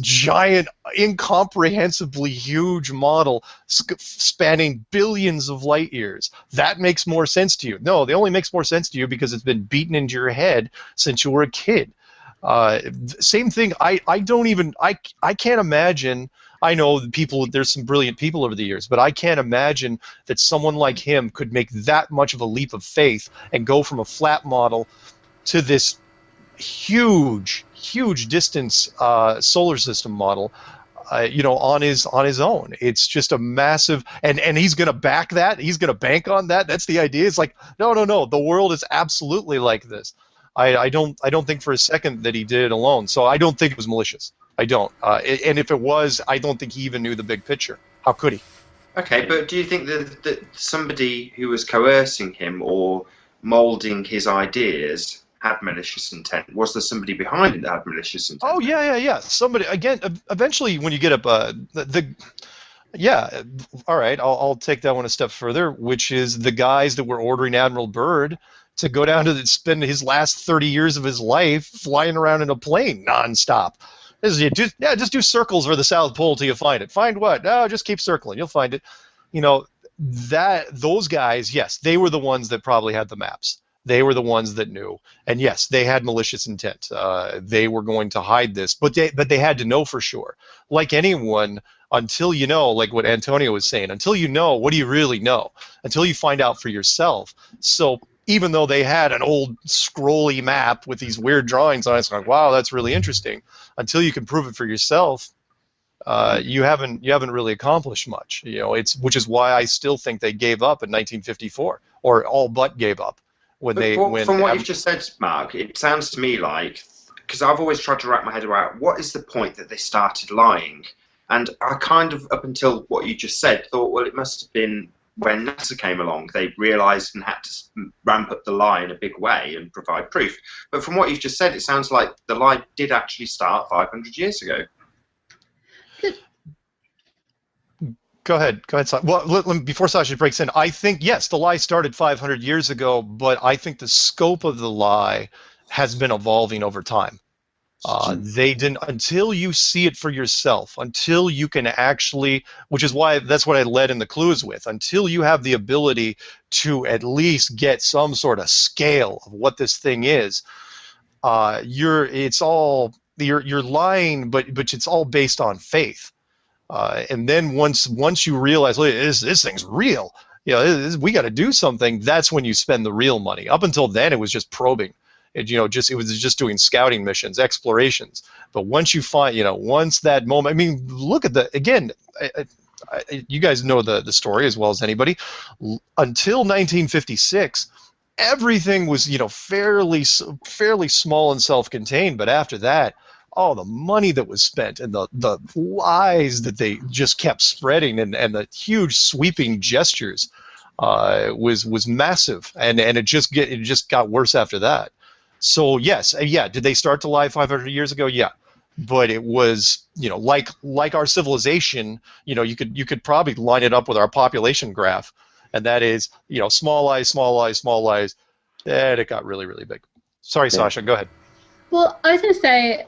giant, incomprehensibly huge model spanning billions of light years. That makes more sense to you. No, it only makes more sense to you because it's been beaten into your head since you were a kid. Same thing. I can't imagine. I know there's some brilliant people over the years, but I can't imagine that someone like him could make that much of a leap of faith and go from a flat model to this huge distance solar system model, on his own. It's just a massive, and he's going to back that. He's going to bank on that. That's the idea. It's like, no. The world is absolutely like this. I don't think for a second that he did it alone. So I don't think it was malicious. I don't. And if it was, I don't think he even knew the big picture. How could he? Okay, but do you think that somebody who was coercing him or molding his ideas had malicious intent? Was there somebody behind it that had malicious intent? Oh, yeah. Somebody, again, eventually when you get up, yeah, all right, I'll take that one a step further, which is the guys that were ordering Admiral Byrd to go down to spend his last 30 years of his life flying around in a plane nonstop. Just do circles for the South Pole till you find it. Find what? No, just keep circling. You'll find it. Those guys, yes, they were the ones that probably had the maps. They were the ones that knew, and yes, they had malicious intent. They were going to hide this, but they had to know for sure. Like anyone, until you know, like what Antonio was saying, until you know, what do you really know? Until you find out for yourself. So even though they had an old scrolly map with these weird drawings on it, it's like, wow, that's really interesting. Until you can prove it for yourself, you haven't really accomplished much. Which is why I still think they gave up in 1954, or all but gave up. From what you've just said, Mark, it sounds to me like, because I've always tried to wrap my head around what is the point that they started lying, and I kind of, up until what you just said, thought, well, it must have been when NASA came along, they realised and had to ramp up the lie in a big way and provide proof. But from what you've just said, it sounds like the lie did actually start 500 years ago. Go ahead, Sasha. Well, before Sasha breaks in, I think, yes, the lie started 500 years ago, but I think the scope of the lie has been evolving over time. They didn't, until you see it for yourself, until you can actually, which is why that's what I led in the clues with, until you have the ability to at least get some sort of scale of what this thing is, you're lying, but it's all based on faith. And then once you realize, look, this thing's real, we got to do something, that's when you spend the real money. Up until then, it was just probing. It was just doing scouting missions, explorations. But once you find, once that moment, I mean, look at again, you guys know the story as well as anybody. Until 1956, everything was, fairly small and self-contained. But after that, the money that was spent and the lies that they just kept spreading and the huge sweeping gestures was massive. And it just got worse after that. So yes, did they start to lie 500 years ago? Yeah, but it was, like our civilization, you could probably line it up with our population graph, and that is, small lies, small lies, small lies, and it got really, really big. Sorry, Sasha, go ahead. Well, I was going to say,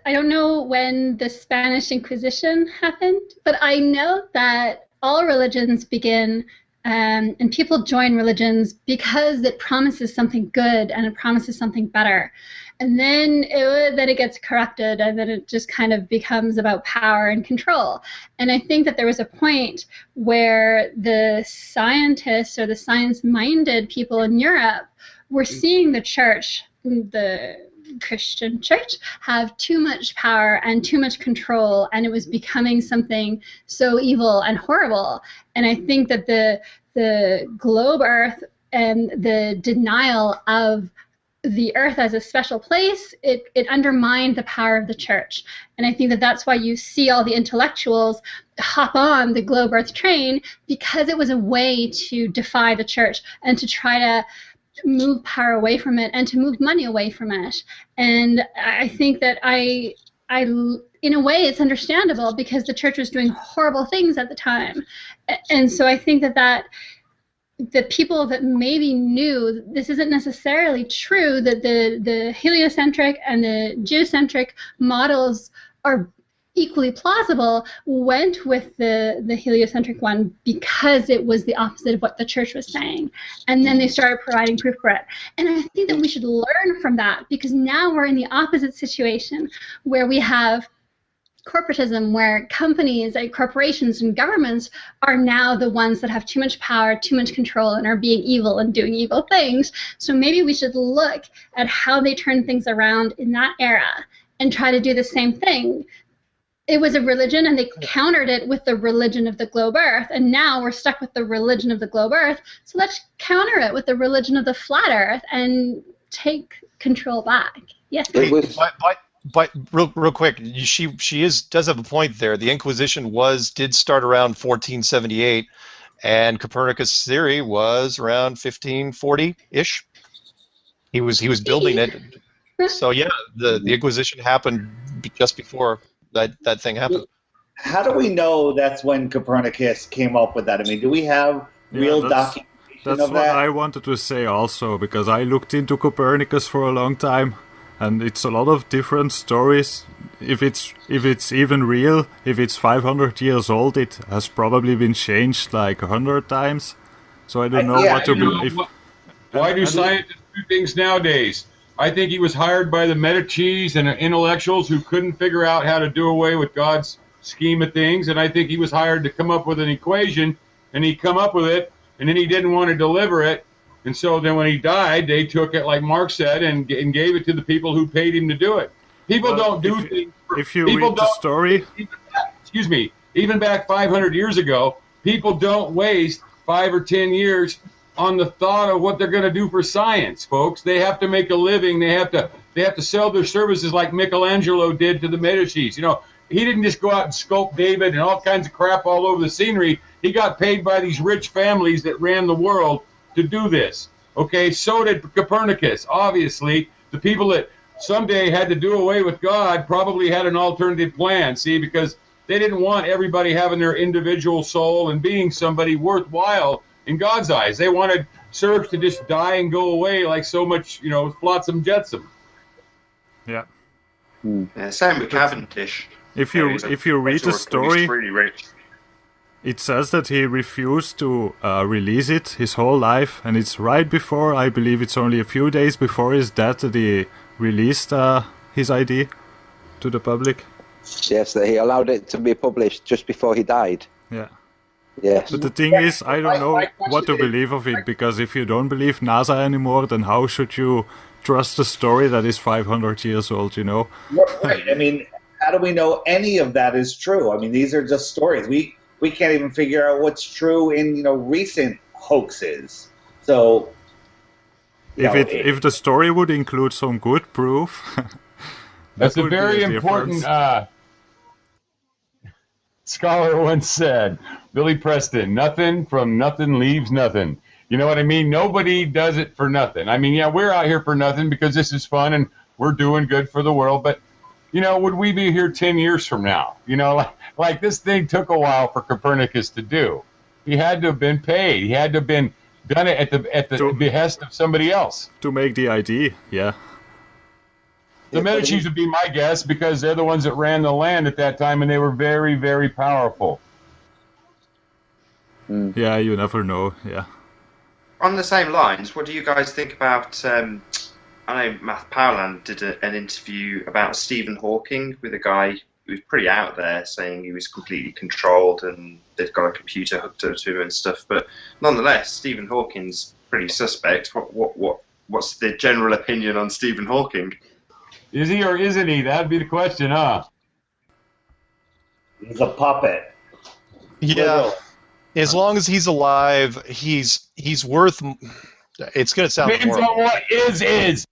I don't know when the Spanish Inquisition happened, but I know that all religions begin and people join religions because it promises something good and it promises something better. And then it gets corrupted, and then it just kind of becomes about power and control. And I think that there was a point where the scientists or the science-minded people in Europe were seeing the church, the Christian church, have too much power and too much control, and it was becoming something so evil and horrible. And I think that the globe Earth and the denial of the Earth as a special place, it undermined the power of the church. And I think that that's why you see all the intellectuals hop on the globe Earth train, because it was a way to defy the church and to try to move power away from it and to move money away from it. And I think that I in a way it's understandable, because the church was doing horrible things at the time. And so I think that the people that maybe knew this isn't necessarily true, that the heliocentric and the geocentric models are equally plausible, went with the heliocentric one because it was the opposite of what the church was saying. And then they started providing proof for it. And I think that we should learn from that, because now we're in the opposite situation where we have corporatism, where companies and corporations and governments are now the ones that have too much power, too much control, and are being evil and doing evil things. So maybe we should look at how they turned things around in that era and try to do the same thing. It was a religion, and they countered it with the religion of the globe Earth, and now we're stuck with the religion of the globe Earth. So let's counter it with the religion of the flat Earth and take control back. Yes. But real quick, she does have a point there. The Inquisition did start around 1478, and Copernicus' theory was around 1540-ish. He was building it. So yeah, the Inquisition happened just before that thing happened. How do we know that's when Copernicus came up with that? I mean, do we have real documentation that's of what that? I wanted to say also, because I looked into Copernicus for a long time. And it's a lot of different stories. If it's even real, if it's 500 years old, it has probably been changed like 100 times. So I don't know what to believe. Why do scientists do things nowadays? I think he was hired by the Medicis and intellectuals who couldn't figure out how to do away with God's scheme of things. And I think he was hired to come up with an equation, and he come up with it, and then he didn't want to deliver it. And so then when he died, they took it, like Mark said, and gave it to the people who paid him to do it. People don't do things. If you read the story... Even back 500 years ago, people don't waste 5 or 10 years on the thought of what they're going to do for science, folks. They have to make a living. They have to sell their services like Michelangelo did to the Medicis. You know, he didn't just go out and sculpt David and all kinds of crap all over the scenery. He got paid by these rich families that ran the world to do this. Okay, so did Copernicus. Obviously, the people that someday had to do away with God probably had an alternative plan, see, because they didn't want everybody having their individual soul and being somebody worthwhile in God's eyes. They wanted serfs to just die and go away like so much, flotsam jetsam. Yeah. Same with Cavendish. If you read the story, really rich. It says that he refused to release it his whole life, and it's right before, I believe it's only a few days before his death, that he released his idea to the public. Yes, that he allowed it to be published just before he died. Yeah. Yes. But the thing is, I don't know what to believe of it, because if you don't believe NASA anymore, then how should you trust a story that is 500 years old, Right. I mean, how do we know any of that is true? I mean, these are just stories. We can't even figure out what's true in recent hoaxes. So, if the story would include some good proof, that's a very important scholar once said. Billy Preston, nothing from nothing leaves nothing. You know what I mean? Nobody does it for nothing. I mean, yeah, we're out here for nothing because this is fun and we're doing good for the world, but would we be here 10 years from now? Like this thing took a while for Copernicus to do. He had to have been paid. He had to have been done it at the behest of somebody else. To make the idea, yeah. The Medicis would be my guess because they're the ones that ran the land at that time, and they were very, very powerful. Yeah, you never know. Yeah. On the same lines, what do you guys think about? I know Matt Powland did an interview about Stephen Hawking with a guy who was pretty out there, saying he was completely controlled and they've got a computer hooked up to him and stuff. But nonetheless, Stephen Hawking's pretty suspect. What's the general opinion on Stephen Hawking? Is he or isn't he? That'd be the question, huh? He's a puppet. Yeah. As long as he's alive, he's worth. It's going to sound Depends horrible. on what is.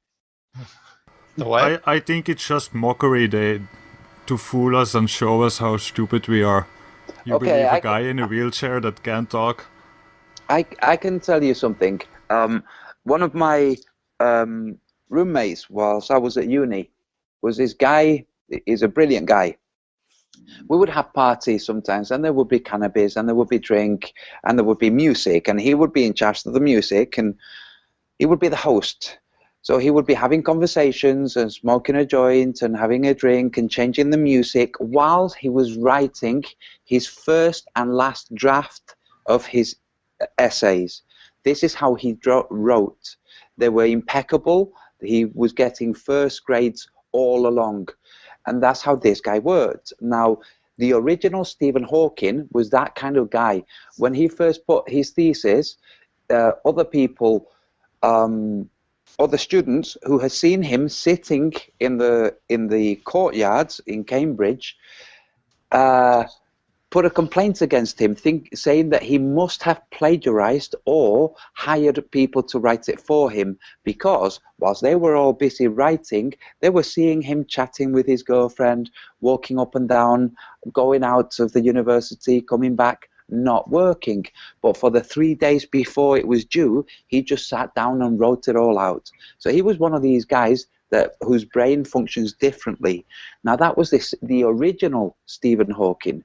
What? I think it's just mockery to fool us and show us how stupid we are. You believe a guy in a wheelchair that can't talk? I can tell you something. One of my roommates whilst I was at uni was this guy. He's a brilliant guy. We would have parties sometimes, and there would be cannabis, and there would be drink, and there would be music, and he would be in charge of the music, and he would be the host. So he would be having conversations and smoking a joint and having a drink and changing the music while he was writing his first and last draft of his essays. This is how he wrote. They were impeccable. He was getting first grades all along. And that's how this guy worked. Now, the original Stephen Hawking was that kind of guy. When he first put his thesis, other people, other students who had seen him sitting in the courtyards in Cambridge, put a complaint against him, saying that he must have plagiarized or hired people to write it for him, because whilst they were all busy writing, they were seeing him chatting with his girlfriend, walking up and down, going out of the university, coming back, not working. But for the 3 days before it was due, he just sat down and wrote it all out. So he was one of these guys whose brain functions differently. Now that was the original Stephen Hawking.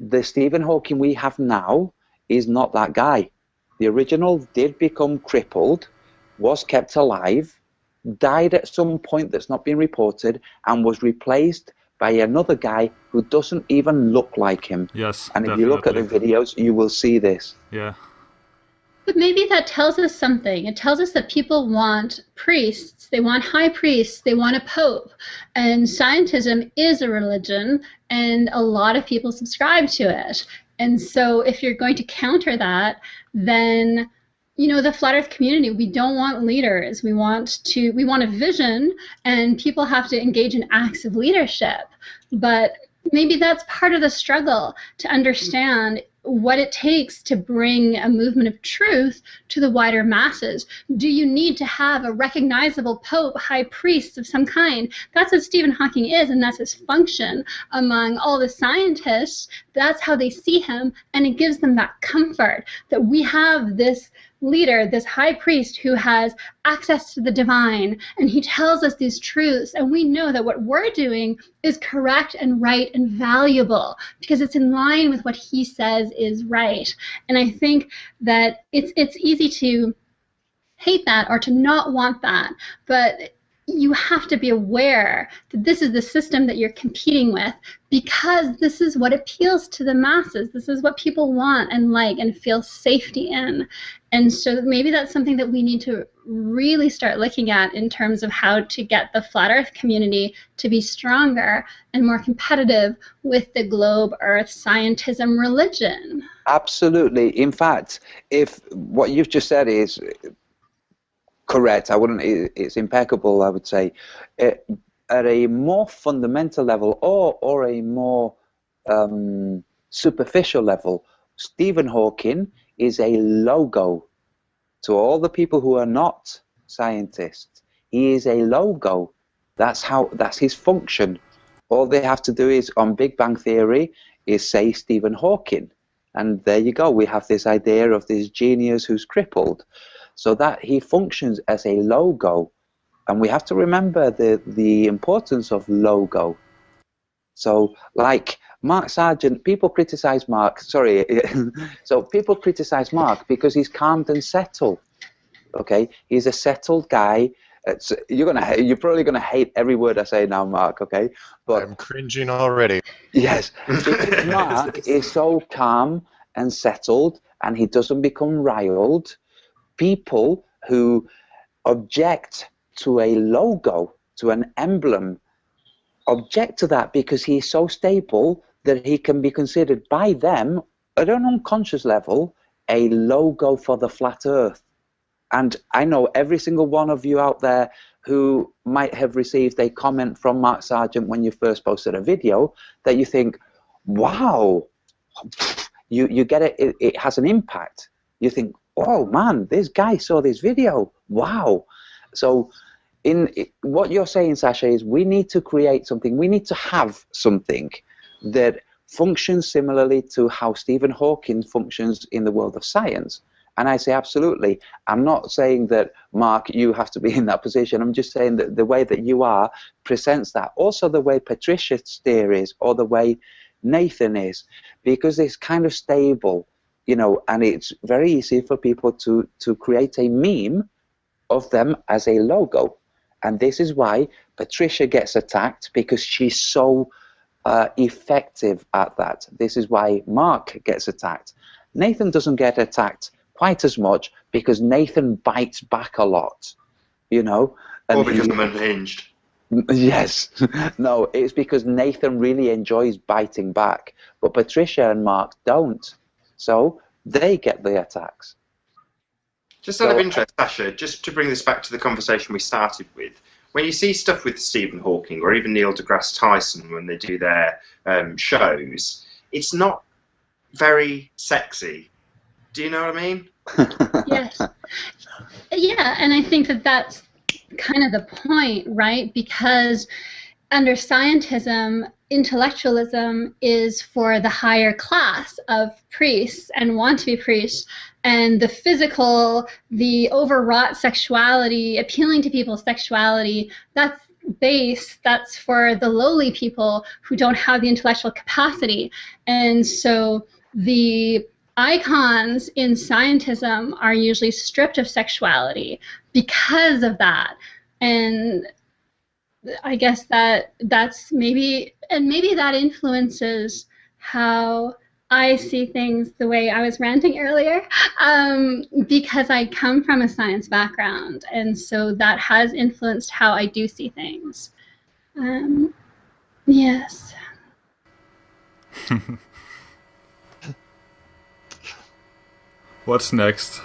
The Stephen Hawking we have now is not that guy. The original did become crippled, was kept alive, died at some point that's not been reported, and was replaced by another guy who doesn't even look like him. Yes, and definitely. if you look at the videos, you will see this. Yeah. But maybe that tells us something. It tells us that people want priests, they want high priests, they want a pope. And scientism is a religion, and a lot of people subscribe to it. And so if you're going to counter that, then, you know, the flat earth community, we don't want leaders. We want a vision, and people have to engage in acts of leadership. But maybe that's part of the struggle, to understand what it takes to bring a movement of truth to the wider masses. Do you need to have a recognizable pope, high priest of some kind? That's what Stephen Hawking is, and that's his function among all the scientists. That's how they see him, and it gives them that comfort that we have this leader, this high priest who has access to the divine, and he tells us these truths, and we know that what we're doing is correct and right and valuable because it's in line with what he says is right. And I think that it's easy to hate that or to not want that, but you have to be aware that this is the system that you're competing with, because this is what appeals to the masses. This is what people want and like and feel safety in. And so maybe that's something that we need to really start looking at in terms of how to get the flat earth community to be stronger and more competitive with the globe earth scientism religion. Absolutely. In fact, if what you've just said is correct, it's impeccable, I would say. At a more fundamental level or a more superficial level, Stephen Hawking is a logo to all the people who are not scientists. He is a logo. That's his function. All they have to do is, on Big Bang Theory, is say Stephen Hawking. And there you go. We have this idea of this genius who's crippled. So that he functions as a logo. And we have to remember the importance of logo. So, like Mark Sargent, people criticize Mark, so people criticize Mark because he's calm and settled. Okay, he's a settled guy. You're probably gonna hate every word I say now, Mark. Okay, but I'm cringing already. yes, because Mark is so calm and settled, and he doesn't become riled. People who object to a logo, to an emblem, object to that because he's so stable that he can be considered by them at an unconscious level a logo for the flat earth. And I know every single one of you out there who might have received a comment from Mark Sargent when you first posted a video that you think, wow, you get it, it has an impact. You think, oh man, this guy saw this video, wow. So what you're saying, Sasha, is we need to create something, we need to have something that functions similarly to how Stephen Hawking functions in the world of science. And I say absolutely. I'm not saying that, Mark, you have to be in that position. I'm just saying that the way that you are presents that. Also the way Patricia Steer is, or the way Nathan is, because it's kind of stable, you know, and it's very easy for people to create a meme of them as a logo. And this is why Patricia gets attacked, because she's so effective at that. This is why Mark gets attacked. Nathan doesn't get attacked quite as much because Nathan bites back a lot, you know. Or because I'm unhinged. Yes. No, it's because Nathan really enjoys biting back, but Patricia and Mark don't. So they get the attacks. Just out of interest, Sasha, just to bring this back to the conversation we started with, when you see stuff with Stephen Hawking or even Neil deGrasse Tyson when they do their shows, it's not very sexy. Do you know what I mean? Yes. Yeah, and I think that that's kind of the point, right? Because under scientism, intellectualism is for the higher class of priests and want to be priests, and the physical, the overwrought sexuality, appealing to people's sexuality, that's base, that's for the lowly people who don't have the intellectual capacity. And so the icons in scientism are usually stripped of sexuality because of that. And I guess that's maybe that influences how I see things the way I was ranting earlier, because I come from a science background, and so that has influenced how I do see things. Yes. What's next?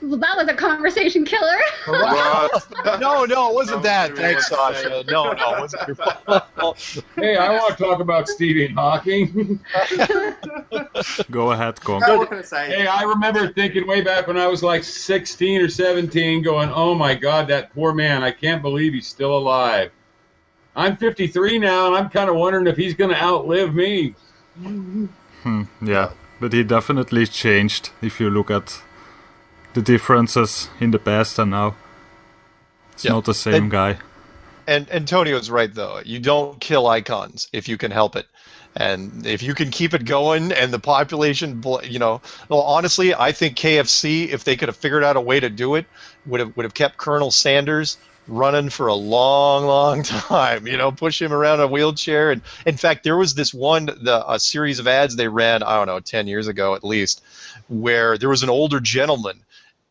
Well, that was a conversation killer. No, it wasn't that. Thanks, Sasha. No, it wasn't your fault. Hey, I want to talk about Stephen Hawking. Go ahead, Kong. Hey, I remember thinking way back when I was like 16 or 17, going, oh my God, that poor man, I can't believe he's still alive. I'm 53 now, and I'm kind of wondering if he's going to outlive me. Yeah, but he definitely changed if you look at the differences in the past and now. It's not the same guy. And Antonio's right, though. You don't kill icons if you can help it. And if you can keep it going and the population, you know, well, honestly, I think KFC, if they could have figured out a way to do it, would have kept Colonel Sanders running for a long, long time, you know, push him around in a wheelchair. And in fact, there was this a series of ads they ran, I don't know, 10 years ago at least, where there was an older gentleman,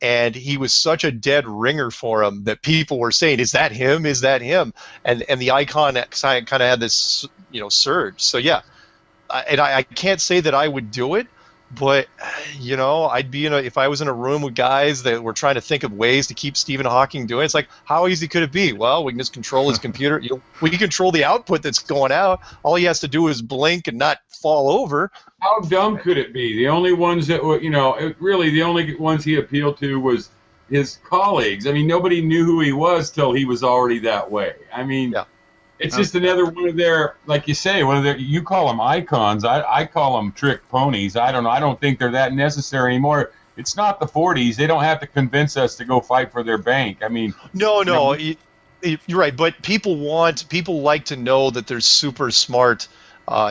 and he was such a dead ringer for him that people were saying, is that him? Is that him? And the icon kind of had this, you know, surge. So yeah, I can't say that I would do it, but, you know, I'd be if I was in a room with guys that were trying to think of ways to keep Stephen Hawking doing it, it's like, how easy could it be? Well, we can just control his computer. You know, we can control the output that's going out. All he has to do is blink and not fall over. How dumb could it be? The only ones that were, you know, really the only ones he appealed to was his colleagues. I mean, nobody knew who he was till he was already that way. I mean, it's just another one of their, like you say, you call them icons. I call them trick ponies. I don't know. I don't think they're that necessary anymore. It's not the 40s. They don't have to convince us to go fight for their bank. I mean, no, you're right. But people like to know that there's super smart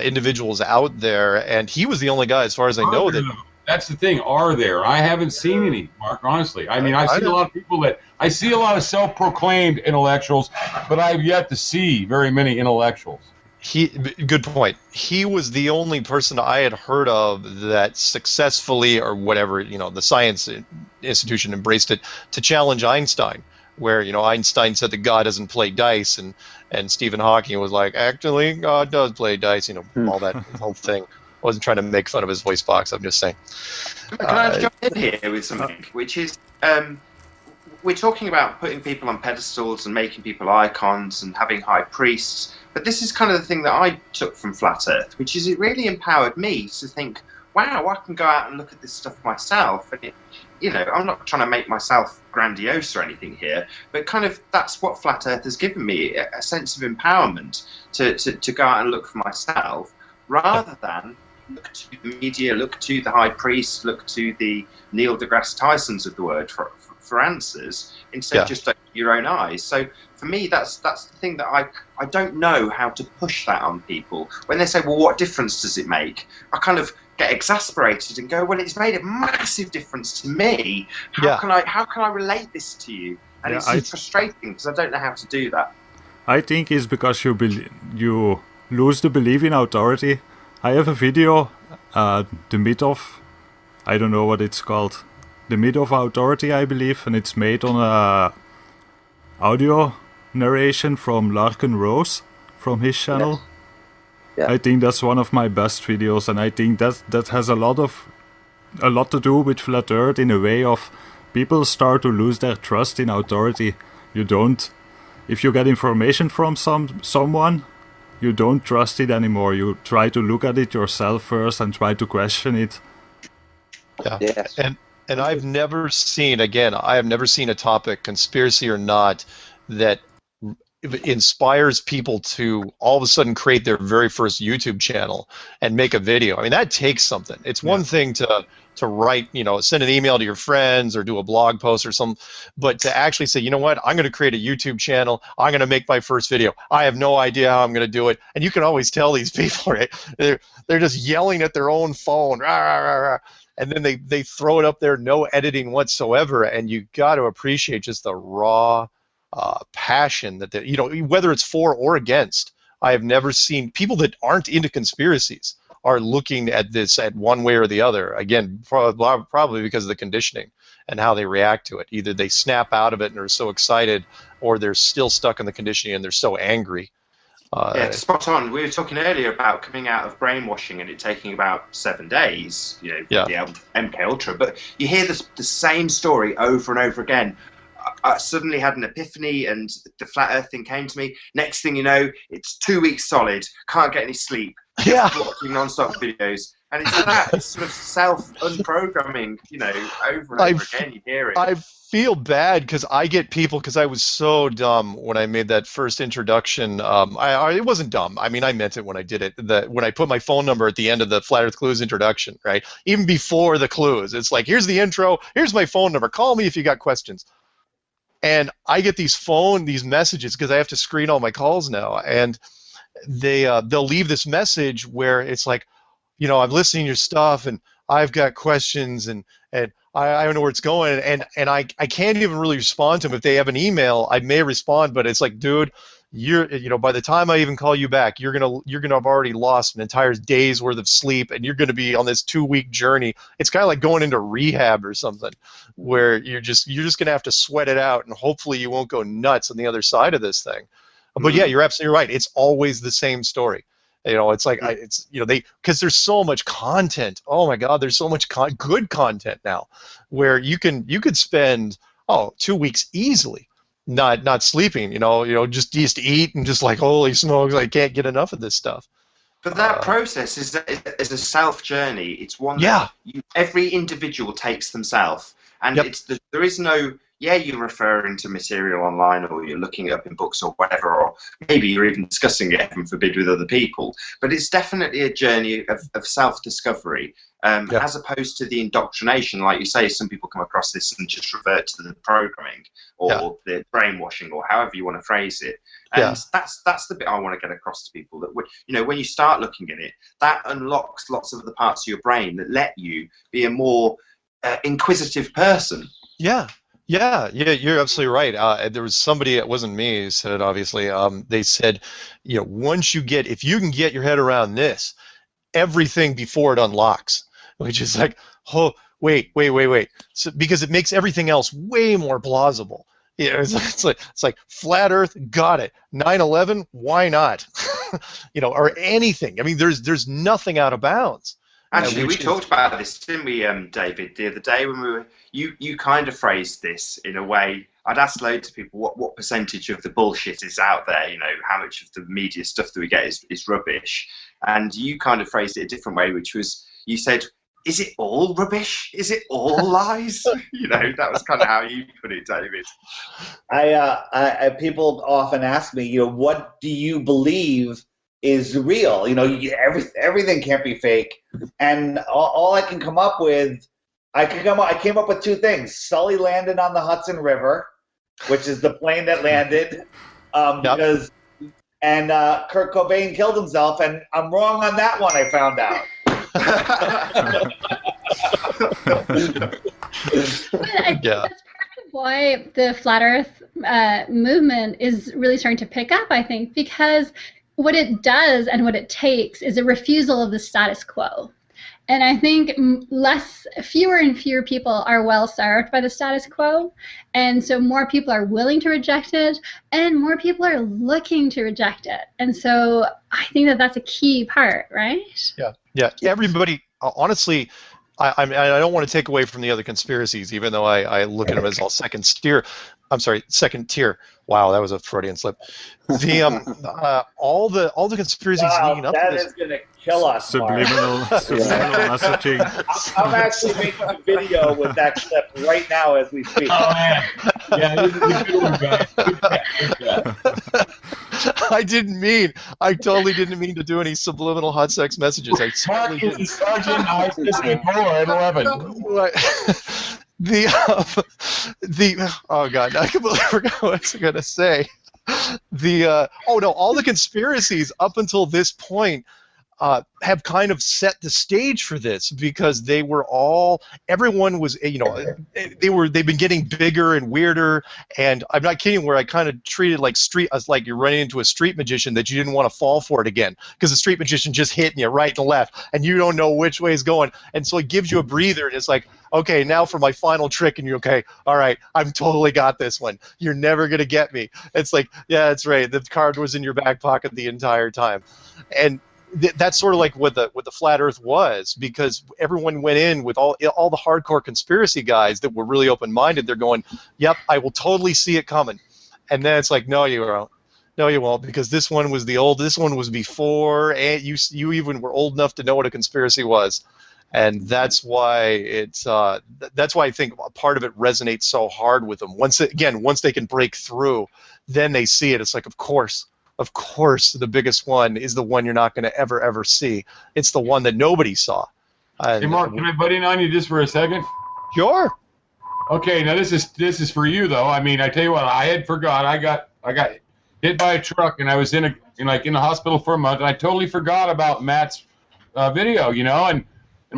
individuals out there, and he was the only guy, as far as I know, that. That's the thing. Are there? I haven't seen any, Mark. Honestly, I mean, I see a lot of people I see a lot of self-proclaimed intellectuals, but I've yet to see very many intellectuals. Good point. He was the only person I had heard of that successfully, or whatever, the science institution embraced it to challenge Einstein, where, Einstein said that God doesn't play dice, and Stephen Hawking was like, actually, God does play dice, all that whole thing. I wasn't trying to make fun of his voice box, I'm just saying. Can I jump in here with something, which is, we're talking about putting people on pedestals and making people icons and having high priests, but this is kind of the thing that I took from Flat Earth, which is it really empowered me to think, wow, I can go out and look at this stuff myself, and I'm not trying to make myself grandiose or anything here, but kind of that's what Flat Earth has given me, a sense of empowerment to go out and look for myself, rather than look to the media, look to the high priest, look to the Neil deGrasse Tysons of the word for answers, instead of just opening your own eyes. So for me, that's the thing that I don't know how to push that on people. When they say, well, what difference does it make? I kind of get exasperated and go, well, it's made a massive difference to me. How can I relate this to you? And it's frustrating because I don't know how to do that. I think it's because you lose the belief in authority. I have a video, the myth of, I don't know what it's called, the myth of authority, I believe, and it's made on a audio narration from Larkin Rose from his channel. I think that's one of my best videos, and I think that has a lot to do with Flat Earth in a way of people start to lose their trust in authority. If you get information from someone, you don't trust it anymore. You try to look at it yourself first and try to question it. Yeah. And I've never seen a topic, conspiracy or not, that inspires people to all of a sudden create their very first YouTube channel and make a video. I mean, that takes something. It's one thing to write, send an email to your friends or do a blog post or something, but to actually say, you know what, I'm going to create a YouTube channel. I'm going to make my first video. I have no idea how I'm going to do it. And you can always tell these people, right? They're just yelling at their own phone, rah, rah, rah, rah, and then they throw it up there, no editing whatsoever. And you got to appreciate just the raw passion that whether it's for or against. I have never seen people that aren't into conspiracies are looking at this at one way or the other. Again, probably because of the conditioning and how they react to it. Either they snap out of it and are so excited, or they're still stuck in the conditioning and they're so angry. Spot on. We were talking earlier about coming out of brainwashing and it taking about 7 days, the MK Ultra. But you hear the same story over and over again. I suddenly had an epiphany and the Flat Earth thing came to me. Next thing you know, it's 2 weeks solid, can't get any sleep, watching non-stop videos. And it's sort of self-unprogramming, over and over again, you hear it. I feel bad because I get people, because I was so dumb when I made that first introduction. It wasn't dumb. I mean, I meant it when I did it. When I put my phone number at the end of the Flat Earth Clues introduction, right? Even before the clues, it's like, here's the intro, here's my phone number, call me if you got questions. And I get these messages because I have to screen all my calls now, and they'll leave this message where it's like, I'm listening to your stuff and I've got questions and I don't know where it's going, and I can't even really respond to them. If they have an email, I may respond, but it's like, dude, by the time I even call you back, you're gonna have already lost an entire day's worth of sleep, and you're gonna be on this 2-week journey. It's kind of like going into rehab or something, where you're just gonna have to sweat it out, and hopefully you won't go nuts on the other side of this thing. But yeah, you're absolutely right. It's always the same story. It's like because there's so much content. Oh my God, there's so much good content now, where you could spend 2 weeks easily not sleeping, just eat and just like, holy smokes, I can't get enough of this stuff. But that process is a self journey. It's one that every individual takes themselves, and there is no yeah, you're referring to material online, or you're looking it up in books or whatever, or maybe you're even discussing it, heaven forbid, with other people. But it's definitely a journey of self-discovery, as opposed to the indoctrination. Like you say, some people come across this and just revert to the programming or the brainwashing, or however you want to phrase it. And that's the bit I want to get across to people, that when you start looking at it, that unlocks lots of the parts of your brain that let you be a more inquisitive person. Yeah, you're absolutely right. There was somebody, it wasn't me who said it, obviously. They said, once if you can get your head around this, everything before it unlocks, which is like, oh, wait. So, because it makes everything else way more plausible. It's like flat Earth, got it. 9/11, why not? Or anything. I mean, there's nothing out of bounds. Actually, we talked about this, didn't we, David, the other day when we were. You kind of phrased this in a way. I'd asked loads of people what percentage of the bullshit is out there. How much of the media stuff that we get is rubbish, and you kind of phrased it a different way, which was, you said, "Is it all rubbish? Is it all lies?" That was kind of how you put it, David. I people often ask me, what do you believe is real? Everything can't be fake, and all I can come up with, I came up with two things. Sully landed on the Hudson River, which is the plane that landed, because, and Kurt Cobain killed himself, and I'm wrong on that one, I found out. That's part of why the Flat Earth movement is really starting to pick up, I think, because what it does and what it takes is a refusal of the status quo. And I think fewer and fewer people are well served by the status quo. And so more people are willing to reject it, and more people are looking to reject it. And so I think that's a key part, right? Yeah. Everybody, honestly, I don't want to take away from the other conspiracies, even though I look at them as all second tier. Wow, that was a Freudian slip. All the conspiracies leading up to this. That is going to kill us. Subliminal messaging. I'm actually making a video with that clip right now as we speak. Oh man, yeah, this is a good one, guys. I totally didn't mean to do any subliminal hot sex messages. I totally didn't. Sargent Science at 11. Oh god, I completely forgot what I was gonna say. All the conspiracies up until this point have kind of set the stage for this, because everyone was, they've been getting bigger and weirder, and I'm not kidding, where I kind of treated like you're running into a street magician that you didn't want to fall for it again, because the street magician just hitting you right and left, and you don't know which way is going, and so it gives you a breather, and it's like, okay, now for my final trick, and you're okay, all right, I've totally got this one. You're never going to get me. It's like, yeah, that's right, the card was in your back pocket the entire time. And that's sort of like what the flat Earth was, because everyone went in with all the hardcore conspiracy guys that were really open-minded. They're going, yep, I will totally see it coming. And then it's like, no, you won't. No, you won't, because this one was this one was before, and you even were old enough to know what a conspiracy was. And that's why that's why I think a part of it resonates so hard with them. Once they can break through, then they see it. It's like, of course, the biggest one is the one you're not going to ever see. It's the one that nobody saw. Hey, Mark, can I butt in on you just for a second? Sure. Okay, now this is for you though. I mean, I tell you what, I had forgot. I got hit by a truck, and I was in the hospital for a month, and I totally forgot about Matt's video, and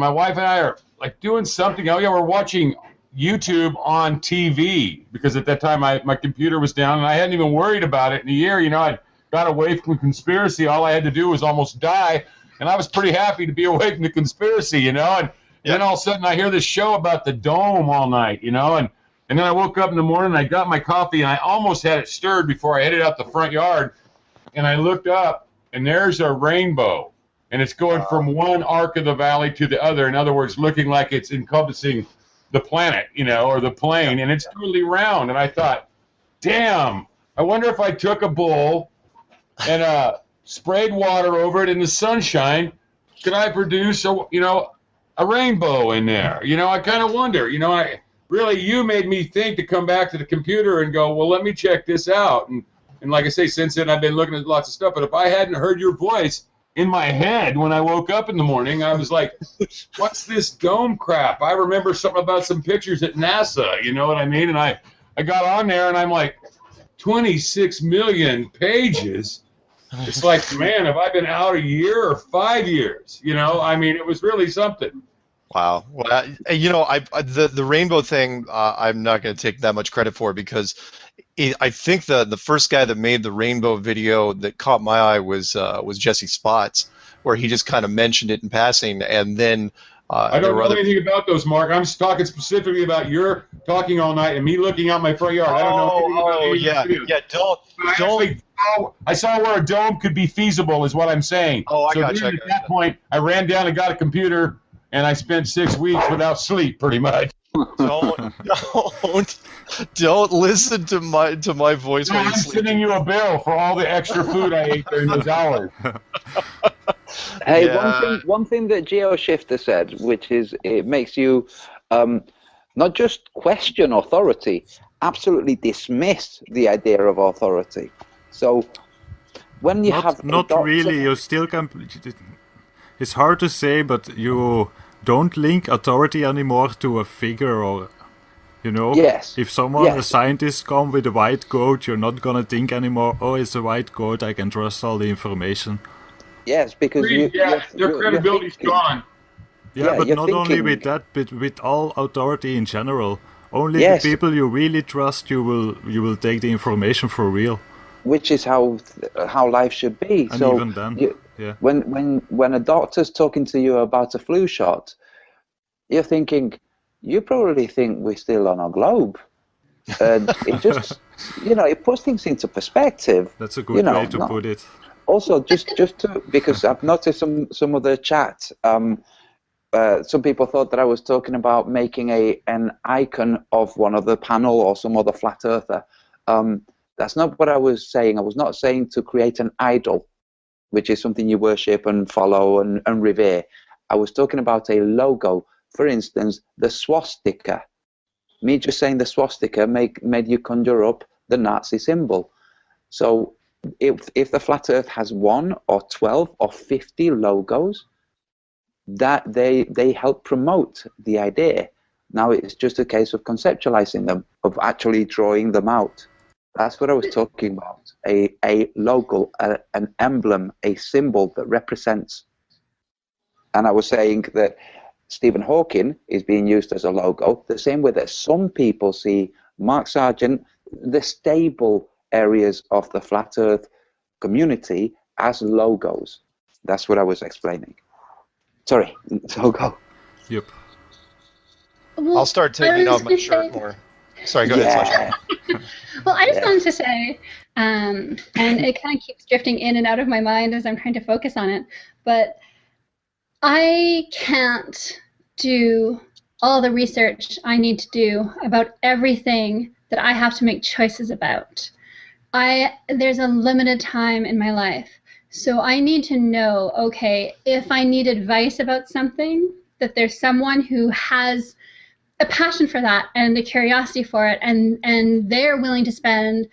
my wife and I are like doing something. Oh yeah, we're watching YouTube on TV, because at that time my computer was down, and I hadn't even worried about it in a year. I got away from conspiracy. All I had to do was almost die, and I was pretty happy to be away from the conspiracy, and then all of a sudden I hear this show about the dome all night, and then I woke up in the morning, and I got my coffee, and I almost had it stirred before I headed out the front yard, and I looked up, and there's a rainbow, and it's going from one arc of the valley to the other. In other words, looking like it's encompassing the planet, or the plane, and it's totally round. And I thought, damn, I wonder if I took a bowl and sprayed water over it in the sunshine, could I produce a rainbow in there? I kind of wonder. I really, you made me think to come back to the computer and go, well, let me check this out. And like I say, since then I've been looking at lots of stuff. But if I hadn't heard your voice in my head when I woke up in the morning, I was like, what's this dome crap? I remember something about some pictures at NASA, you know what I mean? And I got on there and I'm like, 26 million pages. It's like, man, have I been out a year or 5 years? You know, I mean, it was really something. Wow. Well, you know, the rainbow thing, I'm not going to take that much credit for, because I think the first guy that made the rainbow video that caught my eye was Jesse Spots, where he just kind of mentioned it in passing, and then I don't know anything about those, Mark. I'm just talking specifically about your talking all night and me looking out my front yard. I don't know anything about any yeah, videos. yeah. Don't. I saw where a dome could be feasible, is what I'm saying. Oh, I got you. At that point, I ran down and got a computer, and I spent 6 weeks without sleep, pretty much. Don't listen to my voice No, when I'm you sleep. sending you a bill for all the extra food I ate during those hours. Hey, Yeah. one thing that GeoShifter said, which is it makes you not just question authority, absolutely dismiss the idea of authority. So when you have not really, you still can. It's hard to say, but you don't link authority anymore to a figure, or Yes. If someone, Yes. a scientist, come with a white coat, you're not gonna think anymore, oh, it's a white coat, I can trust all the information. Yes, because Their credibility's gone. Yeah, but you're not only thinking- with that, but with all authority in general. Only Yes. the people you really trust, you will take the information for real. which is how life should be. And so even then, yeah. when a doctor's talking to you about a flu shot, you're thinking, you probably think we're still on a globe. And it just, it puts things into perspective. That's a good way to put it. Also, just to, because I've noticed some of the chat, some people thought that I was talking about making an icon of one of the panel or some other flat earther. That's not what I was saying. I was not saying to create an idol, which is something you worship and follow and revere. I was talking about a logo. For instance, the swastika. Me just saying the swastika made you conjure up the Nazi symbol. So if the flat earth has 1 or 12 or 50 logos, that they help promote the idea. Now it's just a case of conceptualizing them, of actually drawing them out. That's what I was talking about. A logo, an emblem, a symbol that represents. And I was saying that Stephen Hawking is being used as a logo, the same way that some people see Mark Sargent, the stable areas of the flat earth community, as logos. That's what I was explaining. Sorry, logo. Yep. Well, I'll start taking off my shirt more. Sorry, go ahead, Sasha. Well, I just wanted to say, and it kind of keeps drifting in and out of my mind as I'm trying to focus on it, but I can't do all the research I need to do about everything that I have to make choices about. There's a limited time in my life, so I need to know, okay, if I need advice about something, that there's someone who has a passion for that and a curiosity for it, and they're willing to spend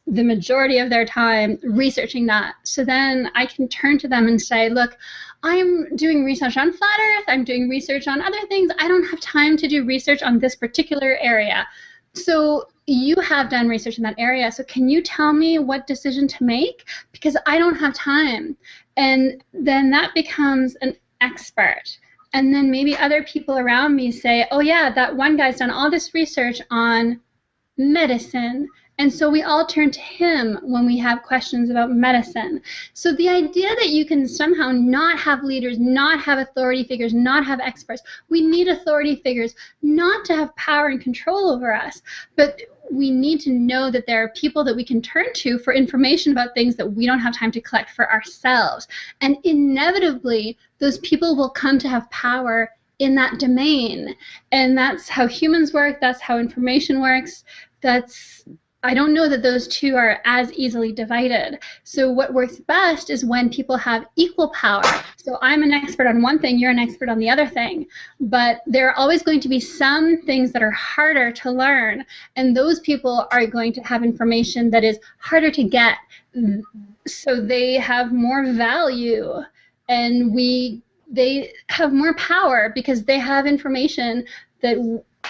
the majority of their time researching that. So then I can turn to them and say, look, I'm doing research on flat earth, I'm doing research on other things, I don't have time to do research on this particular area. So you have done research in that area, so can you tell me what decision to make? Because I don't have time. And then that becomes an expert. And then maybe other people around me say, oh yeah, that one guy's done all this research on medicine. And so we all turn to him when we have questions about medicine. So the idea that you can somehow not have leaders, not have authority figures, not have experts, we need authority figures not to have power and control over us, but we need to know that there are people that we can turn to for information about things that we don't have time to collect for ourselves. And inevitably, those people will come to have power in that domain. And that's how humans work, that's how information works, that's I don't know that those two are as easily divided. So what works best is when people have equal power. So I'm an expert on one thing, you're an expert on the other thing. But there are always going to be some things that are harder to learn, and those people are going to have information that is harder to get. So they have more value, and they have more power because they have information that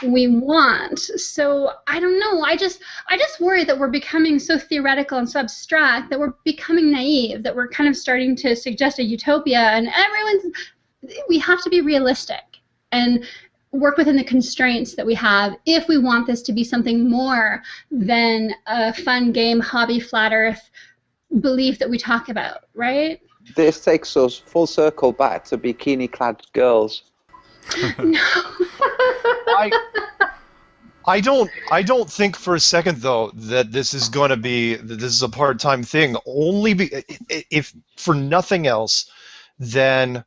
we want. So I don't know. I just worry that we're becoming so theoretical and so abstract that we're becoming naive, that we're kind of starting to suggest a utopia, and we have to be realistic and work within the constraints that we have if we want this to be something more than a fun game, hobby, flat earth belief that we talk about, right? This takes us full circle back to bikini-clad girls. No. I don't think for a second though that this is going to be a part-time thing. If for nothing else, then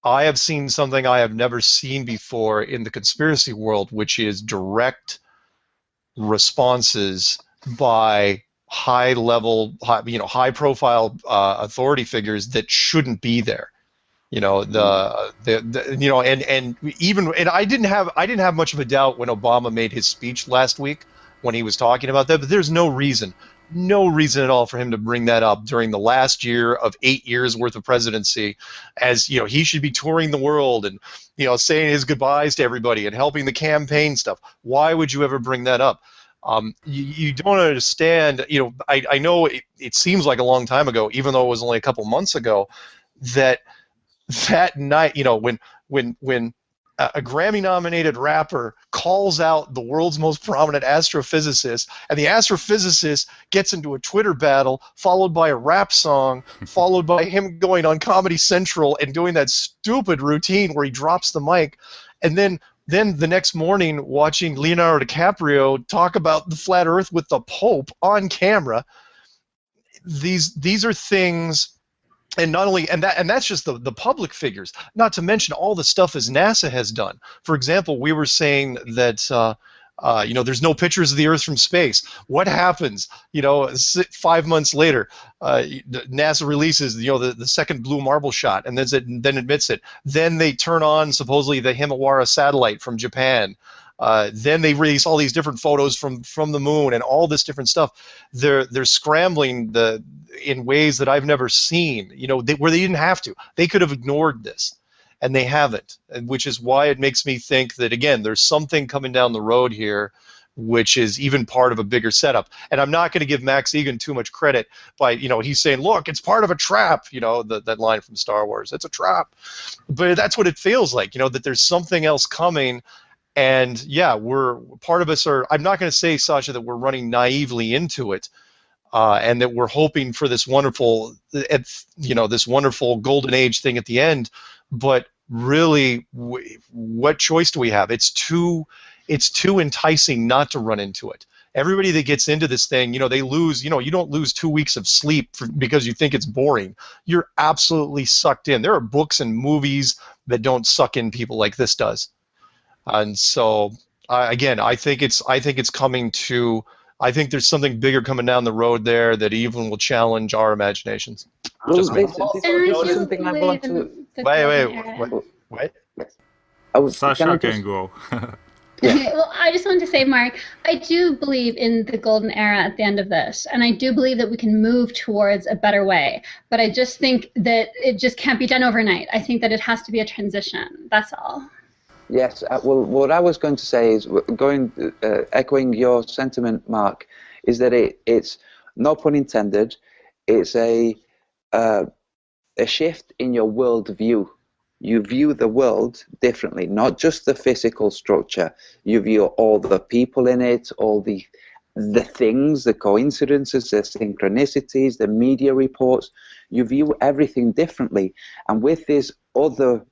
I have seen something I have never seen before in the conspiracy world, which is direct responses by high-profile authority figures that shouldn't be there. And I didn't have much of a doubt when Obama made his speech last week when he was talking about that, but there's no reason at all for him to bring that up during the last year of 8 years worth of presidency, as he should be touring the world and saying his goodbyes to everybody and helping the campaign stuff. Why would you ever bring that up? You don't understand. I know it seems like a long time ago, even though it was only a couple months ago, that night, when a Grammy-nominated rapper calls out the world's most prominent astrophysicist, and the astrophysicist gets into a Twitter battle, followed by a rap song, followed by him going on Comedy Central and doing that stupid routine where he drops the mic, and then the next morning watching Leonardo DiCaprio talk about the flat Earth with the Pope on camera. These are things. And not only that's just the public figures. Not to mention all the stuff as NASA has done. For example, we were saying that there's no pictures of the Earth from space. What happens? 5 months later, NASA releases the second blue marble shot, and then admits it. Then they turn on supposedly the Himawari satellite from Japan. Then they release all these different photos from the moon and all this different stuff. They're scrambling in ways that I've never seen. Where they didn't have to. They could have ignored this, and they haven't. Which is why it makes me think that again, there's something coming down the road here, which is even part of a bigger setup. And I'm not going to give Max Egan too much credit by he's saying, look, it's part of a trap. That line from Star Wars, it's a trap. But that's what it feels like. That there's something else coming. And yeah, part of us are. I'm not going to say, Sasha, that we're running naively into it, and that we're hoping for this wonderful, this wonderful golden age thing at the end. But really, what choice do we have? It's too enticing not to run into it. Everybody that gets into this thing, they lose. You don't lose 2 weeks of sleep because you think it's boring. You're absolutely sucked in. There are books and movies that don't suck in people like this does. And so, again, I think it's coming to. I think there's something bigger coming down the road there that even will challenge our imaginations. Just me. Something I want to. Wait. Sasha can go. Okay, well, I just wanted to say, Mark, I do believe in the golden era at the end of this, and I do believe that we can move towards a better way. But I just think that it just can't be done overnight. I think that it has to be a transition. That's all. Yes, well, what I was going to say is, echoing your sentiment, Mark, is that it's, no pun intended, it's a shift in your world view. You view the world differently, not just the physical structure. You view all the people in it, all the things, the coincidences, the synchronicities, the media reports. You view everything differently. And with this other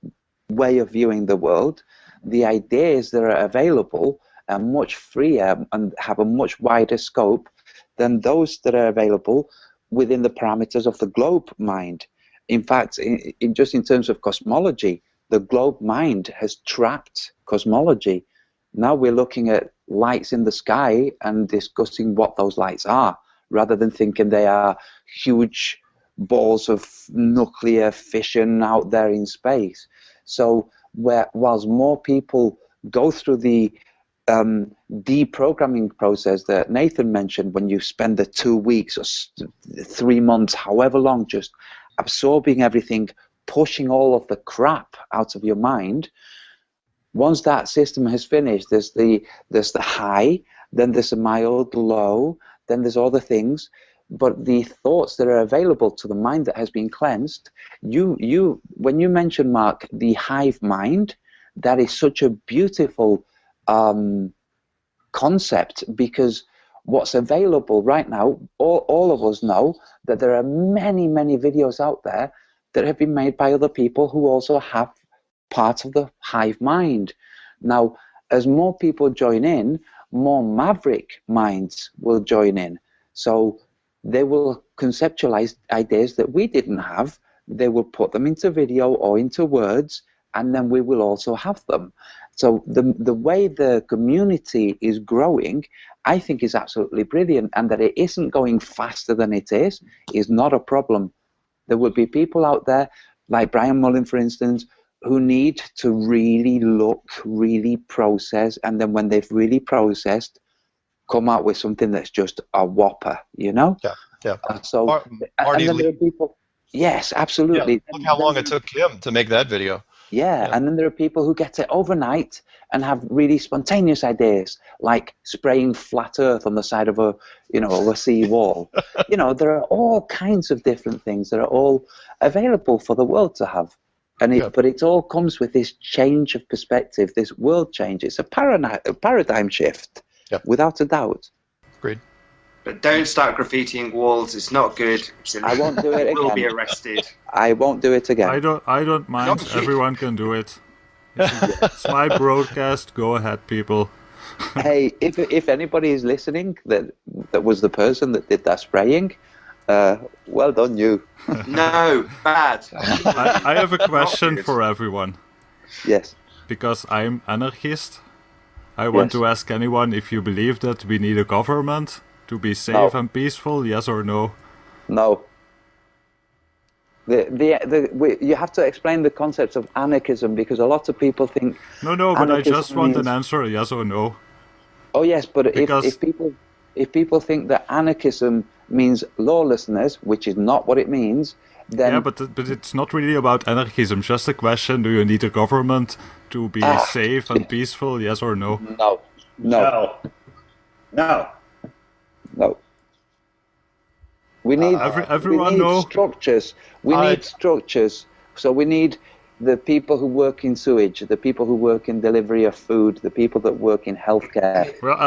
way of viewing the world, the ideas that are available are much freer and have a much wider scope than those that are available within the parameters of the globe mind. In fact, just in terms of cosmology, the globe mind has trapped cosmology. Now we're looking at lights in the sky and discussing what those lights are, rather than thinking they are huge balls of nuclear fission out there in space. So whilst more people go through the deprogramming process that Nathan mentioned, when you spend the 2 weeks or 3 months, however long, just absorbing everything, pushing all of the crap out of your mind, once that system has finished, there's the high, then there's a mild low, then there's all the things. But the thoughts that are available to the mind that has been cleansed, when you mention, Mark, the hive mind, that is such a beautiful concept, because what's available right now, all of us know that there are many, many videos out there that have been made by other people who also have part of the hive mind. Now, as more people join in, more maverick minds will join in. So they will conceptualize ideas that we didn't have. They will put them into video or into words, and then we will also have them. So the way the community is growing, I think, is absolutely brilliant, and that it isn't going faster than it is not a problem. There will be people out there, like Brian Mullen, for instance, who need to really look, really process, and then when they've really processed, come out with something that's just a whopper, you know? Yeah. So, Marty, and then there are people, yes, absolutely. Yeah, look how long it took him to make that video. Yeah, and then there are people who get it overnight and have really spontaneous ideas, like spraying flat earth on the side of a sea wall. There are all kinds of different things that are all available for the world to have. But it all comes with this change of perspective, this world change. It's a paradigm shift, without a doubt. Agreed. But don't start graffitiing walls. It's not good. I won't do it again. You will be arrested. I won't do it again. I don't mind. Everyone can do it. It's my broadcast. Go ahead, people. Hey, if anybody is listening that was the person that did that spraying, well done, you. No, bad. I have a question for everyone. Yes. Because I'm anarchist, I want to ask anyone if you believe that we need a government to be safe and peaceful, yes or no? No. You have to explain the concept of anarchism, because a lot of people think... No, but I just want an answer, yes or no. Oh yes, but if people think that anarchism means lawlessness, which is not what it means, then... Yeah, but it's not really about anarchism, just a question, do you need a government to be safe and peaceful, yes or no? No. We need structures. We need structures. So we need the people who work in sewage, the people who work in delivery of food, the people that work in healthcare. Well,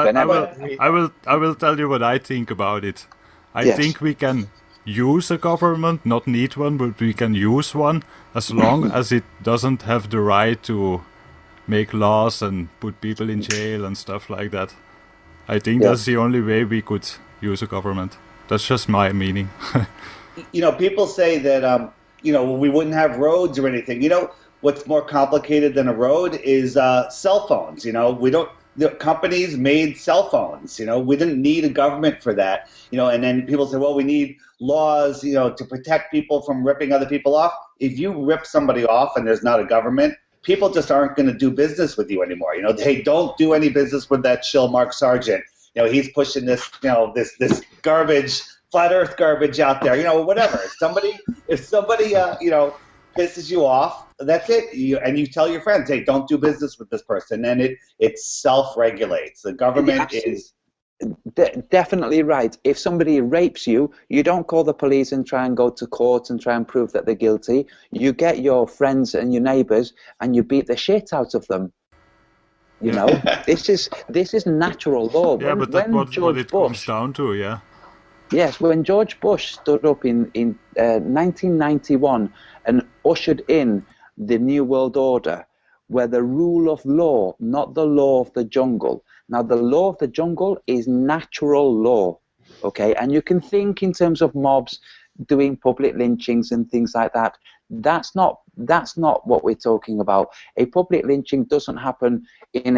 I will tell you what I think about it. I think we can use a government, not need one, but we can use one as long as it doesn't have the right to make laws and put people in jail and stuff like that. I think that's the only way we could use a government. That's just my meaning. People say that, we wouldn't have roads or anything. What's more complicated than a road is cell phones. The companies made cell phones. We didn't need a government for that. And then people say, well, we need laws, to protect people from ripping other people off. If you rip somebody off and there's not a government, people just aren't going to do business with you anymore. They don't do any business with that shill Mark Sargent. He's pushing this, this garbage, flat Earth garbage out there. Whatever. If somebody, pisses you off, that's it. And you tell your friends, hey, don't do business with this person, and it self-regulates. The government is definitely right. If somebody rapes you, you don't call the police and try and go to court and try and prove that they're guilty. You get your friends and your neighbors and you beat the shit out of them. This is natural law. Yeah, but that's what it comes down to, yeah. Yes, when George Bush stood up in 1991 and ushered in the New World Order, where the rule of law, not the law of the jungle. Now, the law of the jungle is natural law, okay? And you can think in terms of mobs doing public lynchings and things like that. That's not what we're talking about. A public lynching doesn't happen in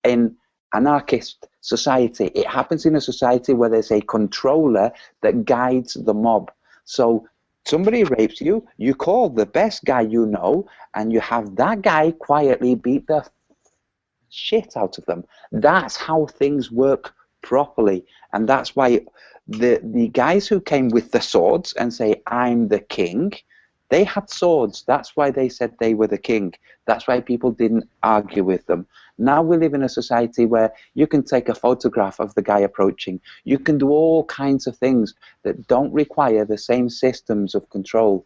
in anarchist society. It happens in a society where there's a controller that guides the mob. So somebody rapes you, you call the best guy you know, and you have that guy quietly beat the shit out of them. That's how things work properly. And that's why the guys who came with the swords and say, I'm the king, they had swords. That's why they said they were the king. That's why people didn't argue with them. Now we live in a society where you can take a photograph of the guy approaching. You can do all kinds of things that don't require the same systems of control.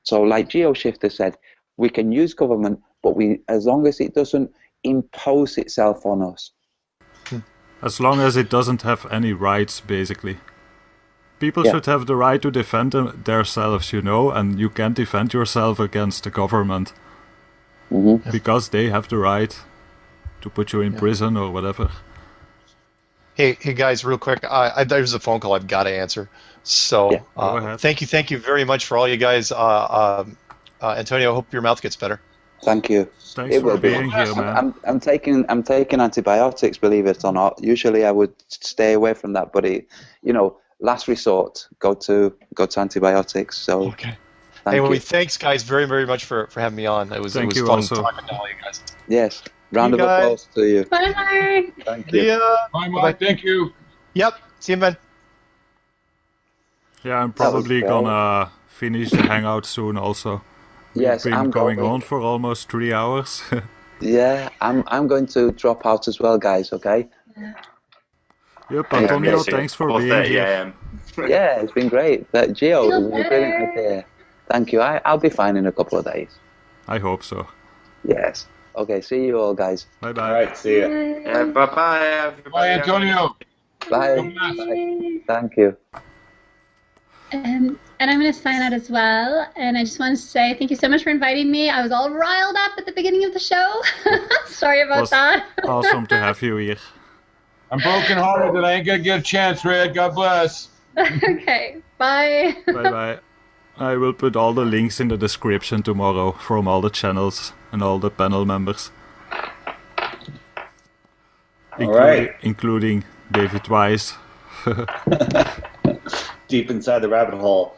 So like GeoShifter said, we can use government, but as long as it doesn't impose itself on us. As long as it doesn't have any rights, basically. People should have the right to defend themselves, and you can't defend yourself against the government. Because they have the right to put you in prison or whatever. Hey guys, real quick, there's a phone call I've got to answer. So thank you very much for all you guys. Antonio, I hope your mouth gets better. Thank you. Thanks for being here, man. I'm taking antibiotics, believe it or not. Usually I would stay away from that, but last resort, go to antibiotics. So okay. Thanks guys very, very much for having me on. It was fun talking to all you guys. Yes. Round of applause to you. Bye, Mark. Thank you. Bye, Mark. Thank you. Yep. See you, man. Yeah, I'm probably gonna finish the hangout soon also. Yes, We've been going on for almost 3 hours. Yeah, I'm going to drop out as well, guys, okay? Yep, Antonio, thanks for being here. Yeah, it's been great. Geo, it was a brilliant idea. Thank you. I'll be fine in a couple of days. I hope so. Yes. Okay, see you all, guys. Bye-bye. All right, see you. Yeah, bye-bye, everybody. Bye, Antonio. Bye. Bye. Thank you. And I'm going to sign out as well. And I just want to say thank you so much for inviting me. I was all riled up at the beginning of the show. Sorry about that. Awesome to have you here. I'm brokenhearted that I ain't going to get a chance, Red. God bless. Okay, bye. Bye-bye. I will put all the links in the description tomorrow from all the channels and all the panel members. Including David Weiss. Deep inside the rabbit hole.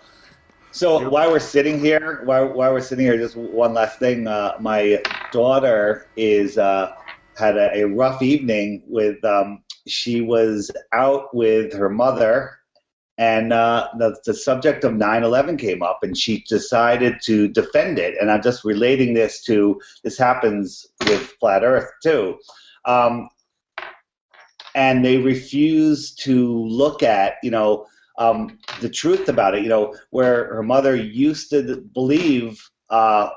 So while we're sitting here, just one last thing. My daughter had a rough evening with. She was out with her mother, and the subject of 9/11 came up, and she decided to defend it. And I'm just relating this happens with Flat Earth too. And they refuse to look at, the truth about it, where her mother used to believe that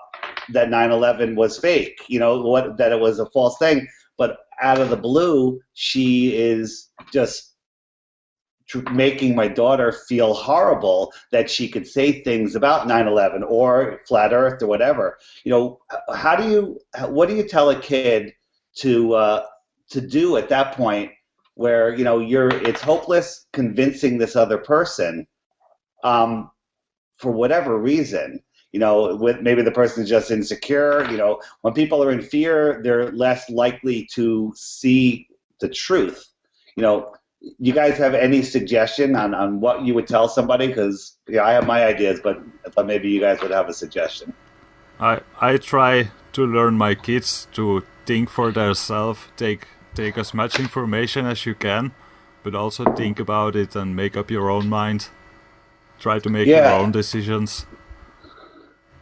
9/11 was fake, that it was a false thing. But out of the blue, she is just making my daughter feel horrible that she could say things about 9/11 or Flat Earth or whatever. What do you tell a kid to do at that point? Where it's hopeless convincing this other person for whatever reason. Maybe the person is just insecure. When people are in fear, they're less likely to see the truth. You guys have any suggestion on what you would tell somebody? Because I have my ideas, but maybe you guys would have a suggestion. I try to learn my kids to think for themselves, take as much information as you can, but also think about it and make up your own mind. Try to make your own decisions.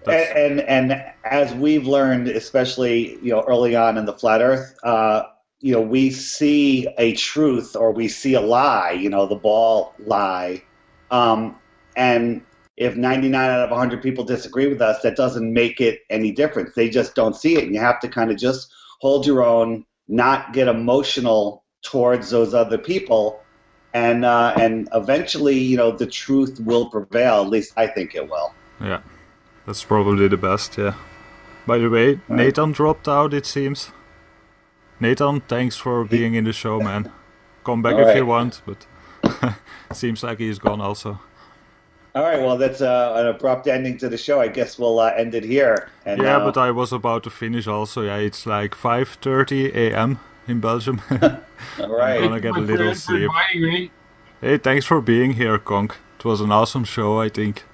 And as we've learned, especially early on in the Flat Earth, we see a truth or we see a lie, the ball lie, and if 99 out of 100 people disagree with us, that doesn't make it any difference. They just don't see it, and you have to kind of just hold your own, not get emotional towards those other people, and eventually, the truth will prevail. At least I think it will. Yeah, that's probably the best. Yeah. By the way, Nathan dropped out. It seems. Nathan, thanks for being in the show, man. Come back if you want, but seems like he's gone also. All right, well, that's an abrupt ending to the show. I guess we'll end it here. And but I was about to finish also. Yeah, it's like 5:30 a.m. in Belgium. All right. I'm gonna get a little For sleep. inviting me. Hey, thanks for being here, Conk. It was an awesome show, I think.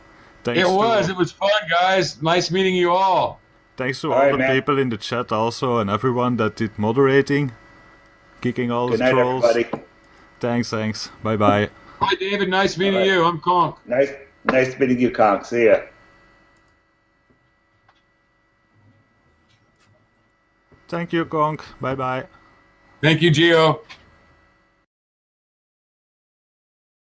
Thanks It was. To, It was fun, guys. Nice meeting you all. thanks to All all right, the man. people in the chat also, and everyone that did moderating, kicking all Good the night, trolls. everybody. Thanks. Bye-bye. Hi, David. Nice meeting All right. you. I'm Conk. Nice meeting you, Conk. See ya. Thank you, Conk. Bye-bye. Thank you, Geo.